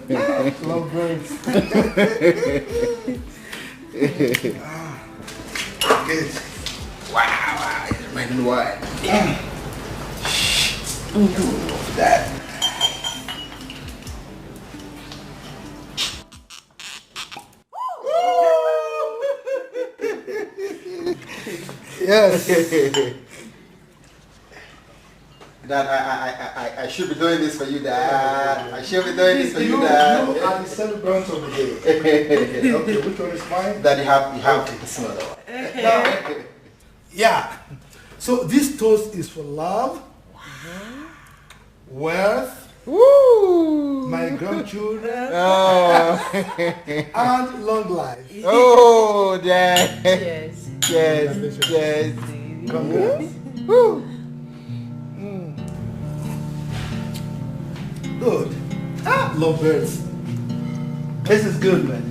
you. Love birds. Good. Wow, it's raining wine. That. Yes. Dad, I should be doing this for you, Dad. I should be doing this for you, Dad. You are the celebrant of the day. Okay, which one is mine? Dad, you have to smell it. Yeah. So this toast is for love, wealth, my grandchildren, and long life. Oh, Dad. Yes. Yes. Yes. Congrats. Good. Love birds. This is good, man.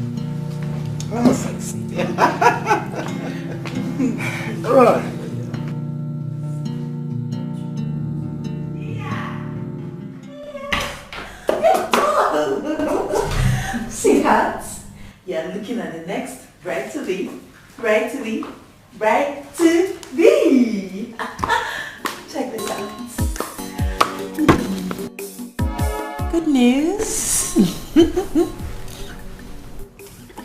Oh, sexy. All right. Sweetheart, you're looking at the next bride to be, bride to be, bride to be. Check this out. Good news.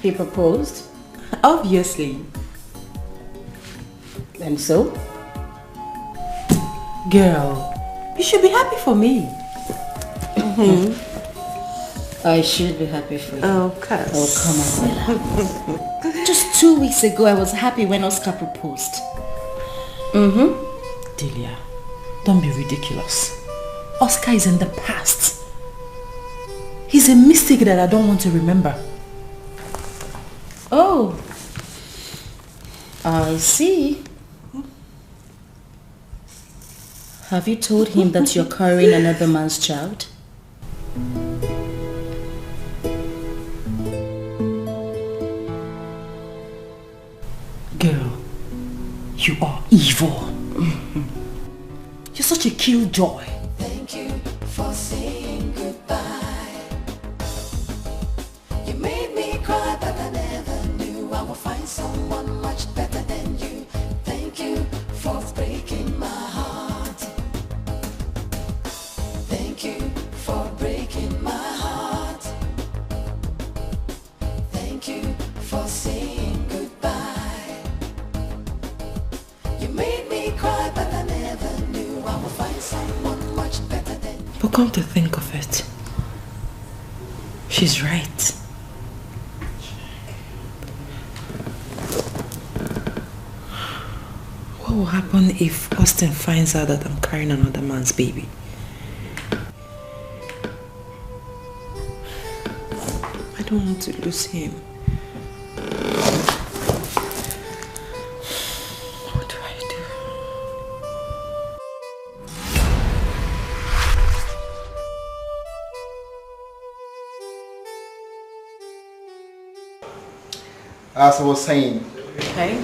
He proposed? Obviously. And so? Girl, you should be happy for me. I should be happy for you. Oh, cuz. Oh, come on, Bella. Just 2 weeks ago, I was happy when Oscar proposed. Delia, don't be ridiculous. Oscar is in the past. He's a mistake that I don't want to remember. Oh, I see. Have you told him that you're carrying another man's child? Girl, you are evil. You're such a killjoy. Thank you for saying goodbye. You made me cry, but I never someone much better than you. Thank you for breaking my heart. Thank you for breaking my heart. Thank you for saying goodbye. You made me cry, but I never knew I would find someone much better than you. But come to think of it, she's right. What will happen if Austin finds out that I'm carrying another man's baby? I don't want to lose him. What do I do? As I was saying, Okay.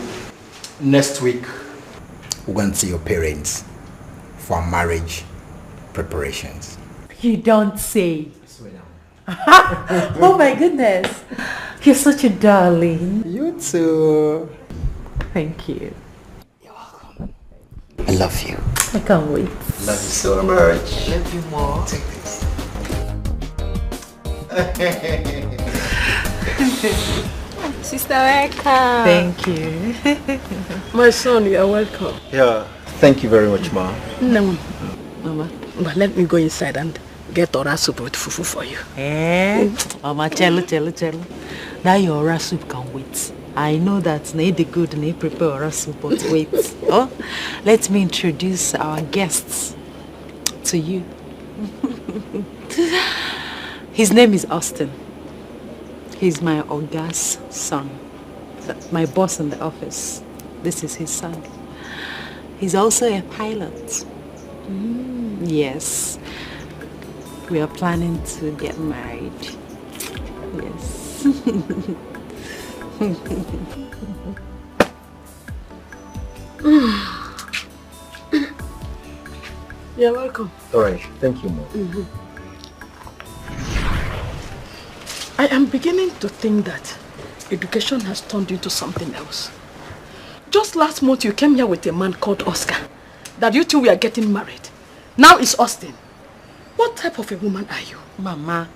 next week we're going to see your parents for marriage preparations. You don't say. Oh my goodness. You're such a darling. You too. Thank you. I love you. I can't wait. Love you so much. Love you more. Take this. Sister, welcome. Thank you. My son, you are welcome. Yeah, thank you very much, Ma. No, Mama, but let me go inside and get ora soup with fufu for you. Mama, tell. That your ora soup can wait. I know that na the good na prepare ora soup, but wait. Oh, let me introduce our guests to you. His name is Austin. He's my Oga's son. My boss in the office. This is his son. He's also a pilot. Yes. We are planning to get married. Yes. You're welcome. Alright, thank you, Ma. I am beginning to think that education has turned into something else. Just last month you came here with a man called Oscar, that you two were getting married. Now it's Austin. What type of a woman are you? Mama,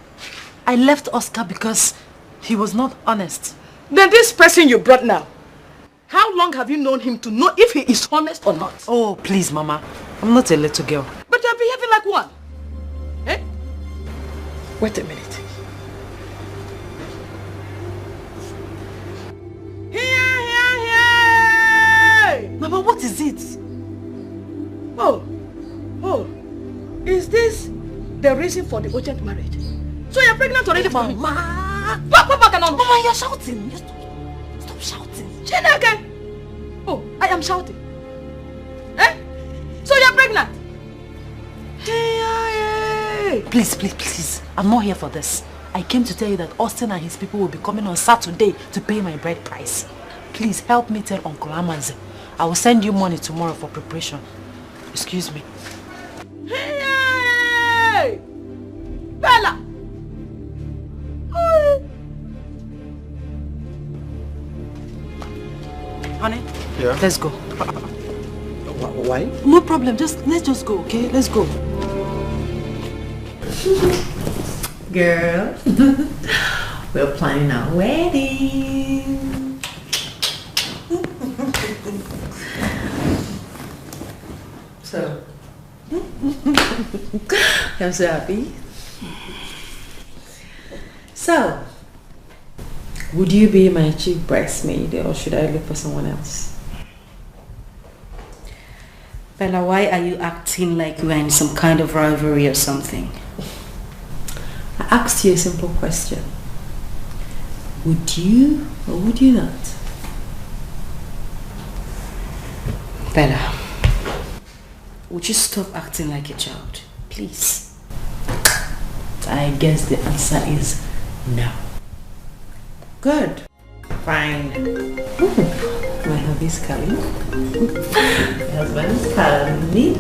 I left Oscar because he was not honest. Then this person you brought now, how long have you known him to know if he is honest or not? Oh, please, Mama. I'm not a little girl. But you're behaving like one. Eh? Wait a minute. Mama, what is it? Oh, is this the reason for the urgent marriage? So you're pregnant already for me? Mama, you're shouting. Stop shouting. Chineke! Oh, I am shouting. Eh? So you're pregnant? Please. I'm not here for this. I came to tell you that Austin and his people will be coming on Saturday to pay my bride price. Please help me tell Uncle Amaze. I will send you money tomorrow for preparation. Excuse me. Hey! Bella! Honey? Yeah? Let's go. Why? No problem. Let's just go, okay? Let's go. Girl, we're planning our wedding. So, I'm so happy. So, would you be my chief bridesmaid or should I look for someone else? Bella, why are you acting like we're in some kind of rivalry or something? I asked you a simple question. Would you or would you not? Bella, would you stop acting like a child, please? I guess the answer is no. Good. Fine. Ooh, my hubby's calling. My husband is calling me.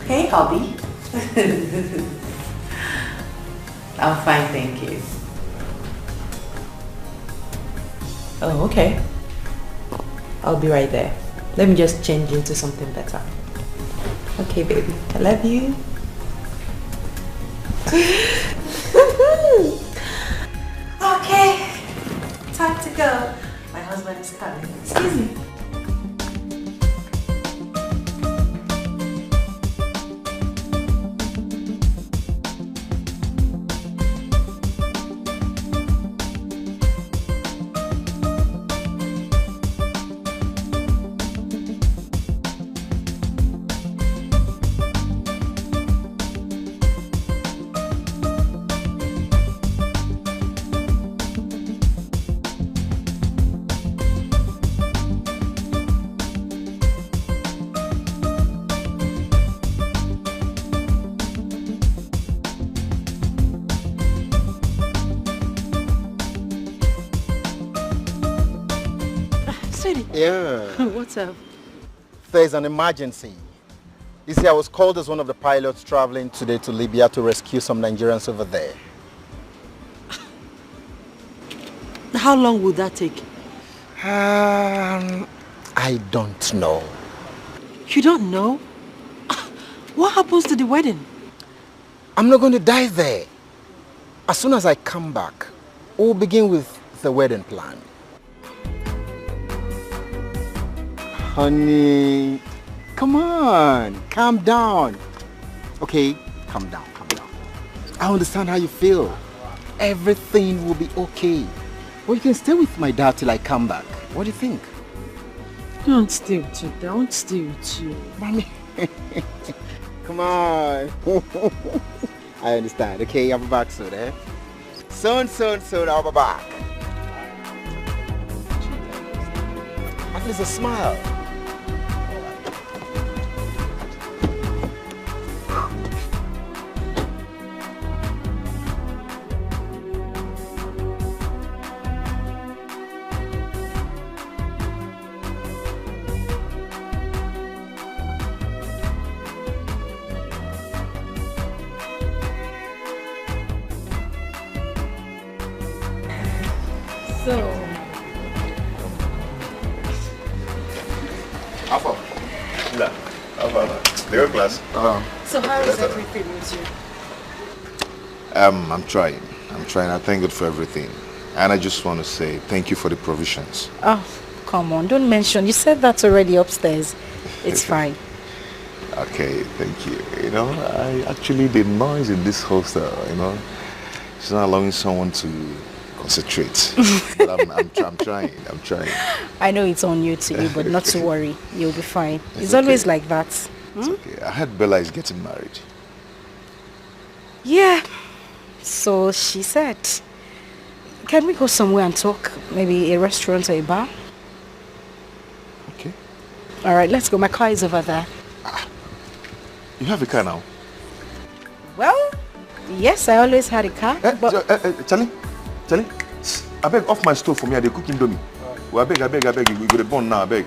Hey, hubby. I'm fine, thank you. Oh, okay. I'll be right there. Let me just change into something better. Okay, baby. I love you. Okay. Time to go. My husband is coming. Excuse me. Yeah. What's up? There's an emergency. You see, I was called as one of the pilots traveling today to Libya to rescue some Nigerians over there. How long would that take? I don't know. You don't know? What happens to the wedding? I'm not going to die there. As soon as I come back, we'll begin with the wedding plan. Honey, come on, calm down. Okay, calm down. I understand how you feel. Everything will be okay. Well, you can stay with my dad till I come back. What do you think? Don't stay with you. Don't stay with you. Mommy. Come on. I understand. Okay, I'll be back soon, eh? Soon, I'll be back. At least a smile. So how is everything with you? I'm trying. I thank God for everything. And I just want to say thank you for the provisions. Oh, come on. Don't mention. You said that already upstairs. It's fine. Okay, thank you. You know, the noise in this hostel, you know, it's not allowing someone to concentrate. But I'm trying. I know it's on you today, but not to worry. You'll be fine. It's okay. Always like that. It's okay. I heard Bella is getting married. Yeah. So she said, can we go somewhere and talk? Maybe a restaurant or a bar? Okay. All right, let's go. My car is over there. You have a car now? Well, yes, I always had a car. Charlie, I beg off my stove for me. They cooking domi. Well, I beg. We got to burn now. I beg.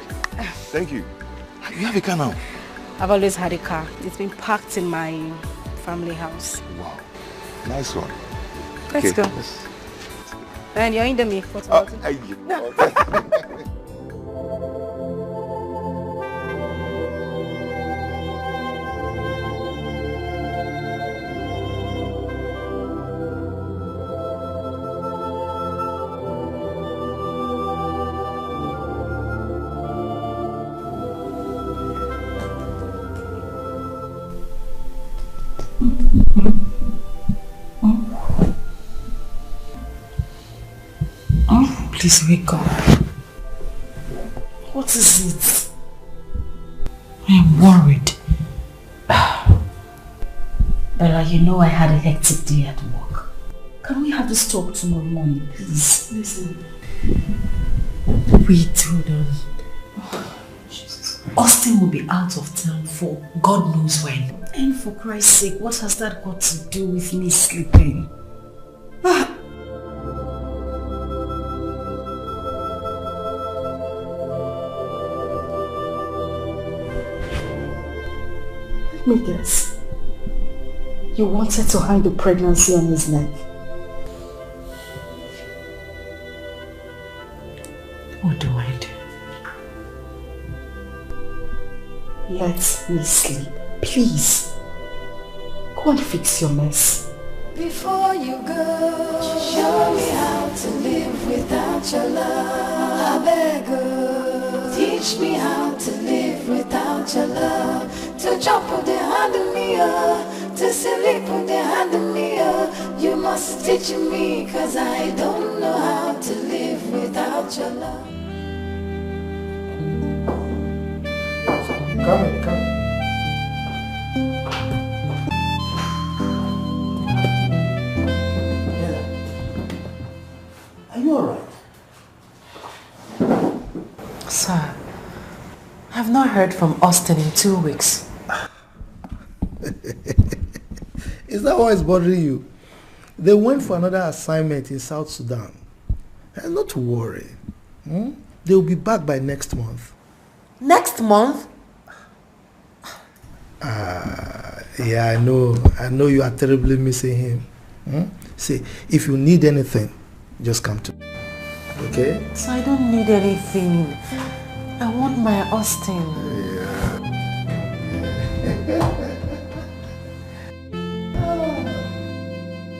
Thank you. You have a car now? I've always had a car. It's been parked in my family house. Wow. Nice one. Let's go. And you're in the me. What's about it? Please wake up. What is it? I am worried. Bella, you know I had a hectic day at work. Can we have this talk tomorrow morning, please? Listen. Wait, hold on. Austin will be out of town for God knows when. And for Christ's sake, what has that got to do with me sleeping? Let me guess. You wanted to hang the pregnancy on his neck. Let me sleep, please. Go and fix your mess. Before you go, show me how to live without your love. I beg you, teach me how to live without your love. To jump on the hand of me, to sleep on the hand of me. You must teach me, cause I don't know how to live without your love. Come in, come in. Are you alright? Sir, I've not heard from Austin in 2 weeks. Is that why it's bothering you? They went for another assignment in South Sudan. And not to worry. They'll be back by next month. Next month? Yeah, I know you are terribly missing him. See, if you need anything, just come to me. Okay? So I don't need anything. I want my Austin.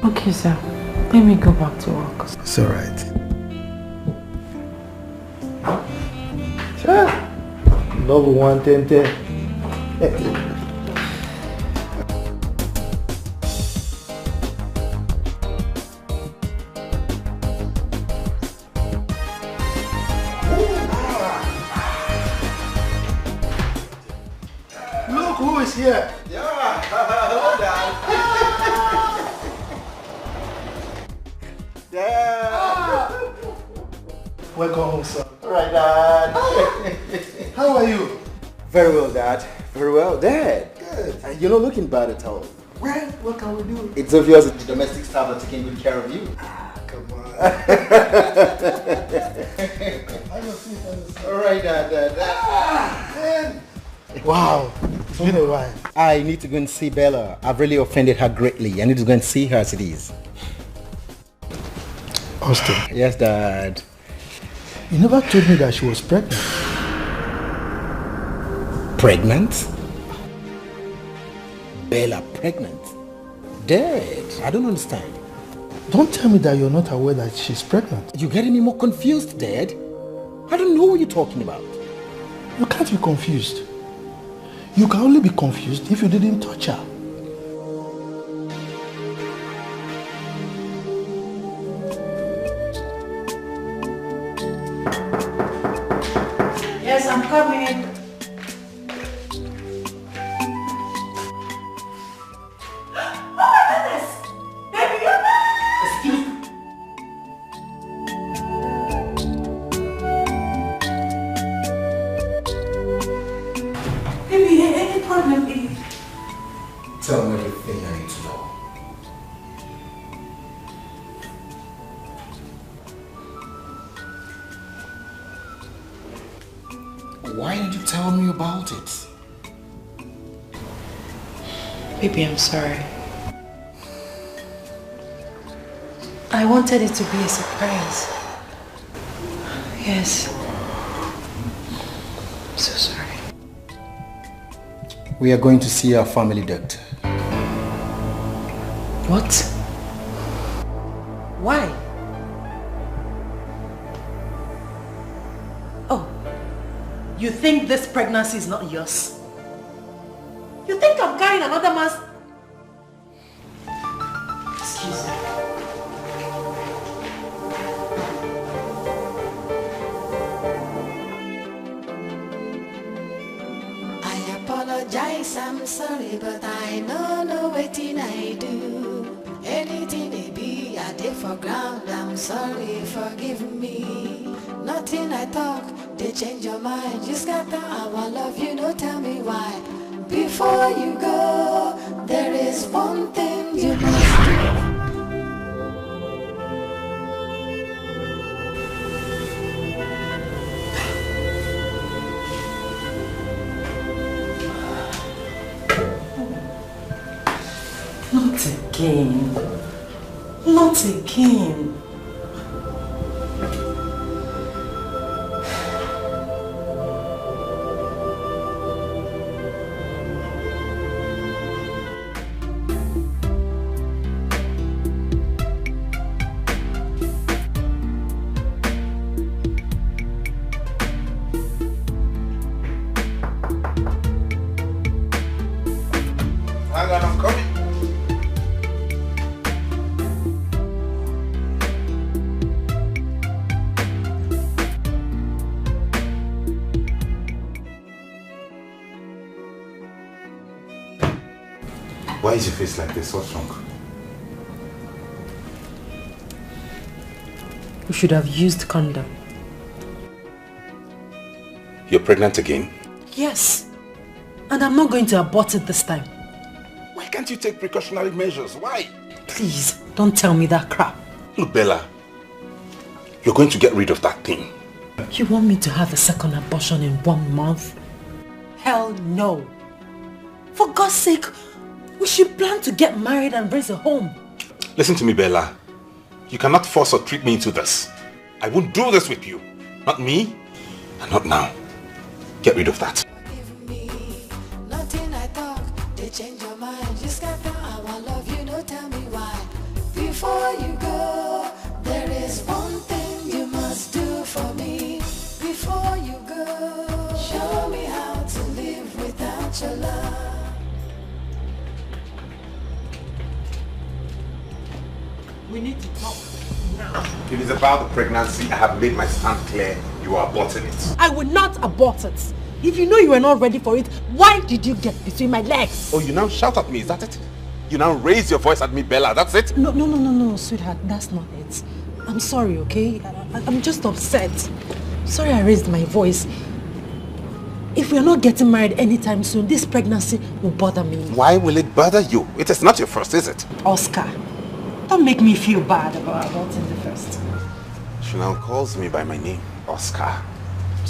Okay, sir. Let me go back to work. It's alright. Sure. Love 110. Look who is here. Yeah, hello, Dad. Dad. Welcome home, sir. All right, Dad. How are you? Very well, Dad. Very well, Dad. Good. You're not looking bad at all. Well, what can we do? It's obvious that the domestic staff are taking good care of you. Come on. All right, Dad. Wow, it's been a while. I need to go and see Bella. I've really offended her greatly. I need to go and see her as it is. Austin. Yes, Dad. You never told me that she was pregnant. Pregnant? Bella pregnant? Dad, I don't understand. Don't tell me that you're not aware that she's pregnant. You're getting me more confused, Dad. I don't know what you're talking about. You can't be confused. You can only be confused if you didn't touch her. Yes, I'm coming. Tell me everything I need to know. Why did you tell me about it? Baby, I'm sorry. I wanted it to be a surprise. Yes. I'm so sorry. We are going to see our family doctor. What? Why? Oh, you think this pregnancy is not yours? You think I'm carrying another man's... Excuse me. I apologize, I'm sorry, but I know no waiting I do. Anything it be, I did for ground, I'm sorry, forgive me. Nothing I talk, they change your mind. You scatter our love, you don't tell me why. Before you go, there is one thing you must do. Not again. Not again. Why is your face like this? What's wrong? We should have used condom. You're pregnant again? Yes. And I'm not going to abort it this time. Why can't you take precautionary measures? Why? Please, don't tell me that crap. Look, Bella. You're going to get rid of that thing. You want me to have a second abortion in 1 month? Hell no. For God's sake, we should plan to get married and raise a home. Listen to me, Bella. You cannot force or trick me into this. I won't do this with you. Not me, and not now. Get rid of that. Nothing I talk, they change your mind. Just got the I want love you, no tell me why. Before you go, there is one thing you must do for me. Before you go, show me how to live without your love. We need to talk now. If it's about the pregnancy, I have made my stand clear. You are aborting it. I will not abort it. If you know you were not ready for it, why did you get between my legs? Oh, you now shout at me, is that it? You now raise your voice at me, Bella, that's it? No, sweetheart, that's not it. I'm sorry, okay? I'm just upset. Sorry I raised my voice. If we're not getting married anytime soon, this pregnancy will bother me. Why will it bother you? It is not your first, is it? Oscar, don't make me feel bad about aborting the first. She now calls me by my name, Oscar.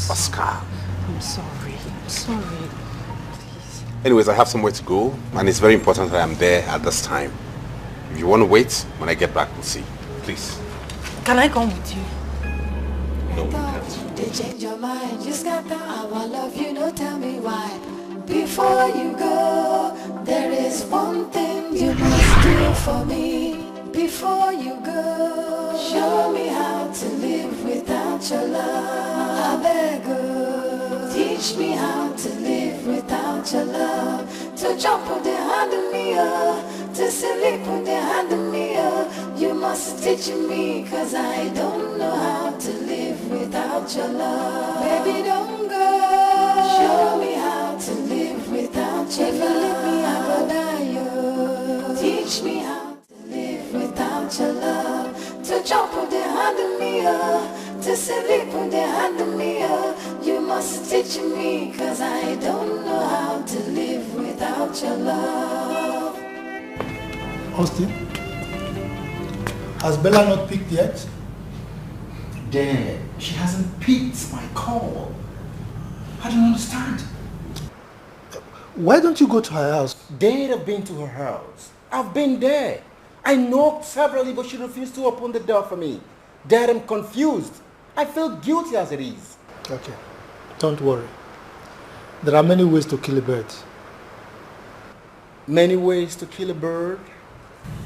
Oscar. I'm sorry. Please. Anyways, I have somewhere to go, and it's very important that I'm there at this time. If you want to wait, when I get back, we'll see. Please. Can I come with you? No, you can't. They change your mind. Just got the I want love you, no tell me why. Before you go, there is one thing you must do for me. Before you go, show me how to live without your love. I beg you, teach me how to live without your love. To jump with the hand of me, to sleep with the hand of me. You must teach me, cause I don't know how to live without your love. Baby, don't go. Show me how to live without your love. If you leave me, I go die. Teach me how without your love, to jump with the hand of me, to sleep with the hand of me, you must teach me, cause I don't know how to live without your love. Austin, has Bella not picked yet? Dad, she hasn't picked my call. I don't understand. Why don't you go to her house? Dad, I've been to her house. I've been there. I knocked severally, but she refused to open the door for me. Dad, I'm confused. I feel guilty as it is. Okay, don't worry. There are many ways to kill a bird. Many ways to kill a bird?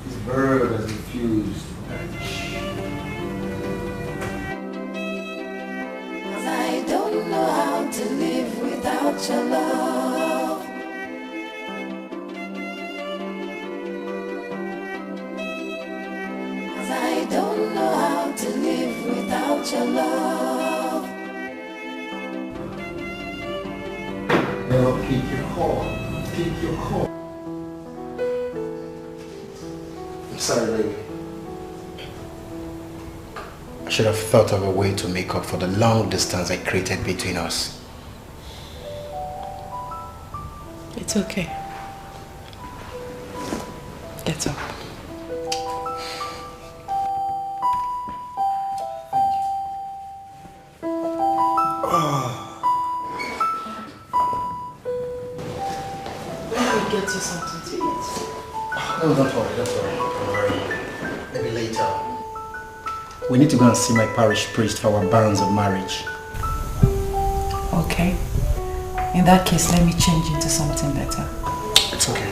This bird has refused to perish. I don't know how to live without your love. I don't know how to live without your love. Now pick your call. Pick your call. I'm sorry, lady. I should have thought of a way to make up for the long distance I created between us. It's okay. Get up. Get you something to eat. No, don't worry. Maybe later. We need to go and see my parish priest for our banns of marriage. Okay. In that case, let me change into something better. It's okay.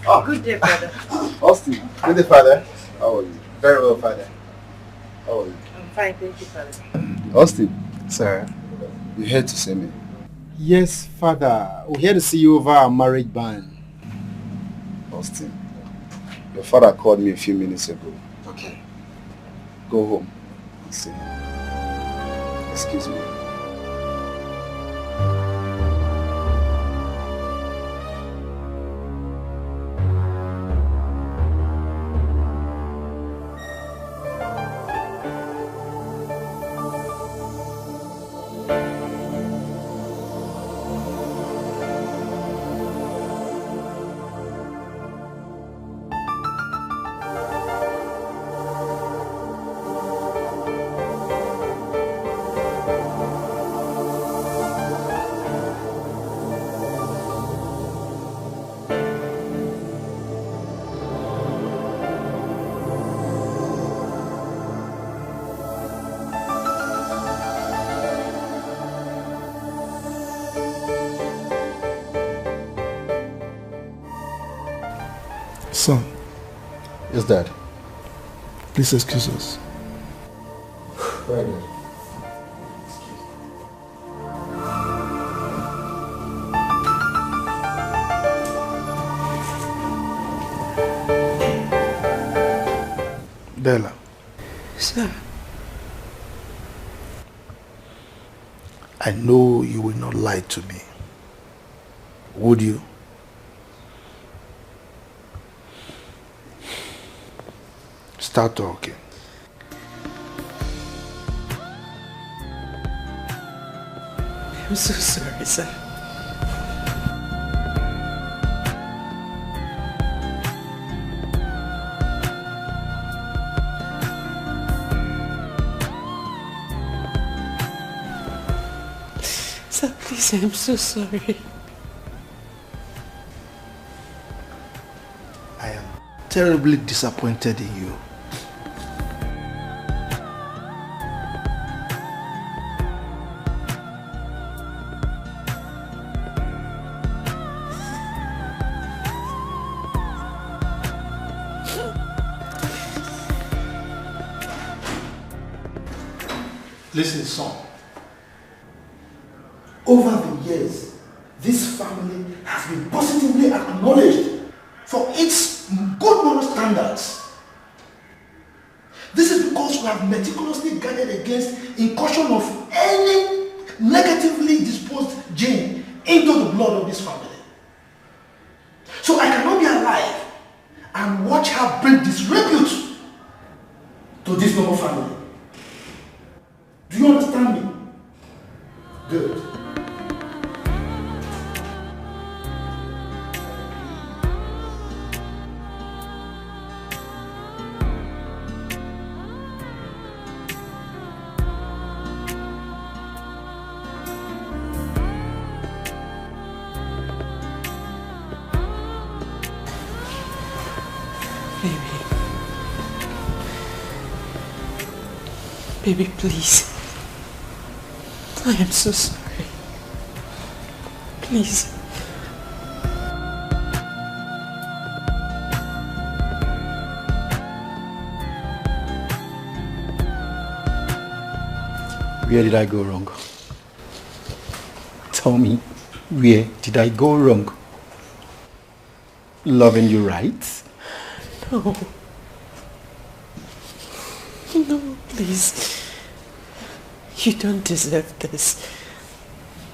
Oh, good day, brother. Austin, good day, Father. How are you? Very well, Father. How are you? I'm fine, thank you, Father. Austin. Sir, you here to see me? Yes, Father. We're here to see you over our marriage ban. Austin, your father called me a few minutes ago. Okay. go home and see him. Excuse me. Son. Yes, Dad. Please excuse us. Right, Dad. Bella. Sir. I know you will not lie to me. Would you? Start talking. I'm so sorry, sir. Sir, please, I'm so sorry. I am terribly disappointed in you. Listen, son. Over the years, this family has been positively acknowledged for its good moral standards. This is because we have meticulously guarded against incursion of any negatively disposed gene into the blood of this family. So I cannot be alive and watch her bring disrepute to this noble family. Do you understand me? Good. Baby, please. I am so sorry. Please. Where did I go wrong? Tell me, where did I go wrong? Loving you right? No. No, please. You don't deserve this.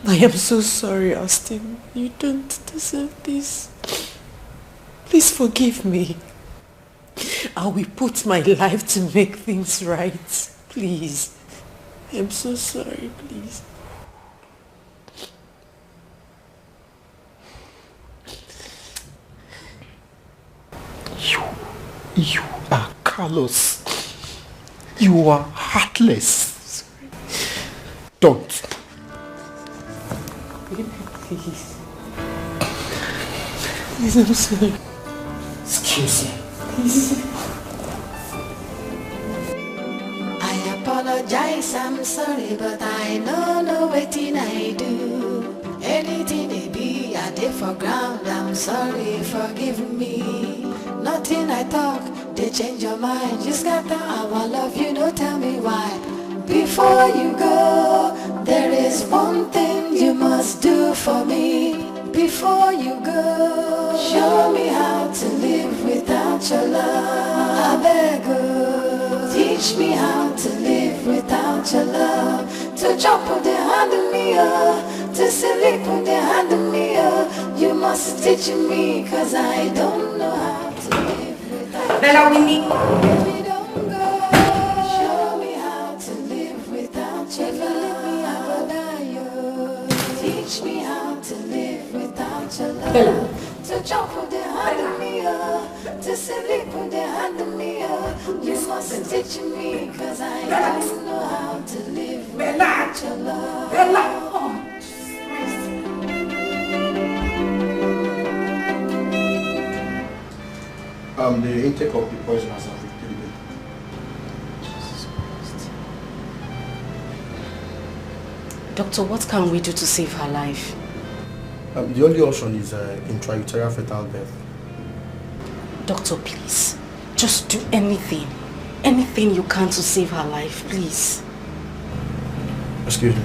I am so sorry, Austin. You don't deserve this. Please forgive me. I will put my life to make things right. Please. I am so sorry, please. You are callous. You are heartless. Don't. Please. Please, I'm sorry. Excuse me. Please. I apologize, I'm sorry, but I know wetin I do. Anything they be, I did for ground, I'm sorry, forgive me. Nothing I talk, they change your mind. You scatter our love, you don't tell me why. Before you go, there is one thing you must do for me. Before you go, show me how to live without your love. I beg you, teach me how to live without your love. To jump on the hand of me, to sleep on the hand of me. You must teach me, cause I don't know how to live without Bella, we need... Baby, don't go. Show me how to live without your love. Teach me how to live without your love. Bella. To jump on the hand of me, to sleep on the hand of me. You must teach me, cause I don't know how to live without your love. Bella. The intake of the poison has affected. Doctor, what can we do to save her life? The only option is intrauterine fetal death. Doctor, please. Just do anything. Anything you can to save her life, please. Excuse me.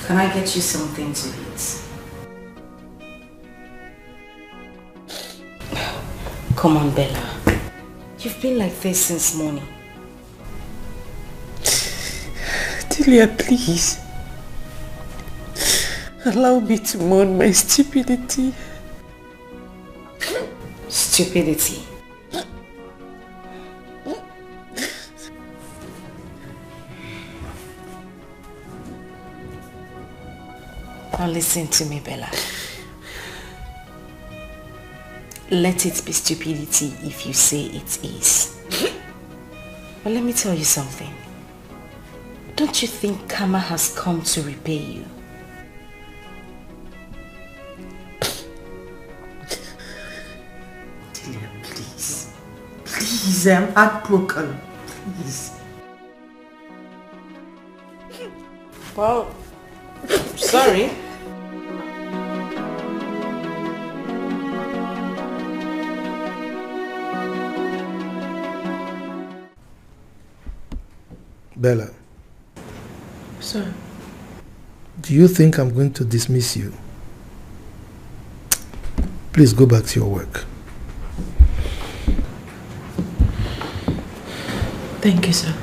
Can I get you something to eat? Come on, Bella. You've been like this since morning. Delia, please. Allow me to mourn my stupidity. Stupidity? Now listen to me, Bella. Let it be stupidity if you say it is. But let me tell you something. Don't you think karma has come to repay you? Delia, please. Please, I'm heartbroken. Please. Well, sorry. Bella. Sir. Do you think I'm going to dismiss you? Please go back to your work. Thank you, sir.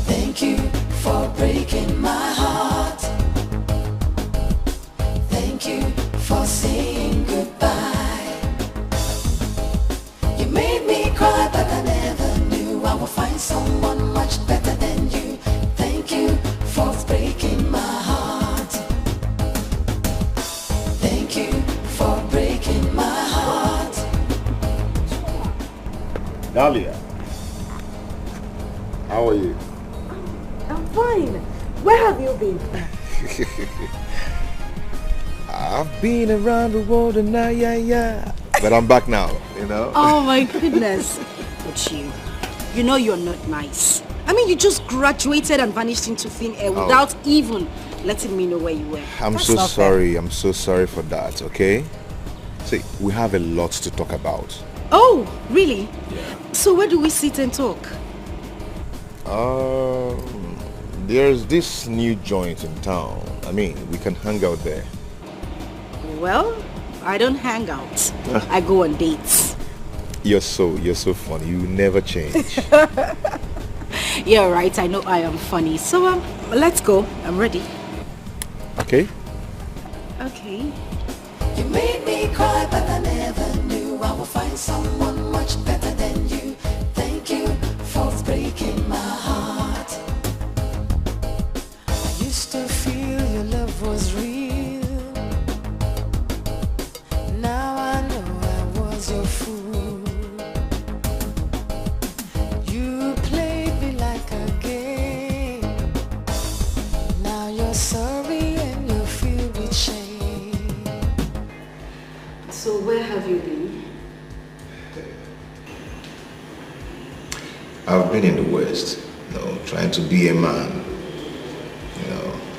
Thank you for breaking my heart. Thank you for saying goodbye. You made me cry, but I never knew I would find someone much better than you. Thank you for breaking my heart. Thank you for breaking my heart. Dahlia, how are you? I'm fine. Where have you been? I've been around the world and yeah. But I'm back now, you know? Oh my goodness. But you know you're not nice. I mean, you just graduated and vanished into thin air without even letting me know where you were. I'm That's so not fair. sorry. I'm so sorry for that, okay? See, we have a lot to talk about. Oh, really? Yeah. So where do we sit and talk? There's this new joint in town. I mean, we can hang out there. Well, I don't hang out. I go on dates. You're so funny. You never change. You're right. I know I am funny. So let's go. I'm ready. Okay. Okay. You made me cry, but I never knew I would find someone much better than you. Thank you for breaking my heart. I used to feel your love was real. Now I know I was your fool. You played me like a game. Now you're sorry and you feel with shame. So where have you been? I've been in the West, trying to be a man.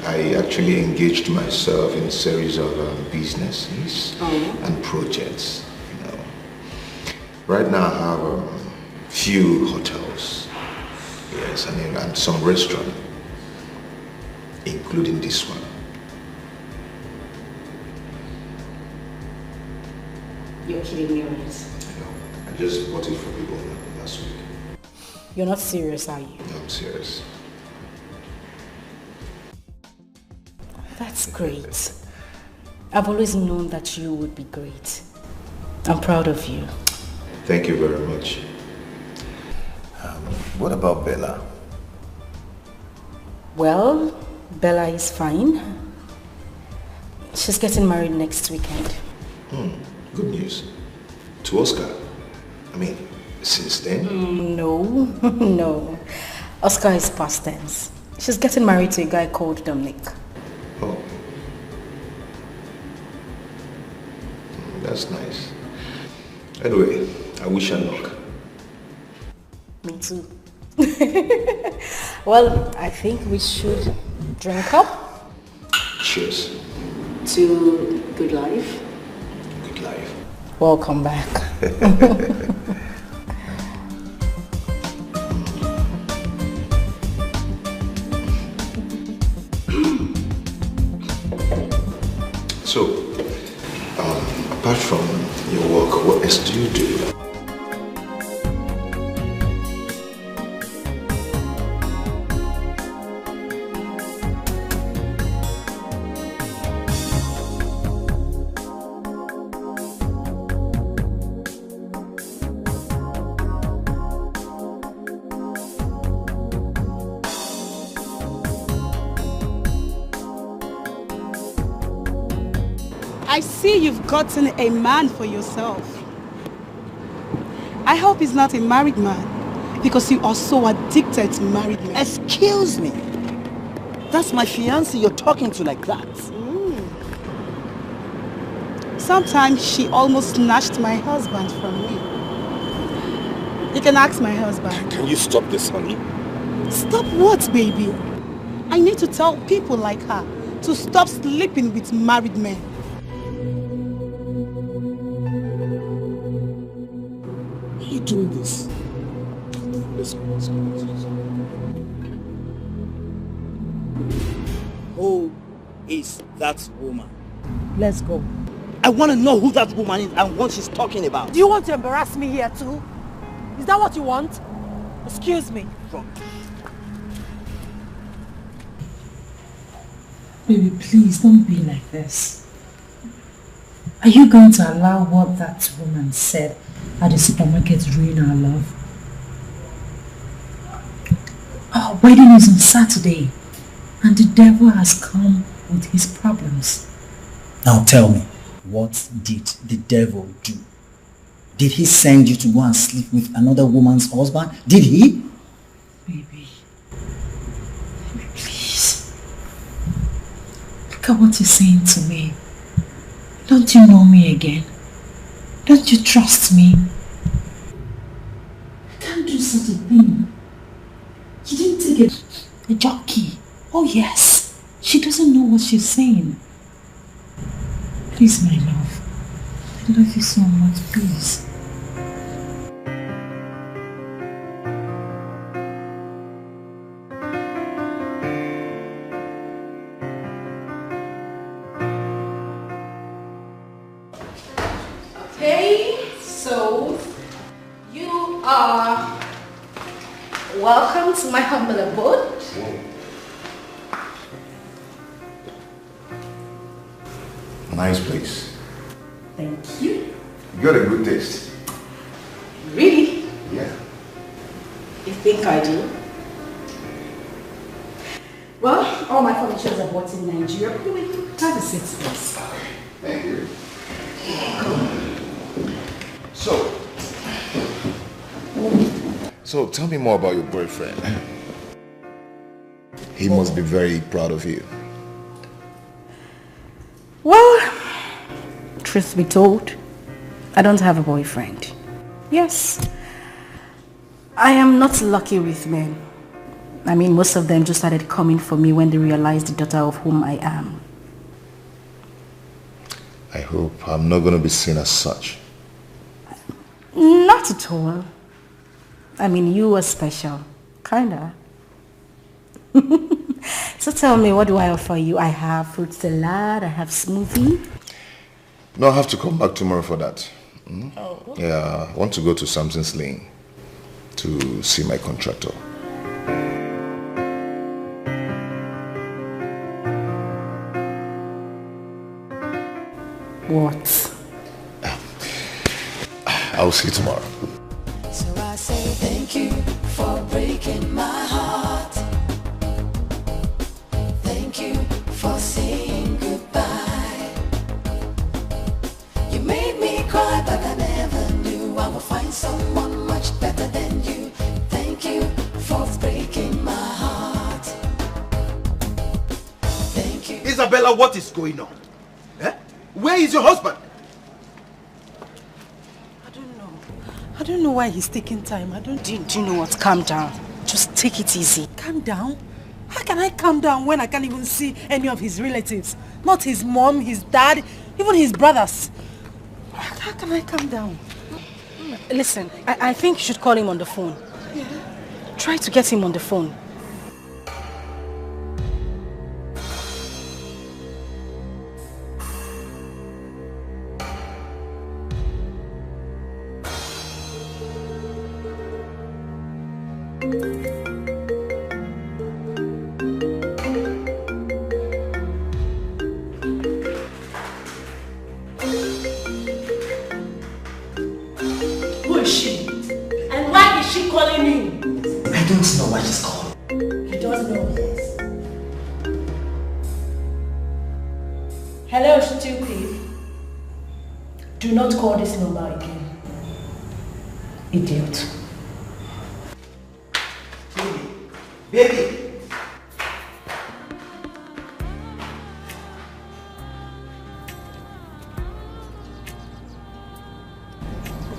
I actually engaged myself in a series of businesses and projects. Right now I have a few hotels. Yes, and some restaurants, including this one. You're kidding me, right? I just bought it for people last week. You're not serious, are you? No, I'm serious. That's great. I've always known that you would be great. I'm proud of you. Thank you very much. What about Bella? Well, Bella is fine. She's getting married next weekend. Good news. To Oscar. I mean, since then? No, no. Oscar is past tense. She's getting married to a guy called Dominic. Oh. That's nice. Anyway, I wish her luck. Me too. Well, I think we should drink up. Cheers. To good life. Good life. Welcome back. So, apart from your work, what else do you do? I see you've gotten a man for yourself. I hope he's not a married man, because you are so addicted to married men. Excuse me. That's my fiancé you're talking to like that. Sometimes she almost snatched my husband from me. You can ask my husband. Can you stop this, honey? Stop what, baby? I need to tell people like her to stop sleeping with married men. Why are you doing this? Let's go, let's go, let's go. Who is that woman? Let's go. I want to know who that woman is and what she's talking about. Do you want to embarrass me here too? Is that what you want? Excuse me. Baby, please don't be like this. Are you going to allow what that woman said at the supermarket ruin our love? Our wedding is on Saturday, and the devil has come with his problems. Now tell me, what did the devil do? Did he send you to go and sleep with another woman's husband? Did he? Baby, please. Look at what you're saying to me. Don't you know me again? Don't you trust me? I can't do such a thing. You didn't take a jockey. Oh yes, she doesn't know what she's saying. Please, my love. I love you so much, please. Okay, so you are welcome to my humble abode. Nice place. Thank you. You got a good taste. Really? Yeah. You think I do? Well, all my furnitures are bought in Nigeria. Anyway, have a seat, please. Thank you. So tell me more about your boyfriend. He must be very proud of you. Well, truth be told, I don't have a boyfriend. Yes, I am not lucky with men. I mean, most of them just started coming for me when they realized the daughter of whom I am. I hope I'm not going to be seen as such. Not at all. I mean, you were special. Kinda. So tell me, what do I offer you? I have fruit salad, I have smoothie. No, I have to come back tomorrow for that. Oh. Yeah, I want to go to Samson's Lane to see my contractor. What? I'll see you tomorrow. So I say thank you for breaking my heart. Thank you for saying goodbye. You made me cry, but I never knew I would find someone much better than you. Thank you for breaking my heart. Thank you. Isabella, what is going on? Eh? Where is your husband? I don't know why he's taking time. Do you know what? Calm down. Just take it easy. Calm down? How can I calm down when I can't even see any of his relatives? Not his mom, his dad, even his brothers. How can I calm down? Listen, I think you should call him on the phone. Yeah. Try to get him on the phone. Who is she? And why is she calling you? I don't know why she's calling. You don't know, yes. Hello, stupid. Do not call this number again. Idiot. Baby!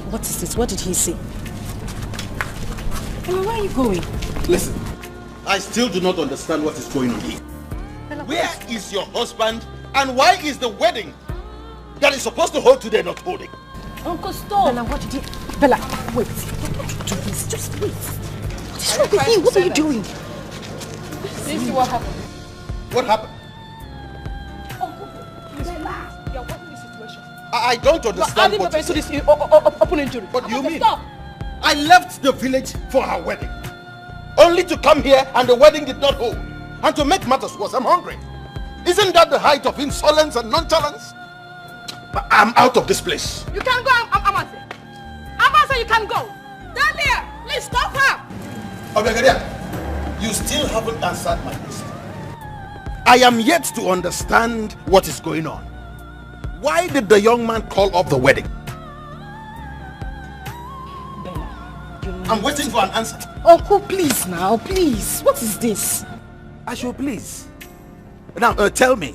What is this? What did he say? Where are you going? Listen, I still do not understand what is going on here. Where is your husband and why is the wedding that is supposed to hold today not holding? Uncle, stop! Bella, what did you... Bella, wait. Don't do this. Just wait. What is wrong with you? What are you doing? This is what happened. What happened? Uncle, Bella, you're working the situation. I don't understand what to this open injury. What do you mean? Stop! I left the village for her wedding. Only to come here and the wedding did not hold. And to make matters worse, I'm hungry. Isn't that the height of insolence and nonchalance? I'm out of this place. You can go, Amase. Amase, you can go. Down there, please stop her. Obegadia, you still haven't answered my question. I am yet to understand what is going on. Why did the young man call off the wedding? I'm waiting for an answer. Uncle, please now, please. What is this? I should please. Now, tell me,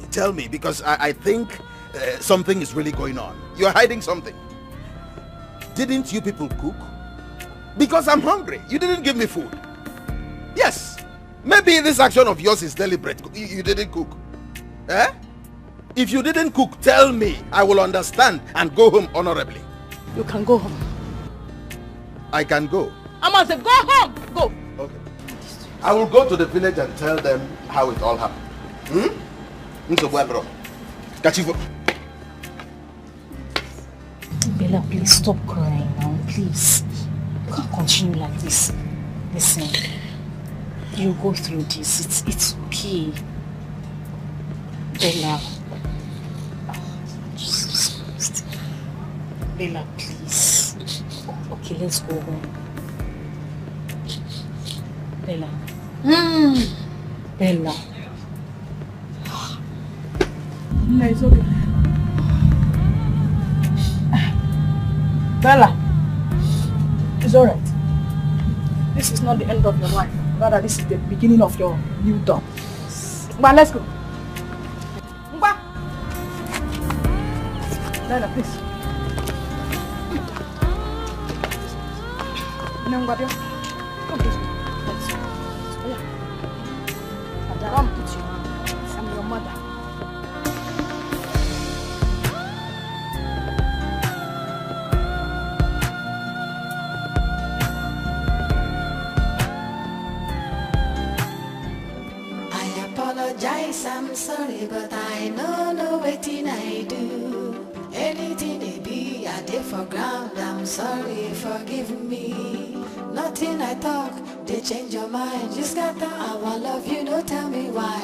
because I think something is really going on. You're hiding something. Didn't you people cook? Because I'm hungry. You didn't give me food. Yes. Maybe this action of yours is deliberate. You didn't cook. Eh? If you didn't cook, tell me. I will understand and go home honorably. You can go home. I can go. Amase, go home. Go. Okay. I will go to the village and tell them how it all happened. Bella, please stop crying now, please. You can't continue like this. Listen, you go through this. It's okay. Bella. Jesus Christ. Bella, please. Okay, let's go home. Bella. Bella. No, it's okay. Bella, it's alright. This is not the end of your life. Rather, this is the beginning of your new dawn. But let's go. Mba. Bella, please. Come, please. Let's go. Yeah. Come, put your hand. I'm your mother. sorry, but I know wetin I do. Anything they be, I did for ground. I'm sorry, forgive me. Nothing I talk, they change your mind. You scatter our love, you know, tell me why.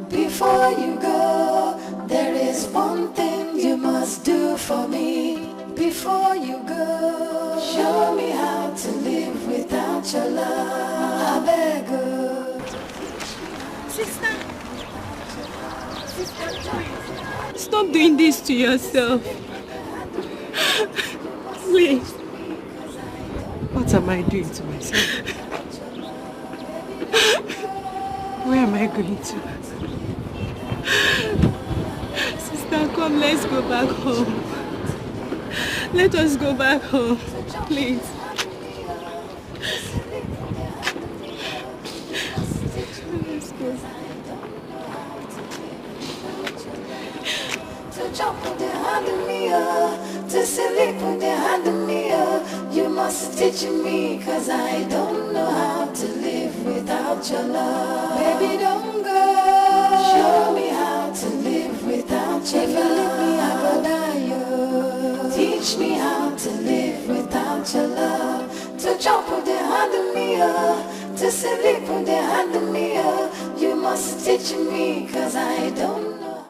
Before you go, there is one thing you must do for me. Before you go, show me how to live without your love. I beg you. Sister, stop doing this to yourself. Please. What am I doing to myself? Where am I going to? Sister, come, let's go back home. Let us go back home, please. Let's go. To jump with the hand in me, to sleep with the hand in me, you must teach me, cause I don't know how to live without your love. Baby, don't go. Show me how to live without your love. If you leave me, I go die, yo. Teach me how to live without your love. To jump with the hand in me, to sleep with the hand in me, you must teach me, cause I don't know.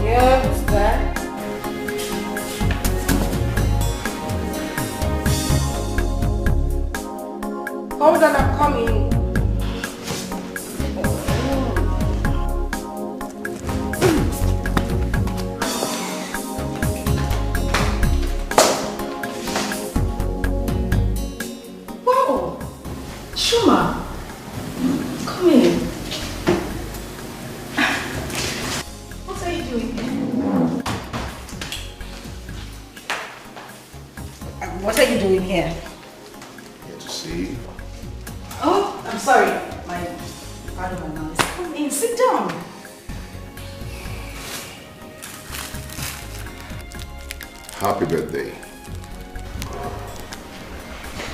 Yeah, who's that? Hold on, I'm coming. Wow, Juma, come in. What are you doing here? What are you doing here? Here to see. Oh, I'm sorry. Pardon my noise. Come in, sit down. Happy birthday.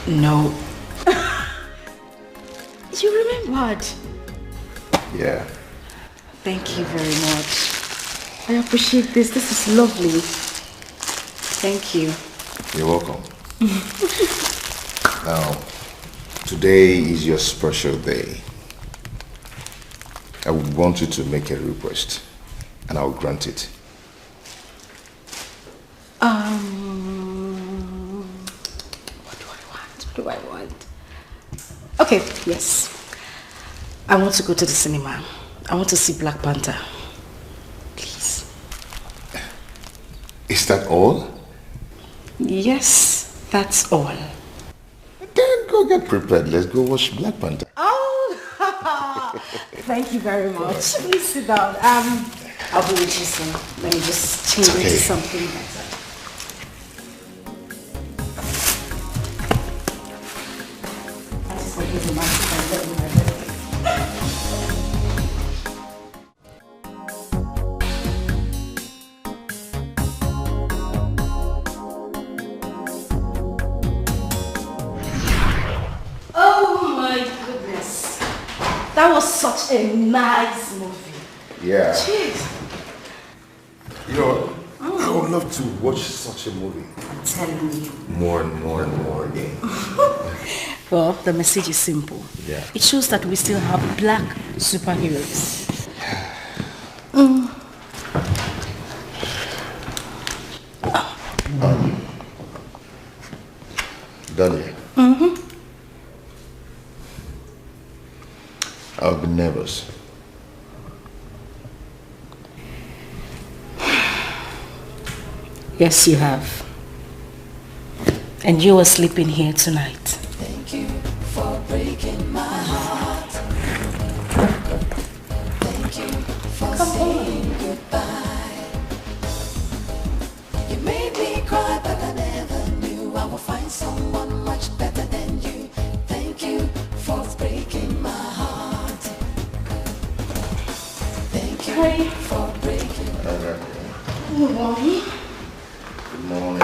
No. You remembered. Yeah. Thank you very much. I appreciate this. This is lovely. Thank you. You're welcome. Now, today is your special day. I would want you to make a request, and I'll grant it. What do I want? Okay, yes. I want to go to the cinema. I want to see Black Panther. Please. Is that all? Yes, that's all. Then go get prepared. Let's go watch Black Panther. Oh, thank you very much. Please sit down. I'll be with you soon. Let me just change into something better. Oh my goodness. That was such a nice movie. Yeah. Jeez. You know, I would love to watch such a movie. I'm telling you. More and more and more again. Well, the message is simple. Yeah. It shows that we still have black superheroes. Dahlia. I've been nervous. Yes, you have. And you were sleeping here tonight. Thank you for breaking my heart. Thank you for saying goodbye. You made me cry, but I never knew I would find someone much better than you. Thank you for breaking my heart. Thank you for breaking my heart. Good morning. Good morning.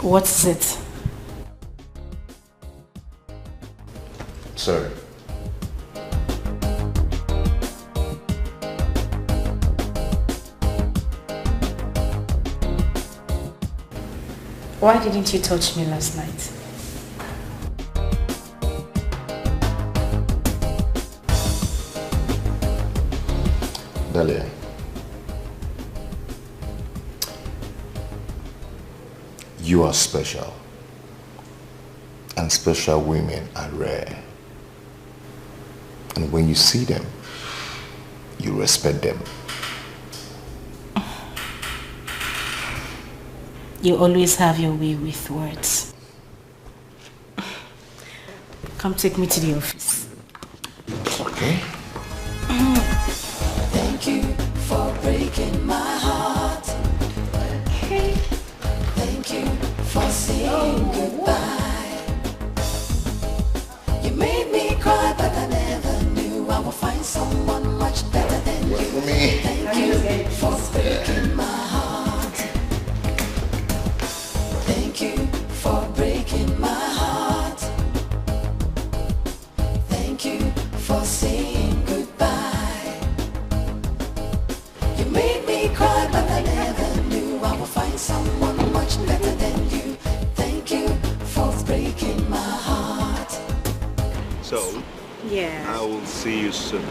What is it? Sorry. Why didn't you touch me last night? Dahlia, you are special, and special women are rare. And when you see them, you respect them. You always have your way with words. Come take me to the office. Okay. Thank you for breaking my heart. Okay. Thank you for saying goodbye. You made me cry, but I never knew I would find someone much better than you. Thank you for breaking my heart. Thank you for breaking my heart. Thank you for saying goodbye. You made me cry, but I never knew I would find someone much better than you. Thank you for breaking my heart. So, yeah. I will see you soon.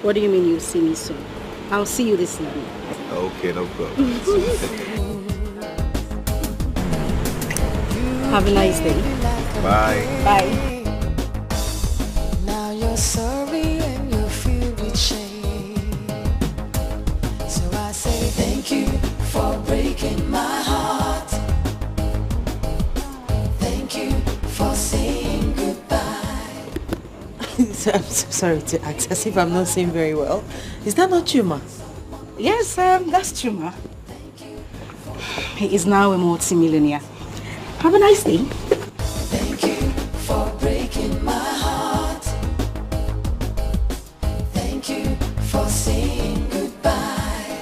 What do you mean you'll see me soon? I'll see you this evening. Okay, no problem. Have a nice day. Bye. Bye. Now you're sorry and you're filled with shame. So I say thank you for breaking my heart. Thank you for saying goodbye. So I'm so sorry to act as if I'm not saying very well. Is that not Juma? Yes, that's Juma. He is now a multi-millionaire. Have a nice day. Thank you for breaking my heart. Thank you for saying goodbye.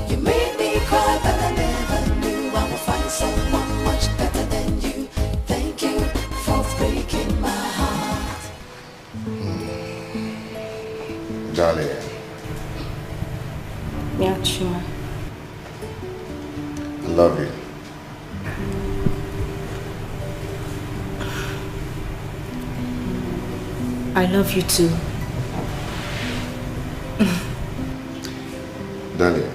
You made me cry, but I never knew I would find someone much better than you. Thank you for breaking my heart. Darling. Yeah, Juma. I love you. I love you too. Dahlia.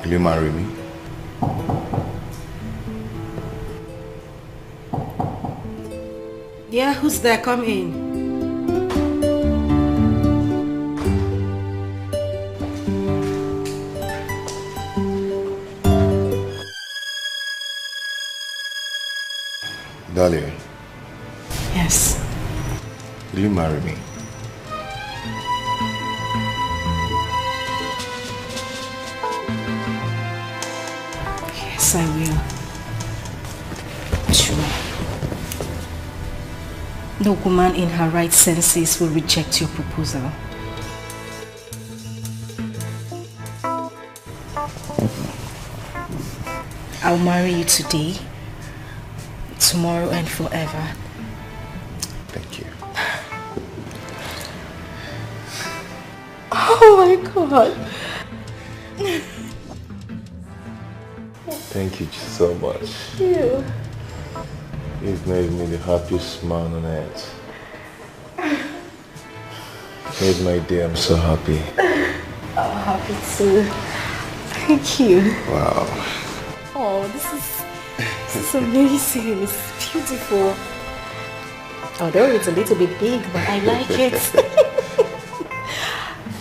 Will you marry me? Yeah, who's there? Come in. Dahlia, Yes. will you marry me? Yes, I will. Sure. No woman in her right senses will reject your proposal. I'll marry you today, tomorrow and forever. Thank you. Oh my God. Thank you so much. You. You've made me the happiest man on earth. Made my day. I'm so happy. I'm happy too. Thank you. Wow. Oh, this is amazing. It's beautiful. Although it's a little bit big, but I like it.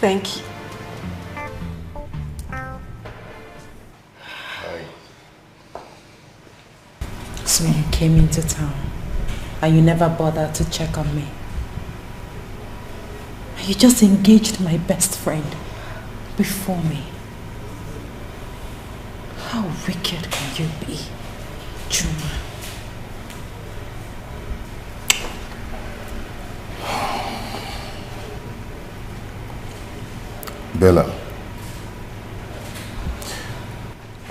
Thank you. So you came into town and you never bothered to check on me. You just engaged my best friend before me. How wicked can you be, Juma? Bella,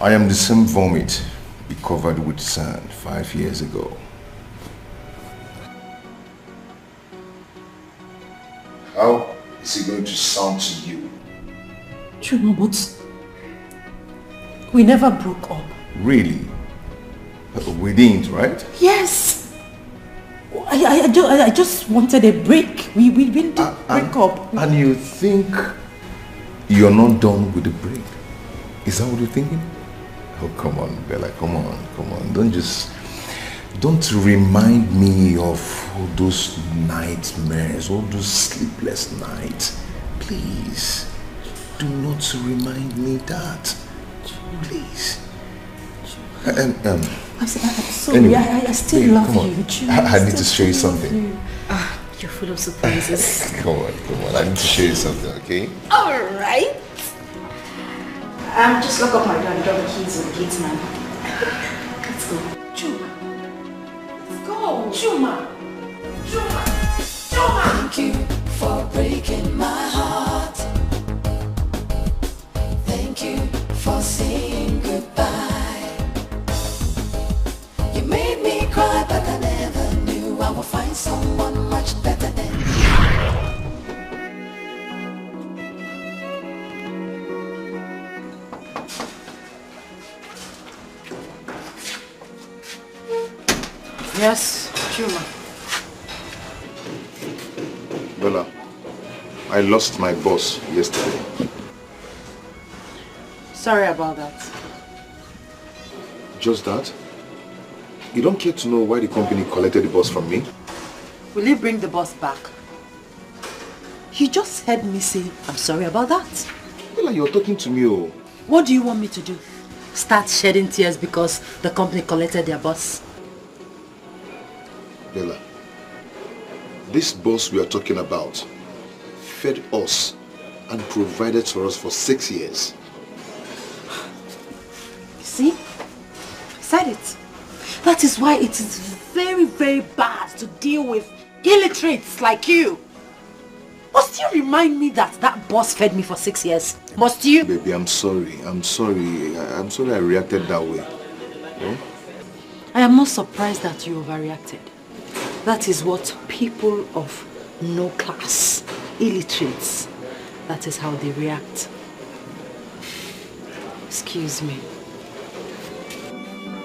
I am the same vomit we covered with sand 5 years ago. How is it going to sound to you? Juma, but we never broke up. Really? We didn't, right? Yes. I just wanted a break. We didn't break up. And you think you're not done with the break? Is that what you're thinking? Oh, come on, Bella, come on. Don't remind me of all those nightmares, all those sleepless nights. Please, do not remind me that. Please. I'm sorry, anyway, I still babe, love come on. you. Juma, I need to show you something. You're full of surprises. Come on. I need to show you something, okay? Alright. Just lock up my door and drop the keys with the gate man. Let's go. Juma. Let's go. Juma. Thank you for breaking my heart. Thank you for saying goodbye. You made me cry, but I never knew I would find someone much better than you. Yes, Juma. Bella, I lost my boss yesterday. Sorry about that. Just that? You don't care to know why the company collected the boss from me? Will you bring the boss back? You just heard me say, I'm sorry about that. Bella, you're talking to me, oh. What do you want me to do? Start shedding tears because the company collected their boss? Bella, this boss we are talking about fed us and provided for us for 6 years. You see? I said it. That is why it is very, very bad to deal with illiterates like you. Must you remind me that that boss fed me for 6 years? Must you? Baby, I'm sorry I reacted that way. Eh? I am not surprised that you overreacted. That is what people of no class, illiterates, that is how they react. Excuse me.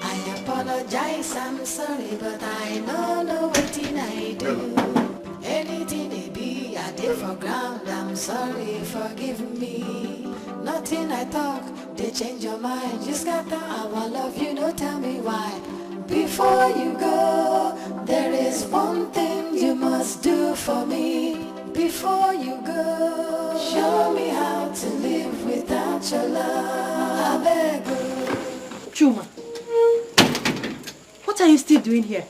I apologize, I'm sorry, but I know what I do. Anything it be, I did for ground, I'm sorry, forgive me. Nothing I talk, they change your mind. Just got the hour love, you know, tell me why. Before you go, there is one thing you must do for me. Before you go, show me how to live without your love. I beg you. Juma, what are you still doing here?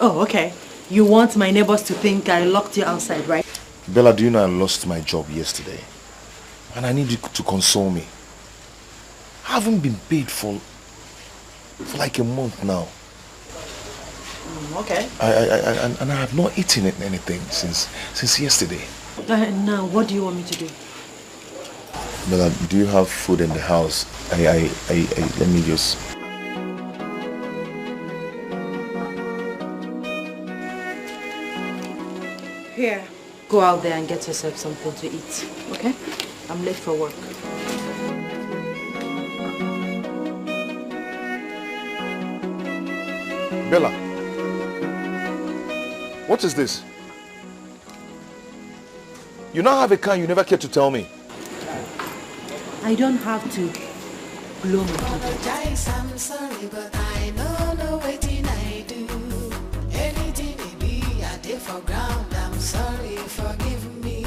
Oh, okay. You want my neighbors to think I locked you outside, right? Bella, do you know I lost my job yesterday? And I need you to console me. I haven't been paid for like a month now. Okay. And I have not eaten anything since yesterday. Now, what do you want me to do? Bella, do you have food in the house? Let me just... Here. Go out there and get yourself something to eat, okay? I'm late for work. Bella, what is this? You now have a car, you never care to tell me. I don't have to blow my Apologize, I'm sorry, but I know what I do. Anything it be, I did for ground, I'm sorry, forgive me.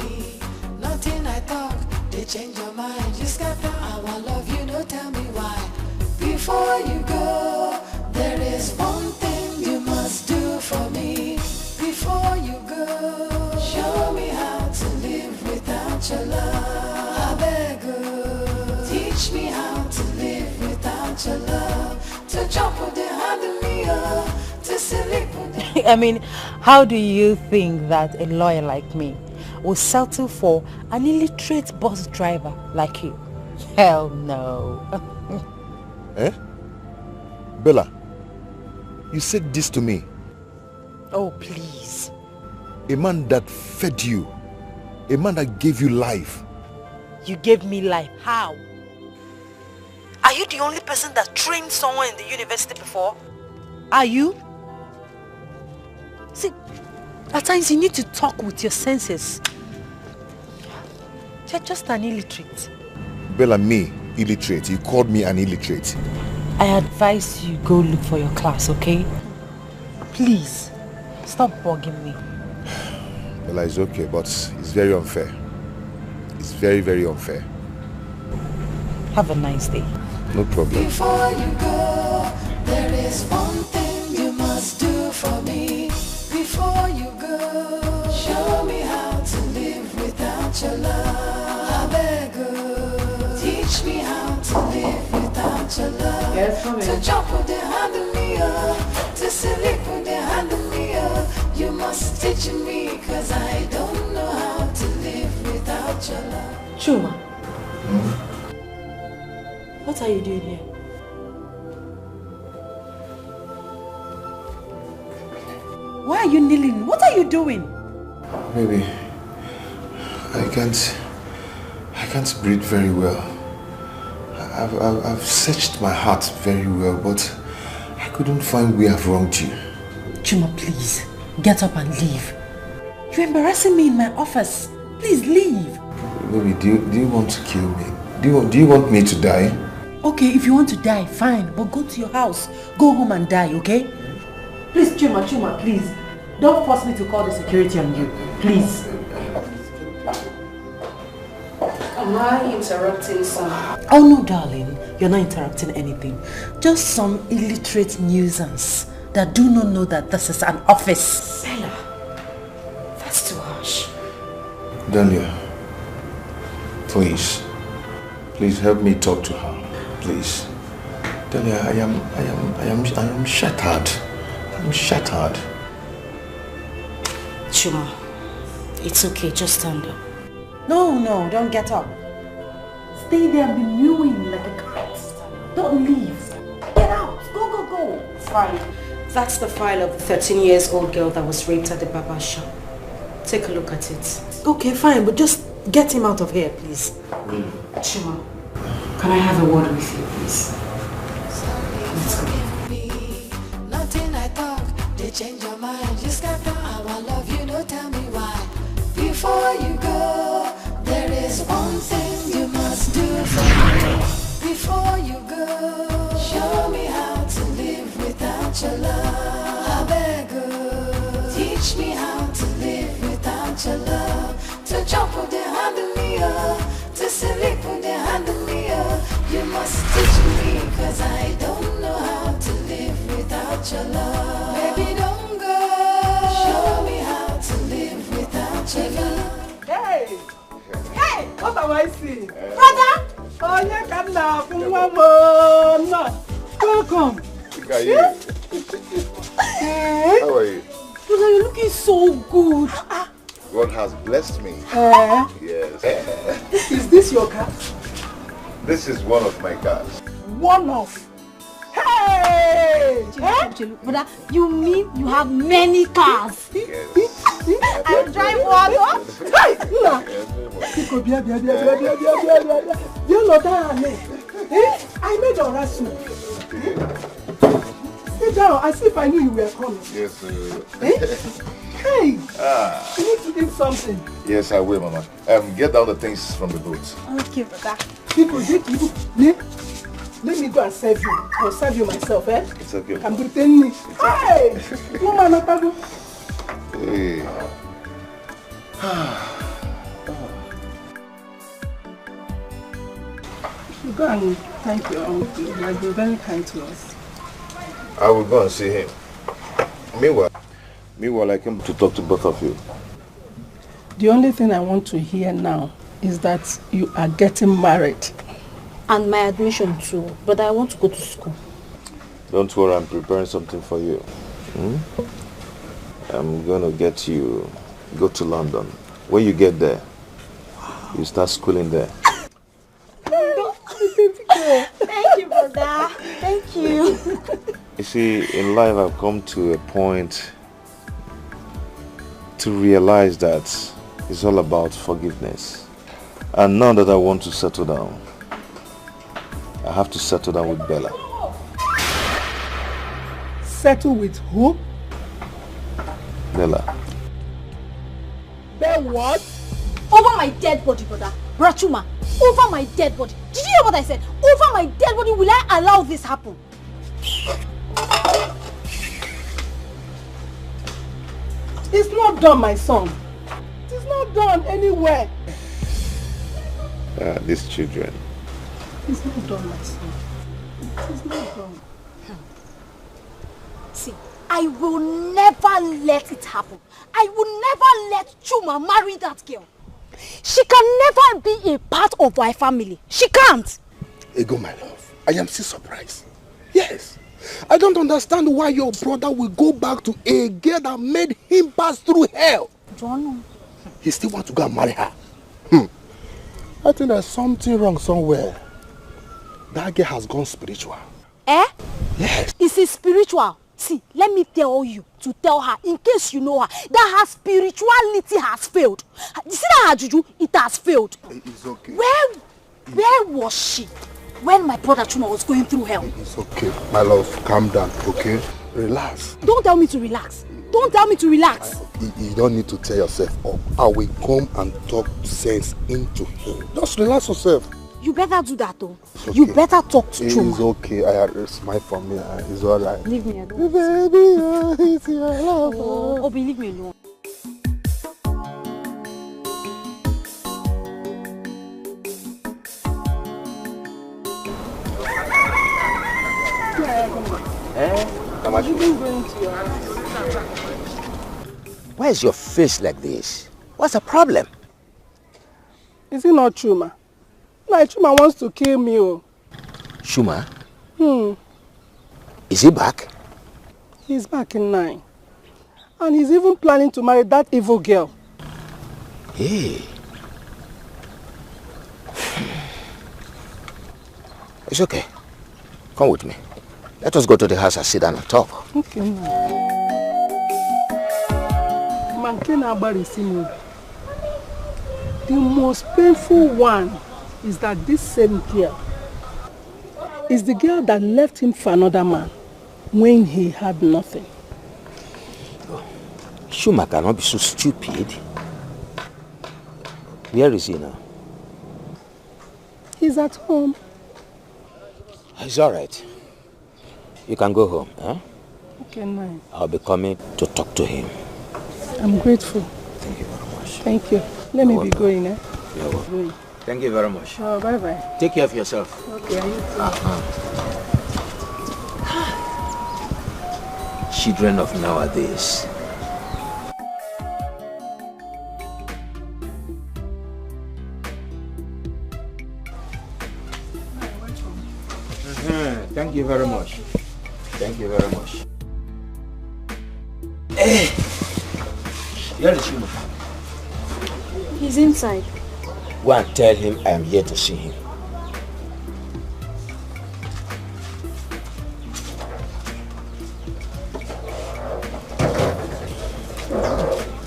Nothing I talk, they change your mind. Just got the hour love, you know, tell me why. Before you go, there is one thing you must do for me. Before you go, show me how to live without your love. I beg you, teach me how to live without your love. To jump with the hand of me, to sleep with the... I mean, how do you think that a lawyer like me will settle for an illiterate bus driver like you. Hell no. Eh? Bella, you said this to me. Oh, please. A man that fed you. A man that gave you life. You gave me life. How? Are you the only person that trained someone in the university before? Are you? See, at times you need to talk with your senses. You're just an illiterate. Bella, me, illiterate. You called me an illiterate. I advise you go look for your class, okay? Please, stop bugging me. Bella, it's okay, but it's very unfair. It's very, very unfair. Have a nice day. No problem. Before you go, there is one thing you must do for me. Before you go, show me how to live without your love. I beg you, teach me how to live without your love. Yes, come to jump with the hand of me up, to sleep with the hand of me up. You must teach me, cause I don't know how to live without your love. Juma. What are you doing here? Why are you kneeling? What are you doing? Baby, I can't breathe very well. I've searched my heart very well, but I couldn't find where I've wronged you. Juma, please, get up and leave. You're embarrassing me in my office. Please leave. Baby, do you want to kill me? Do you want me to die? Okay, if you want to die, fine, but go to your house. Go home and die, okay? Please, Juma, please. Don't force me to call the security on you. Please. Am I interrupting something? Oh no, darling. You're not interrupting anything. Just some illiterate nuisance that do not know that this is an office. Bella, that's too harsh. Dahlia, please help me talk to her. Please. Dahlia, I am shattered. I'm shattered. Juma, it's okay, just stand up. No, don't get up. Stay there and be mewing like a cat. Don't leave. Get out. Go. Fine. That's the file of the 13-year-old girl that was raped at the barber shop. Take a look at it. Okay, fine, but just get him out of here, please. Juma, can I have a word with you, please? Let's go. Nothing I talk, they change your mind. You scatter our love, you don't tell me why. Before you go, there is one thing you must do for me. Before you go, show me how to live without your love. I beg you, teach me how to live without your love. To jump with the hand of me up, to sleep with the hand of me up. You must teach me, cause I don't know how to live without your love. Baby, don't go. Show me how to live without your love. Hey, what am I seeing? Brother! Oh, you can now, mama. Welcome. Look at you. How are you? Brother, you're looking so good. God has blessed me. Yes. Is this your car? This is one of my cars. One of. Hey! Brother, you mean you have many cars? Yes. I drive one. I made a rasu. Sit down, as if I knew you were coming. Yes, sir. Hey! You need to eat something. Yes, I will, Mama. Get down the things from the boat. Okay, brother. People, let me go and serve you. I'll serve you myself, eh? It's okay. I'm pretending. Hey! Woman, Apago. Hey. You go and thank your uncle. He has been very kind to us. I will go and see him. Meanwhile, I came to talk to both of you. The only thing I want to hear now is that you are getting married. And my admission too, but I want to go to school. Don't worry, I'm preparing something for you. I'm gonna get you, go to London, When you get there, you start schooling there. Thank you, brother. Thank you. You see, in life I've come to a point to realize that it's all about forgiveness. And now that I want to settle down, I have to settle down with Bella. Settle with who? Bella. Then what? Over my dead body, brother. Brachuma, over my dead body. Did you hear what I said? Over my dead body, will I allow this happen? It's not done, my son. It's not done anywhere. These children. It's not done, my son. It's not done. See, I will never let it happen. I will never let Juma marry that girl. She can never be a part of my family. She can't. Ego, my love, I am still surprised. Yes. I don't understand why your brother will go back to a girl that made him pass through hell. John. He still wants to go and marry her. I think there's something wrong somewhere. That girl has gone spiritual. Eh? Yes. Is it spiritual? See, let me tell you to tell her, in case you know her, that her spirituality has failed. You see that her juju? It has failed. It's okay. Where was she when my brother Chuma was going through hell? It's okay. My love, calm down, okay? Relax. Don't tell me to relax. Don't tell me to relax. You don't need to tear yourself up. I will come and talk sense into him. Just relax yourself. You better do that though. Okay. You better talk to Chuma. It's okay. Smile for me. It's alright. Leave me alone. Baby, it's your love. Oh, leave me alone. Why is your face like this? What's the problem? Is it not Chuma? No, Chuma wants to kill me. Oh. Shuma? Is he back? He's back in 9. And he's even planning to marry that evil girl. Hey. It's okay. Come with me. Let us go to the house and sit down and talk. Okay, the most painful one is that this same girl is the girl that left him for another man when he had nothing. Shuma cannot be so stupid. Where is he now? He's at home. It's all right. You can go home. Huh? Okay, nice. I'll be coming to talk to him. I'm grateful. Thank you very much. Thank you. Let me be going, eh? You're welcome. Thank you very much. Oh, bye-bye. Take care of yourself. Okay, you too. Children of nowadays. Thank you very much. Thank you very much. Hey! Where is Juma? He's inside. Go and tell him I am here to see him.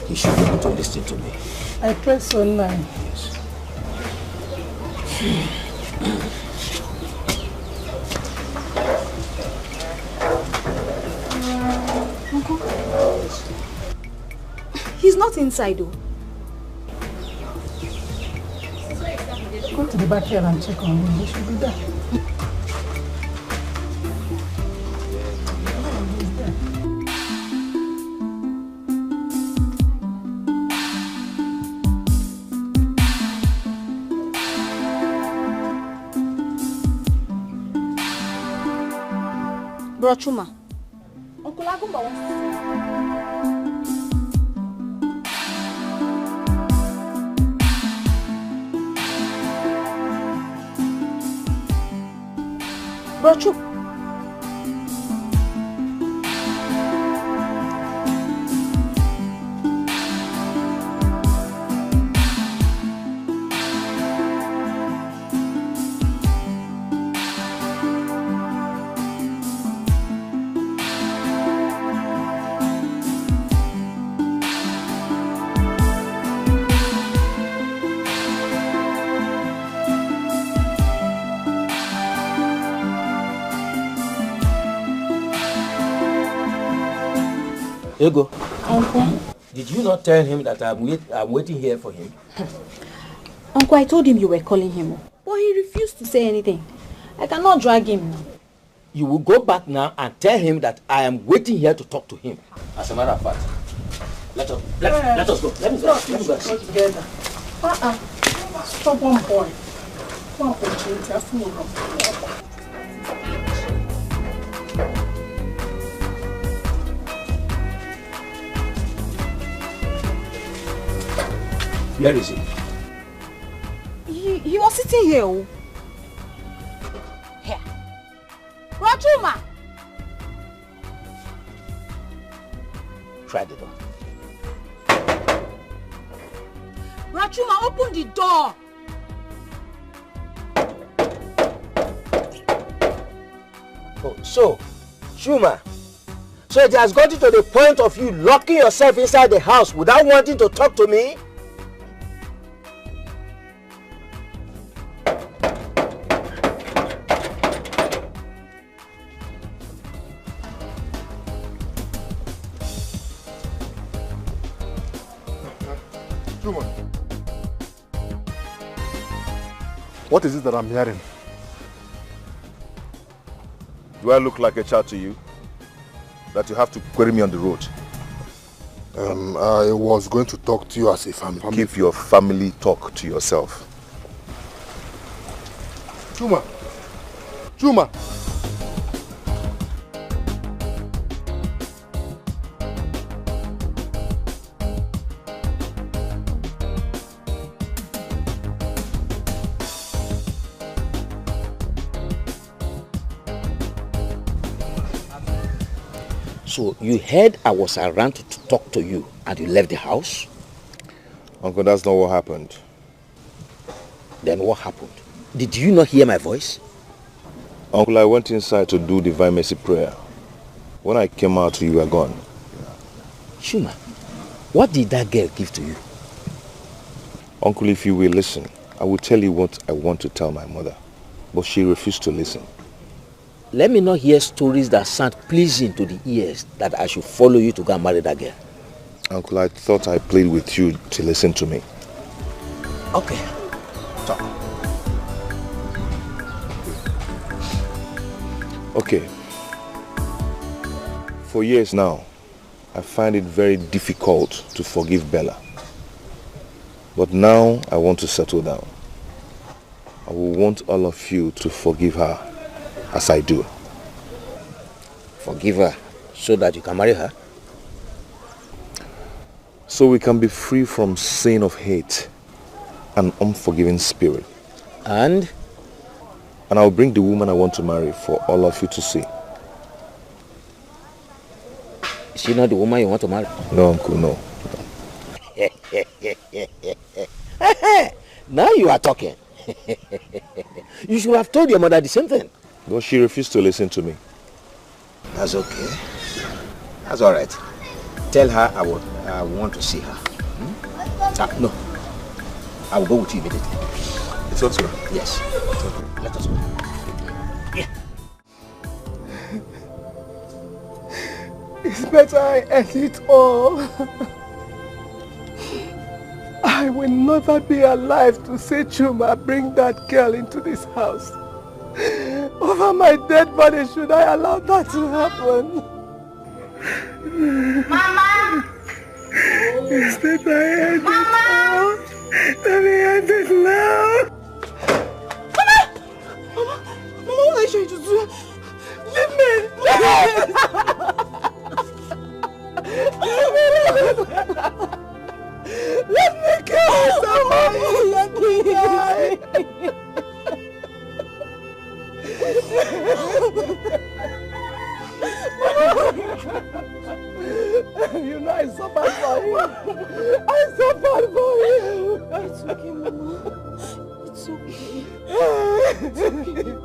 He should be able to listen to me. I press online. Uncle. He's not inside though. Go to the backyard and check on him. He should be there. Bro Chuma, Uncle Agumba wants to see you. Bro Chuma. Ego. Uncle? Did you not tell him that I'm waiting here for him? Uncle, I told him you were calling him, but he refused to say anything. I cannot drag him now. You will go back now and tell him that I am waiting here to talk to him. As a matter of fact, let us go. Let me go. Go together. Stop one boy. One opportunity. I feel wrong. Where is he? He was sitting here. Here. Juma! Try the door. Juma, open the door! Oh, so, Juma, so it has gotten to the point of you locking yourself inside the house without wanting to talk to me? Juma, what is it that I'm hearing? Do I look like a child to you? That you have to query me on the road? I was going to talk to you as a family. Keep your family talk to yourself. Juma! Juma! So you heard I was around to talk to you and you left the house? Uncle, that's not what happened. Then what happened? Did you not hear my voice? Uncle, I went inside to do divine mercy prayer. When I came out, you were gone. Juma, what did that girl give to you? Uncle, if you will listen, I will tell you what I want to tell my mother. But she refused to listen. Let me not hear stories that sound pleasing to the ears that I should follow you to go and marry that girl. Uncle, I thought I played with you to listen to me. Okay, talk. Okay. For years now, I find it very difficult to forgive Bella. But now I want to settle down. I will want all of you to forgive her as I do. Forgive her so that you can marry her? So we can be free from sin of hate and unforgiving spirit. And I'll bring the woman I want to marry for all of you to see. Is she not the woman you want to marry? No, Uncle, no. Now you are talking. You should have told your mother the same thing. But she refused to listen to me. That's okay. That's all right. Tell her I want to see her. No. I will go with you immediately. It's okay. Yes. It's okay. Let us go. Yeah. It's better I end it all. I will never be alive to say, Juma, bring that girl into this house. Over my dead body, should I allow that to happen? Mama! It's better I end it all. Let me end it now. Mama, what are you trying to do? Leave me! Let me kill someone! Let me die! You know I suffered for you. I suffered for you. It's okay, Mama. It's okay. It's okay.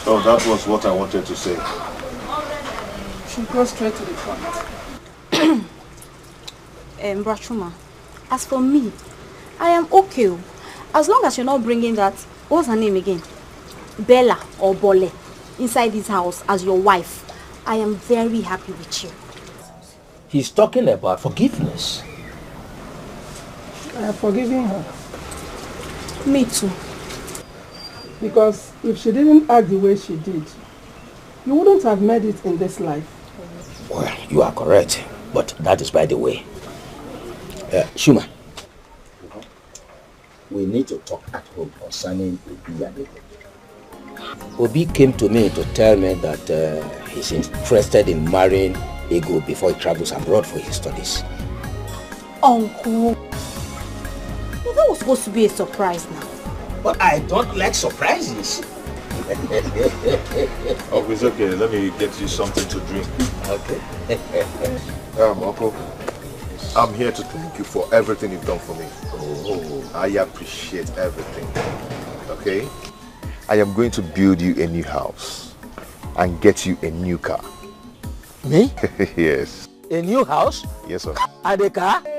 So that was what I wanted to say. Should go straight to the point. Brachuma, as for me, I am okay. As long as you're not bringing that what's her name again? Bella or Bole, inside this house as your wife, I am very happy with you. He's talking about forgiveness. I have forgiven her. Me too. Because if she didn't act the way she did, you wouldn't have made it in this life. Well, you are correct, but that is by the way. Juma, we need to talk at home concerning Obi and Ego. Obi came to me to tell me that he's interested in marrying Ego before he travels abroad for his studies. Uncle, well, that was supposed to be a surprise now. But I don't like surprises. Oh, it's okay. Let me get you something to drink. Okay. Uncle, I'm here to thank you for everything you've done for me. Oh, I appreciate everything. Okay? I am going to build you a new house and get you a new car. Me? Yes. A new house? Yes, sir. And a car? I'm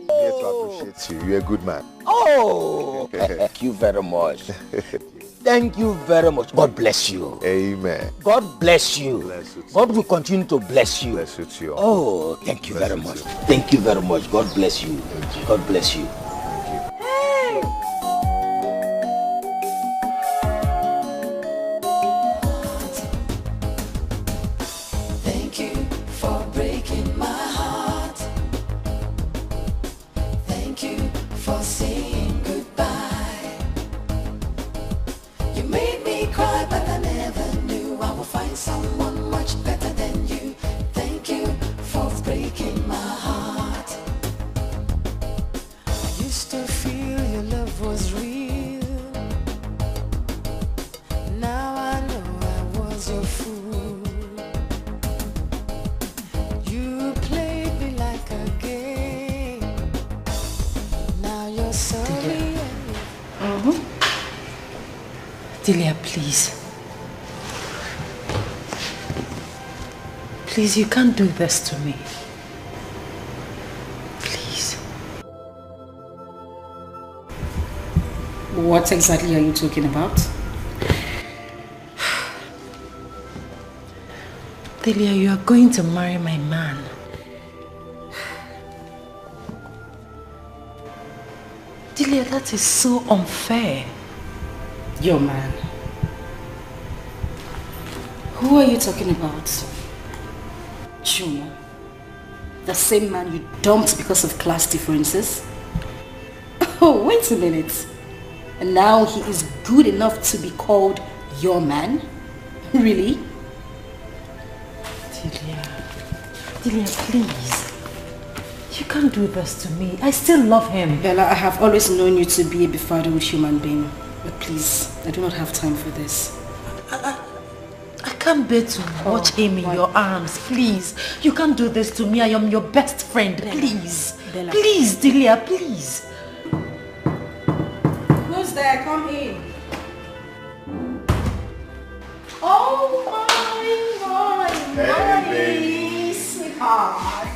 here to appreciate you. You're a good man. Oh, thank you very much. Thank you very much. God bless you. Amen. God bless you. Bless you too. God will continue to bless you. Bless you too. Oh, thank you very much. Thank you very much. God bless you. God bless you. Hey! Thank you for breaking my heart. Thank you for saying goodbye. You made me cry, but I never knew I would find someone much better than you. Thank you for breaking my heart. I used to feel your love was real. Now I know I was your fool. You played me like a game. Now you're sorry. Delia, please. Please, you can't do this to me. Please. What exactly are you talking about? Delia, you are going to marry my man. Delia, that is so unfair. Your man. Who are you talking about? Juma. The same man you dumped because of class differences? Oh, wait a minute. And now he is good enough to be called your man? Really? Delia, please. You can't do this to me. I still love him. Bella, I have always known you to be a befuddled human being. But please, I do not have time for this. I can't bear to watch him in your arms. Please. You can't do this to me. I am your best friend. Bella. Please. Bella. Please, Delia, please. Who's there? Come in. Oh my, sweetheart.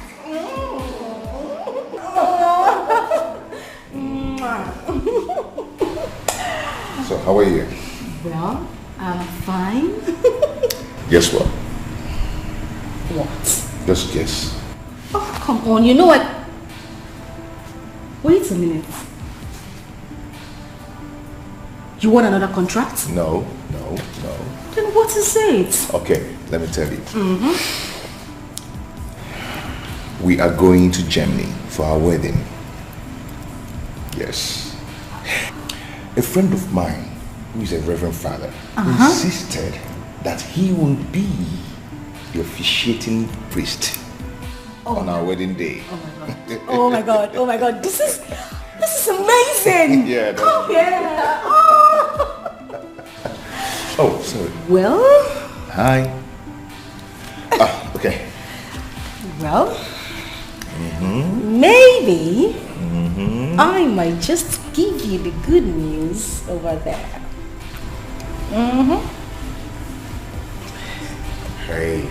So, how are you? Well, I'm fine. Guess what? What? Just guess. Oh, come on. You know what? Wait a minute. You want another contract? No. Then what is it? Okay, let me tell you. We are going to Germany for our wedding. Yes. A friend of mine, who is a reverend father, insisted that he will be the officiating priest on our wedding day. Oh my god. Oh my god. This is amazing. Yeah. Come here. Oh, sorry. Well. Hi. Okay. Well. Maybe I might just give you the good news over there. Hey.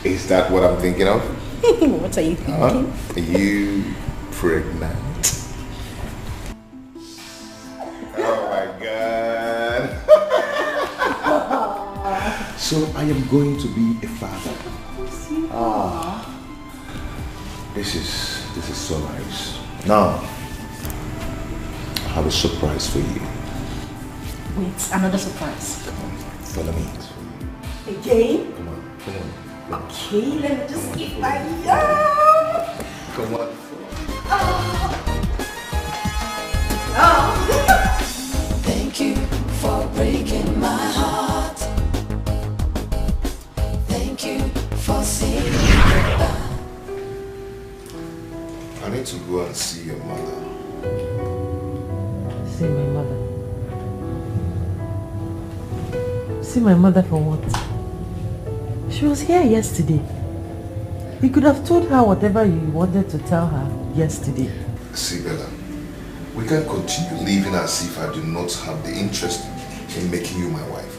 Is that what I'm thinking of? What are you thinking? Are you pregnant? am going to be a father. This is so nice. Now, I have a surprise for you. Wait, another surprise. Come on, follow me. Again? Come on. Okay, let me just keep my yarn. Come on. Thank you for breaking my heart. Thank you for saying goodbye. I need to go and see your mother. See my mother? See my mother for what? She was here yesterday. You could have told her whatever you wanted to tell her yesterday. See, Bella, we can't continue living as if I do not have the interest in making you my wife.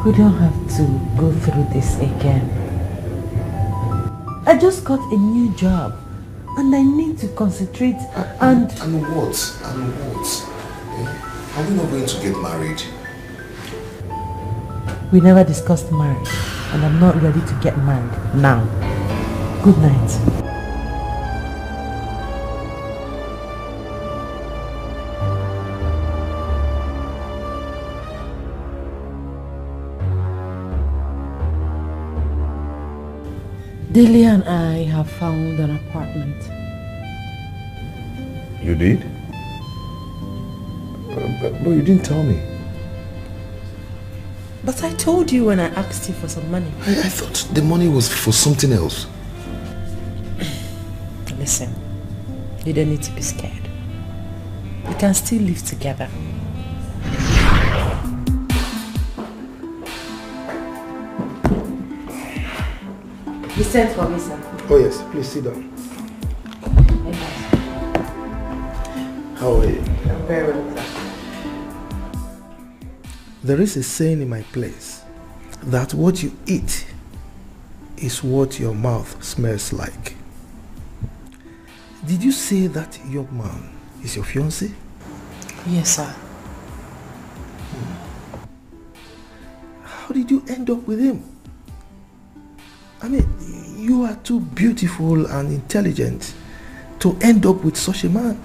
We don't have to go through this again. I just got a new job and I need to concentrate and... And what? Are we not going to get married? We never discussed marriage and I'm not ready to get married now. Good night. Delia and I have found an apartment. You did? But you didn't tell me. But I told you when I asked you for some money. I thought the money was for something else. Listen, you don't need to be scared. We can still live together. You sent for me, sir. Oh yes, please sit down. How are you? I'm very well, sir. There is a saying in my place that what you eat is what your mouth smells like. Did you say that young man is your fiancé? Yes, sir. How did you end up with him? I mean, you are too beautiful and intelligent to end up with such a man.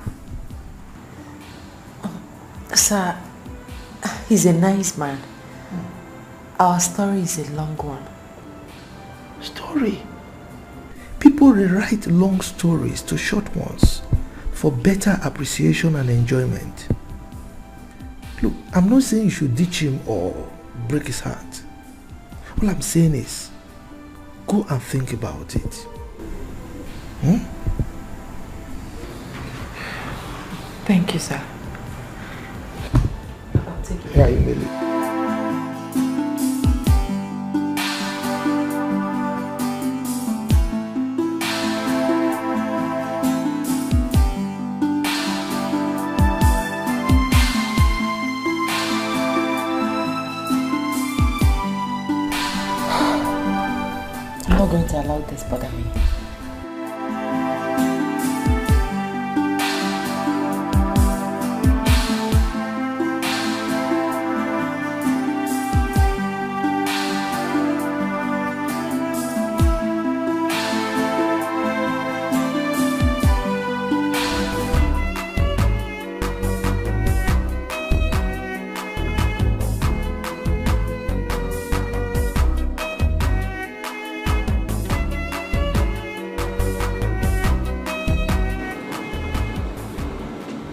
Sir, he's a nice man. Our story is a long one. Story? People rewrite long stories to short ones for better appreciation and enjoyment. Look, I'm not saying you should ditch him or break his heart. All I'm saying is, go and think about it. Thank you, sir. I'll take it. Yeah, you may leave. I'm not going to allow this bother me.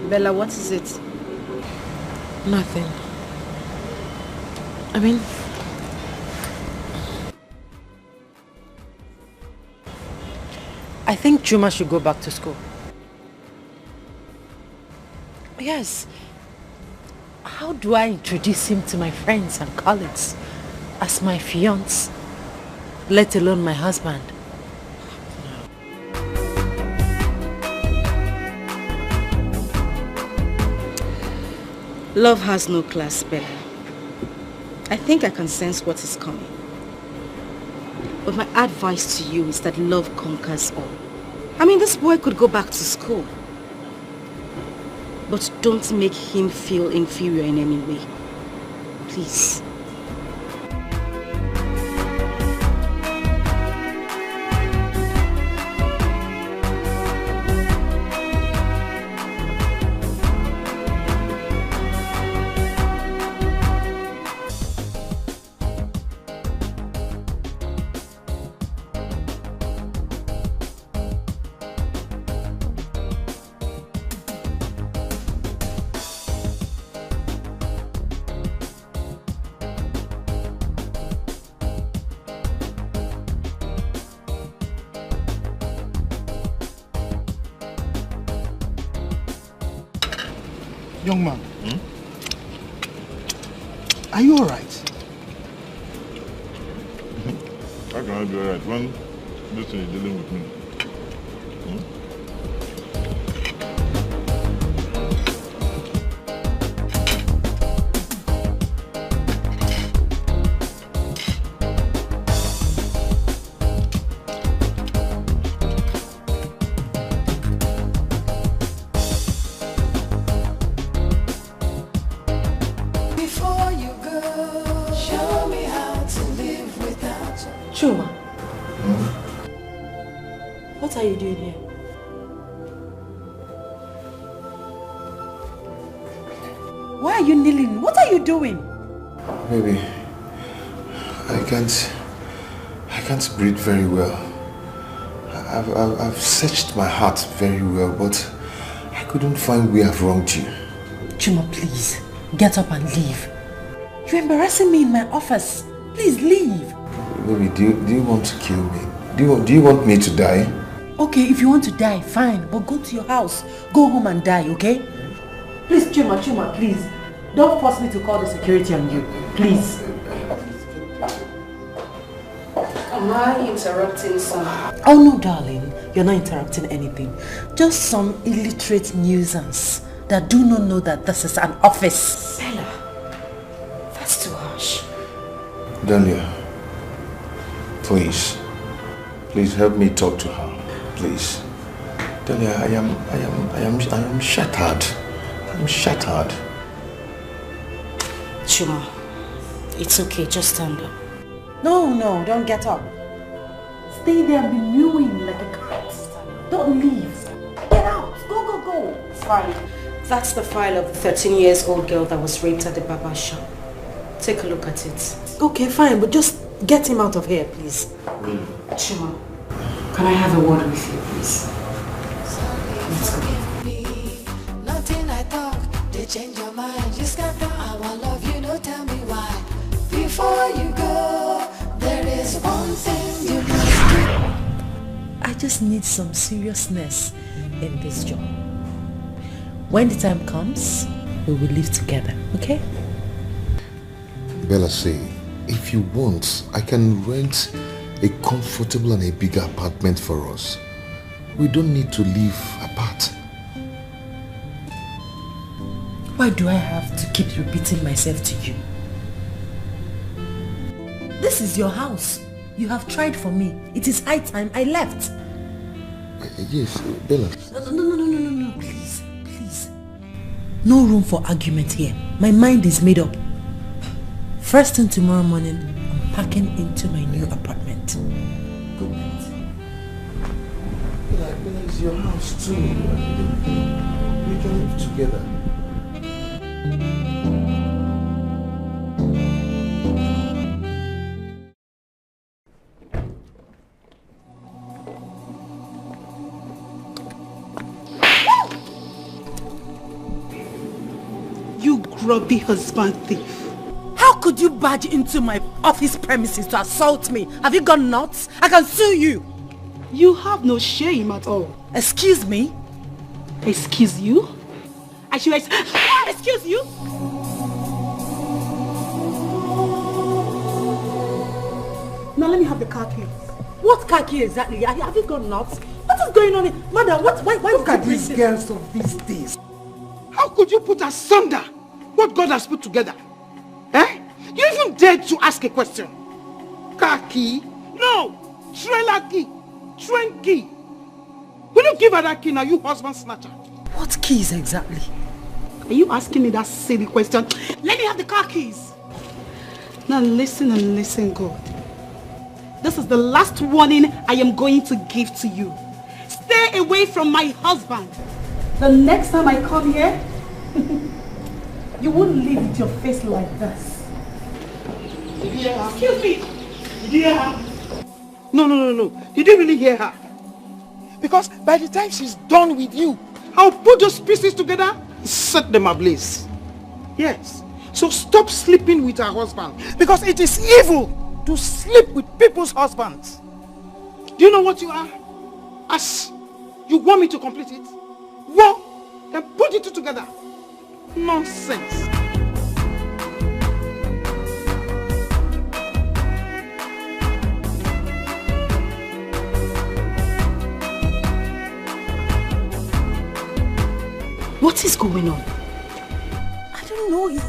Bella, what is it? Nothing. I mean... I think Juma should go back to school. Yes. How do I introduce him to my friends and colleagues as my fiancé, let alone my husband? Love has no class, Bella. I think I can sense what is coming. But my advice to you is that love conquers all. I mean, this boy could go back to school. But don't make him feel inferior in any way. please. Young man, are you alright? How can I be alright when this thing is dealing with me? Juma, what are you doing here? Why are you kneeling? What are you doing? Baby, I can't breathe very well. I've searched my heart very well, but I couldn't find where I've wronged you. Juma, please, get up and leave. You're embarrassing me in my office. Please leave. Baby, do you want to kill me? Do you want me to die? Okay, if you want to die, fine, but go to your house. Go home and die, okay? Please, Juma, please. Don't force me to call the security on you. Please. Am I interrupting something? Oh no, darling. You're not interrupting anything. Just some illiterate nuisance that do not know that this is an office. Bella, that's too harsh. Dahlia, please help me talk to her. Please. Dahlia, I am shattered. I'm shattered. Juma, it's okay, just stand up. No, don't get up. Stay there and be mewing like a cat. Don't leave. Get out. Go. Fine. That's the file of the 13-year-old girl that was raped at the barber shop. Take a look at it. Okay, fine, but just get him out of here, please. Juma, can I have a word with you, please? Let's go. Nothing I talk, they change your mind. Just got the I want love you, no tell me why. Before you go, there is one thing you must do. I just need some seriousness in this job. When the time comes, we will live together, okay? Bella, say, if you want, I can rent a comfortable and a bigger apartment for us. We don't need to live apart. Why do I have to keep repeating myself to you? This is your house. You have tried for me. It is high time I left. Yes, Bella. No, please. No room for argument here. My mind is made up. First thing tomorrow morning, I'm packing into my new apartment. Good night. Bella, it's your house too. We can live together. You grubby husband thief. How could you barge into my office premises to assault me? Have you gone nuts? I can sue you. You have no shame at all. Excuse me? Excuse you? I should excuse you? Now let me have the car key. What car key exactly? Have you gone nuts? What is going on here? Madam, why Look at these girls of these days. How could you put asunder what God has put together? Eh? You even dared to ask a question. Car key? No! Trailer key! Train key! Will you give her that key now, you husband snatcher? What keys exactly? Are you asking me that silly question? Let me have the car keys. Now listen and listen, God. This is the last warning I am going to give to you. Stay away from my husband. The next time I come here, you won't leave with your face like this. Did you hear her? Excuse me. Did you hear her? No. You didn't really hear her. Because by the time she's done with you, I'll put those pieces together and set them ablaze. Yes. So stop sleeping with her husband. Because it is evil to sleep with people's husbands. Do you know what you are? As you want me to complete it? Well, then put it together. Nonsense. What is going on? I don't know. It's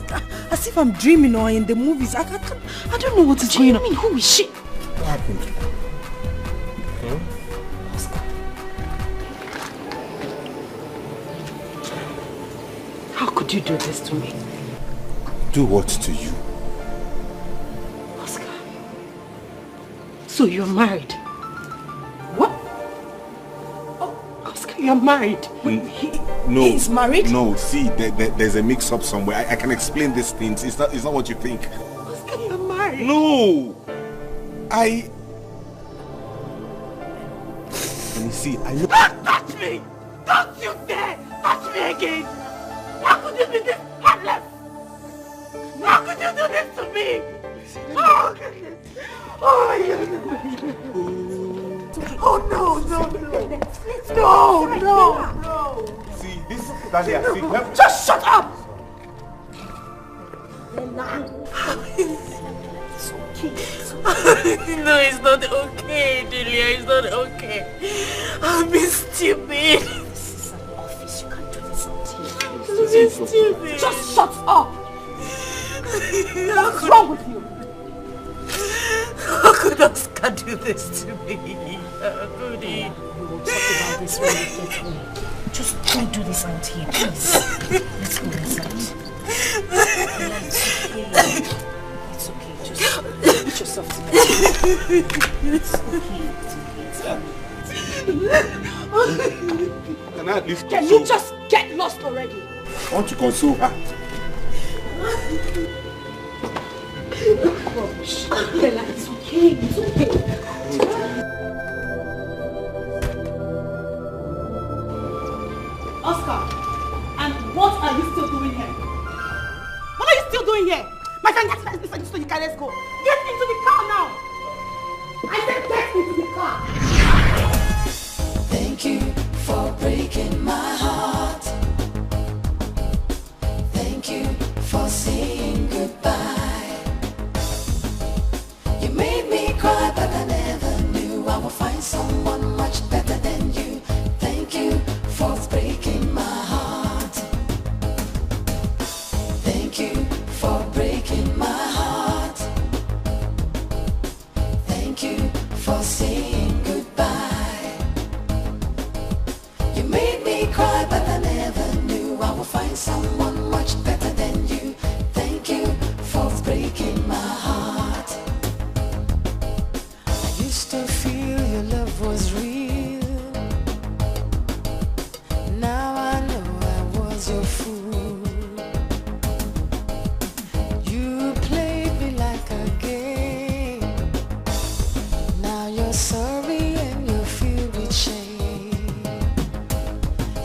as if I'm dreaming or in the movies. I don't know what is going on. Who is she? What happened? Oscar. How could you do this to me? Do what to you? Oscar. So you're married? What? Oh, Oscar, you're married. No. He's married? No, see, there's a mix-up somewhere. I can explain these things. It's not what you think. Oscar, you're married. No! Let me see, Don't touch me! Don't you dare touch me again! How could you be this heartless? How could you do this to me? Oh, goodness! Oh, my goodness! Oh, no! See, this is Dalia. Just shut up! It's okay. No, it's not okay, Delia. It's not okay. I've been stupid. This is an office. You can't do this out here. I've been stupid. Just shut up! What's wrong with you? How could Oscar do this to me? How could he? We'll talk about this when we get home. Just don't do this out here, please. Let's go inside. It's okay. Just put yourself together. It's okay. Can I at least Can you just get lost already? I want to console her. Bella, it's okay. It's okay. Oscar, and what are you still doing here? What are you still doing here? My friend, get this so you can let's go. Get into the car now. I said get into the car. Thank you for breaking my heart. Thank you for saying goodbye. You made me cry, but I never knew I would find someone much better than you. Thank you for breaking my heart. Thank you for breaking my heart. Thank you for saying goodbye. You made me cry, but I never knew I would find someone much better than you. Thank you for breaking my heart. I used to feel your love was real. Now I know I was your fool. You played me like a game. Now you're sorry and you feel with shame.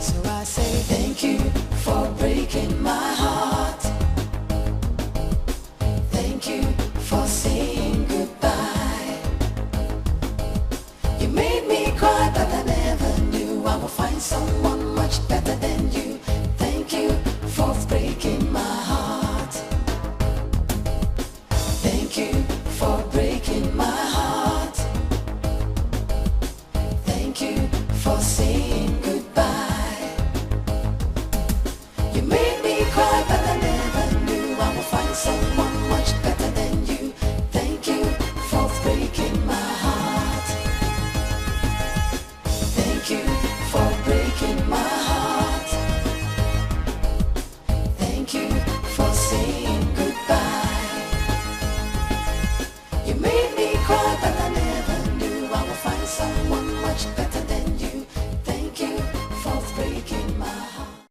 So I say thank you for breaking my heart. Thank you for saying goodbye. You made me cry, but I never knew I would find someone much better than you. Thank you for breaking my heart. Thank you for breaking my heart. Thank you for saying goodbye. You made me cry, but I never knew I would find someone much better than you. Thank you for breaking my heart. Thank you for breaking my much better.